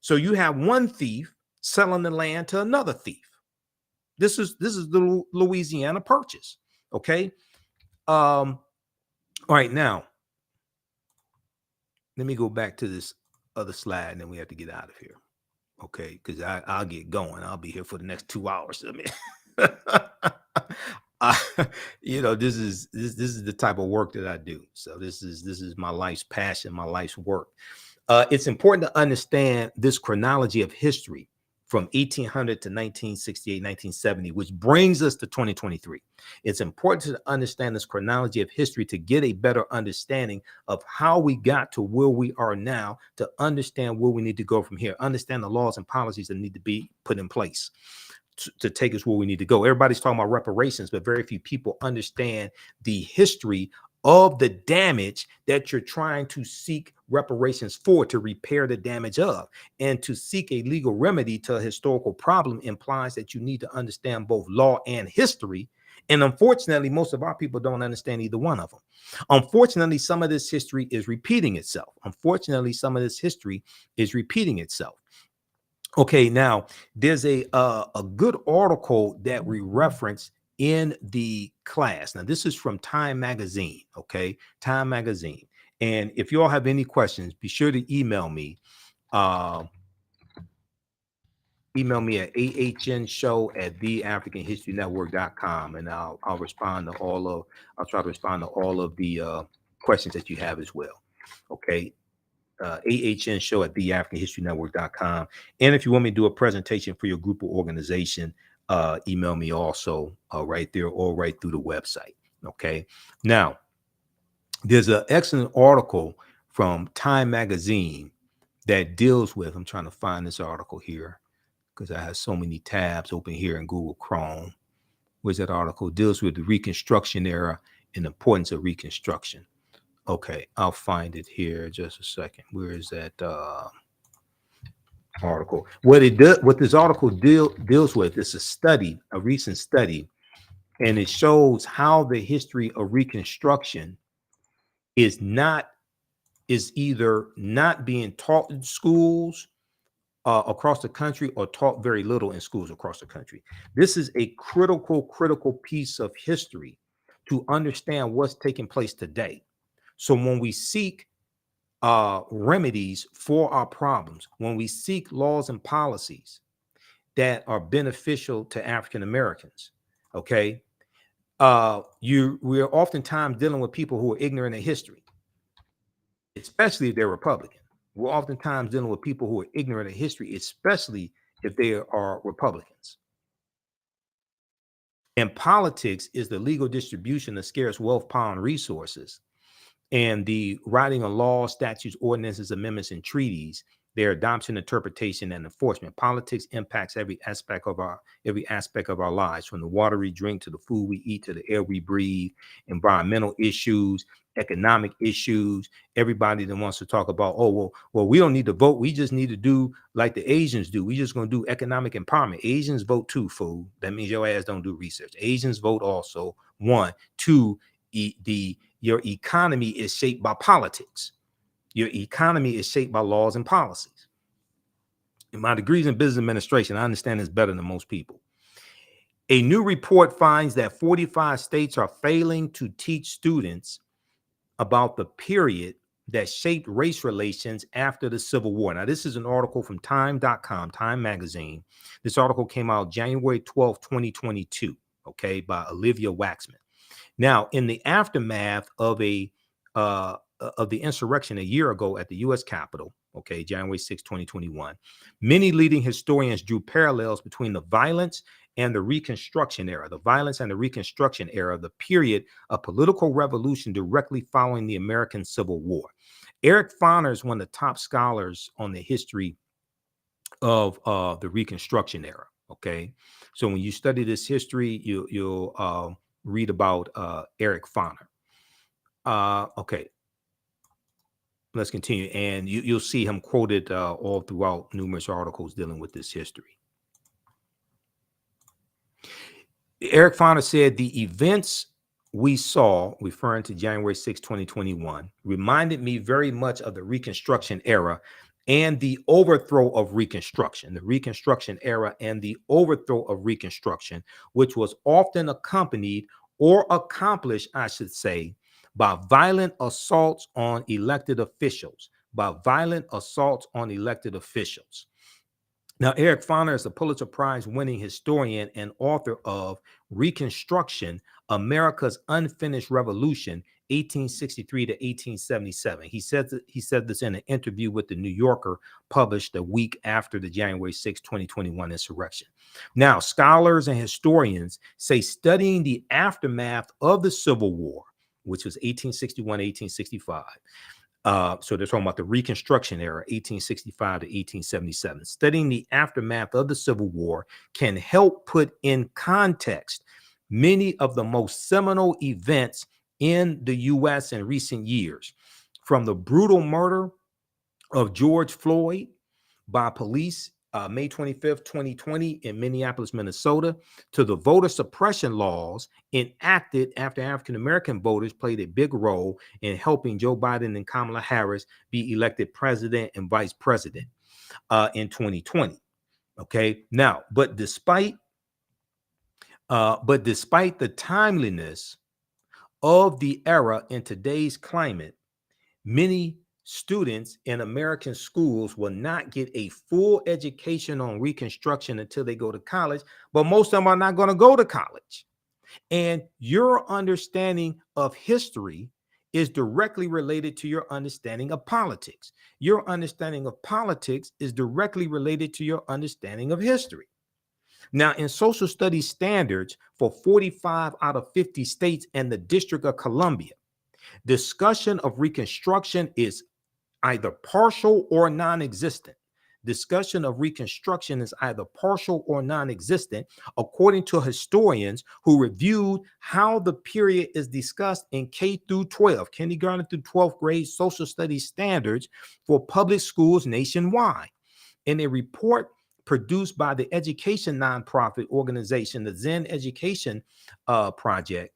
So you have one thief selling the land to another thief. This is the Louisiana Purchase. Okay. All right, now let me go back to this other slide, and then we have to get out of here. Okay, because I'll get going. I'll be here for the next 2 hours. I mean, this is the type of work that I do. So this is my life's passion, my life's work. It's important to understand this chronology of history from 1800 to 1968, 1970, which brings us to 2023. It's important to understand this chronology of history to get a better understanding of how we got to where we are now, to understand where we need to go from here, understand the laws and policies that need to be put in place to take us where we need to go. Everybody's talking about reparations, but very few people understand the history of the damage that you're trying to seek reparations for, to repair the damage of. And to seek a legal remedy to a historical problem implies that you need to understand both law and history And unfortunately, most of our people don't understand either one of them. Unfortunately, some of this history is repeating itself. Unfortunately, some of this history is repeating itself. Okay, now there's a good article that we reference in the class. Now, this is from Time Magazine. Okay, Time Magazine. And if you all have any questions, be sure to email me. Email me at ahnshow@theafricanhistorynetwork.com, and I'll respond to I'll try to respond to all of the questions that you have as well. Okay. ahnshow@theafricanhistorynetwork.com. And if you want me to do a presentation for your group or organization, email me also right there or right through the website. Okay. Now, there's an excellent article from Time Magazine that deals with, I'm trying to find this article here because I have so many tabs open here in Google Chrome. Where's that article? Deals with the Reconstruction era and the importance of Reconstruction. Okay, I'll find it here just a second. Where is that article? What this article deals with is a study, a recent study, and it shows how the history of Reconstruction is either not being taught in schools across the country or taught very little in schools across the country. This is a critical piece of history to understand what's taking place today. So when we seek remedies for our problems, when we seek laws and policies that are beneficial to African Americans, okay, we're oftentimes dealing with people who are ignorant of history, especially if they're Republican. We're oftentimes dealing with people who are ignorant of history, especially if they are Republicans. And politics is the legal distribution of scarce wealth, power, and resources, and the writing of laws, statutes, ordinances, amendments, and treaties, their adoption, interpretation, and enforcement. Politics impacts every aspect of our lives, from the water we drink to the food we eat to the air we breathe, environmental issues, economic issues. Everybody that wants to talk about, well, we don't need to vote. We just need to do like the Asians do. We just going to do economic empowerment. Asians vote too, fool. That means your ass don't do research. Asians vote also. 1, 2, your economy is shaped by politics. Your economy is shaped by laws and policies. In my degrees in business administration, I understand this better than most people. A new report finds that 45 states are failing to teach students about the period that shaped race relations after the Civil War. Now, this is an article from time.com, Time Magazine. This article came out January 12, 2022, okay, by Olivia Waxman. Now, in the aftermath of the insurrection a year ago at the U.S. Capitol, okay, January 6, 2021, many leading historians drew parallels between the violence and the Reconstruction era, the period of political revolution directly following the American Civil War. Eric Foner is one of the top scholars on the history of the Reconstruction era, okay? So when you study this history, you'll read about Eric Foner. Okay, let's continue. And you'll see him quoted all throughout numerous articles dealing with this history. Eric Foner said the events we saw, referring to January 6, 2021, reminded me very much of the Reconstruction era and the overthrow of Reconstruction, which was often accompanied or accomplished, I should say, by violent assaults on elected officials, Now, Eric Foner is a Pulitzer Prize winning historian and author of Reconstruction, America's Unfinished Revolution, 1863 to 1877. He said this in an interview with the New Yorker published a week after the January 6, 2021 insurrection. Now, scholars and historians say studying the aftermath of the Civil War, which was 1861, 1865, so they're talking about the Reconstruction era, 1865 to 1877. Studying the aftermath of the Civil War can help put in context many of the most seminal events in the U.S. in recent years, from the brutal murder of George Floyd by police May 25th, 2020 in Minneapolis, Minnesota, to the voter suppression laws enacted after African-American voters played a big role in helping Joe Biden and Kamala Harris be elected president and vice president in 2020. Okay, now, but despite the timeliness of the era in today's climate, many students in American schools will not get a full education on Reconstruction until they go to college, but most of them are not going to go to college. And your understanding of history is directly related to your understanding of politics. Your understanding of politics is directly related to your understanding of history. Now, in social studies standards for 45 out of 50 states and the District of Columbia, discussion of Reconstruction is either partial or non-existent. Discussion of Reconstruction is either partial or non-existent, according to historians who reviewed how the period is discussed in K through 12, kindergarten through 12th grade social studies standards for public schools nationwide. In a report produced by the education nonprofit organization, the Zen Education Project,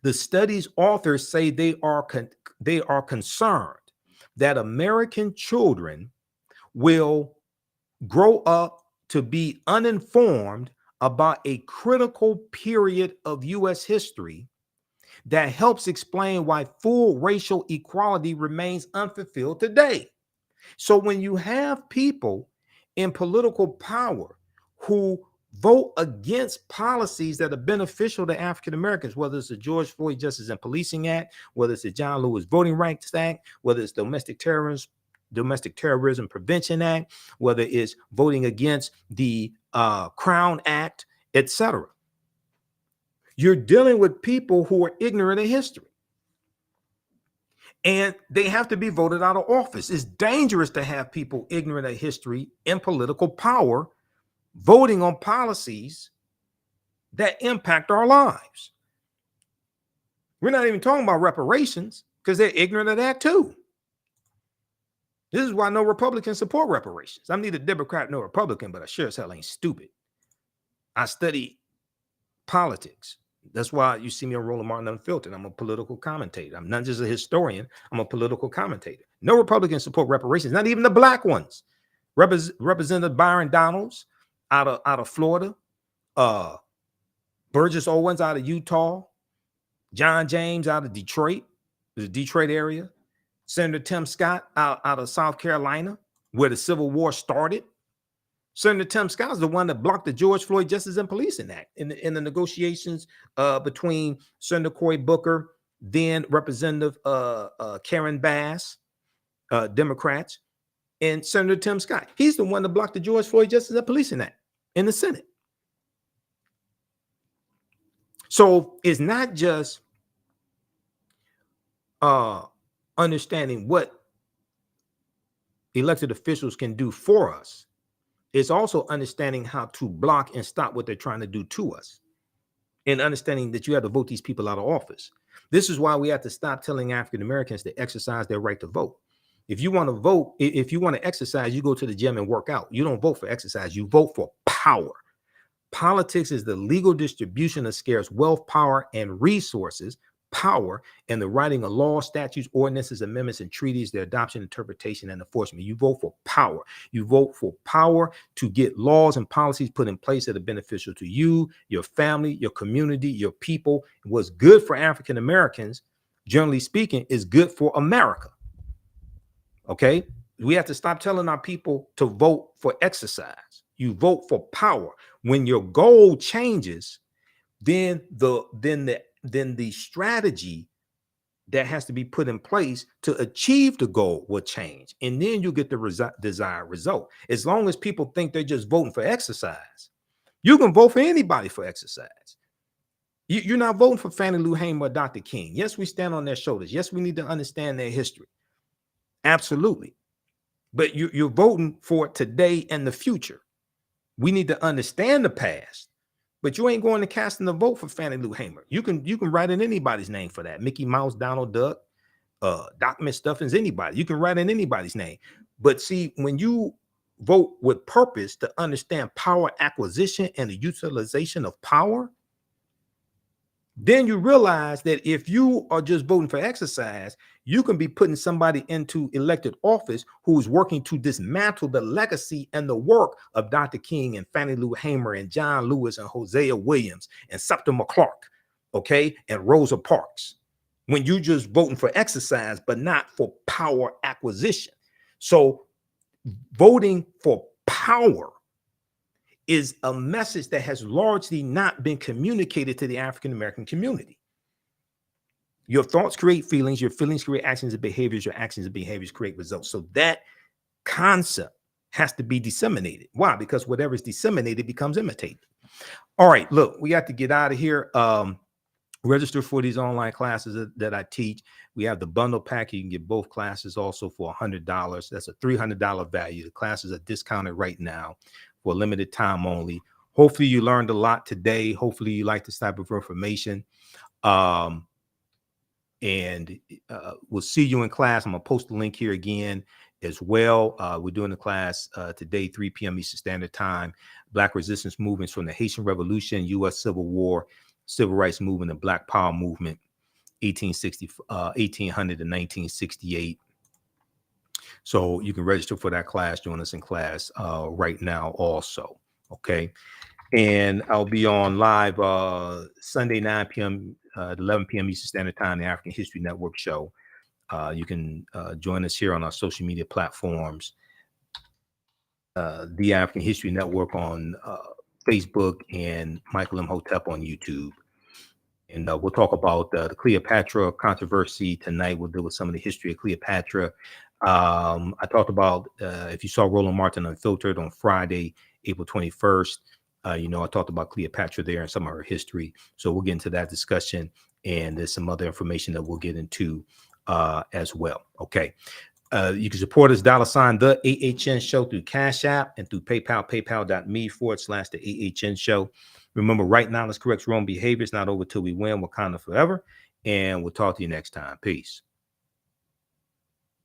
the study's authors say they are concerned that American children will grow up to be uninformed about a critical period of U.S. history that helps explain why full racial equality remains unfulfilled today. So when you have people in political power who vote against policies that are beneficial to African Americans, whether it's the George Floyd Justice and Policing Act, whether it's the John Lewis Voting Rights Act, whether it's Domestic Terrorism Prevention Act, whether it's voting against the Crown Act, etc. You're dealing with people who are ignorant of history. And they have to be voted out of office. It's dangerous to have people ignorant of history in political power voting on policies that impact our lives. We're not even talking about reparations because they're ignorant of that too. This is why no Republicans support reparations. I'm neither Democrat nor Republican, but I sure as hell ain't stupid. I study politics. That's why you see me on Roland Martin Unfiltered. I'm a political commentator. I'm not just a historian. I'm a political commentator. No Republicans support reparations, not even the black ones. Representative Byron Donalds out of Florida, Burgess Owens out of Utah, John James out of Detroit, the Detroit area, Senator Tim Scott out of South Carolina, where the Civil War started. Senator Tim Scott is the one that blocked the George Floyd Justice and Policing Act in the negotiations between Senator Cory Booker, then Representative Karen Bass, Democrats, and Senator Tim Scott. He's the one that blocked the George Floyd Justice and Policing Act in the Senate. So it's not just understanding what elected officials can do for us. It's also understanding how to block and stop what they're trying to do to us, and understanding that you have to vote these people out of office. This is why we have to stop telling African Americans to exercise their right to vote. If you want to vote, if you want to exercise, you go to the gym and work out. You don't vote for exercise, you vote for power. Politics is the legal distribution of scarce wealth, power, and resources. Power and the writing of laws, statutes, ordinances, amendments, and treaties, their adoption, interpretation, and enforcement. You vote for power. You vote for power to get laws and policies put in place that are beneficial to you, your family, your community, your people. What's good for African Americans, generally speaking, is good for America. Okay? We have to stop telling our people to vote for exercise. You vote for power. When your goal changes, then the strategy that has to be put in place to achieve the goal will change. And then you get the desired result. As long as people think they're just voting for exercise, you can vote for anybody for exercise. You're not voting for Fannie Lou Hamer or Dr. King. Yes, we stand on their shoulders. Yes, we need to understand their history. Absolutely. But you're voting for today and the future. We need to understand the past. But you ain't going to casting a vote for Fannie Lou Hamer. You can write in anybody's name for that. Mickey Mouse, Donald Duck, Doc McStuffins, anybody. You can write in anybody's name. But see, when you vote with purpose to understand power acquisition and the utilization of power, then you realize that if you are just voting for exercise, you can be putting somebody into elected office who's working to dismantle the legacy and the work of Dr. King and Fannie Lou Hamer and John Lewis and Hosea Williams and Septimus Clark, okay, and Rosa Parks, when you just voting for exercise, but not for power acquisition. So voting for power is a message that has largely not been communicated to the African-American community. Your thoughts create feelings, your feelings create actions and behaviors, your actions and behaviors create results. So that concept has to be disseminated. Why? Because whatever is disseminated becomes imitated. All right, look, we got to get out of here. Register for these online classes that I teach. We have the bundle pack. You can get both classes also for $100. That's a $300 value. The classes are discounted right now for a limited time only. Hopefully you learned a lot today. Hopefully you like this type of information. We'll see you in class. I'm gonna post the link here again as well. We're doing the class today, 3 p.m. Eastern Standard Time. Black resistance movements from the Haitian Revolution, U.S. Civil War, Civil Rights Movement, and Black Power Movement, 1800 to 1968. So you can register for that class, join us in class right now also, okay? And I'll be on live Sunday, 9 p.m., 11 p.m. Eastern Standard Time, the African History Network show. You can join us here on our social media platforms, the African History Network on Facebook and Michael Imhotep on YouTube. And we'll talk about the Cleopatra controversy tonight. We'll deal with some of the history of Cleopatra. I talked about, if you saw Roland Martin Unfiltered on Friday, April 21st, I talked about Cleopatra there and some of her history. So we'll get into that discussion. And there's some other information that we'll get into as well. Okay. You can support us, $ the AHN show through Cash App and through PayPal, paypal.me/the AHN show. Remember, right now, let's correct wrong behaviors. Not over till we win. Wakanda forever. And we'll talk to you next time. Peace.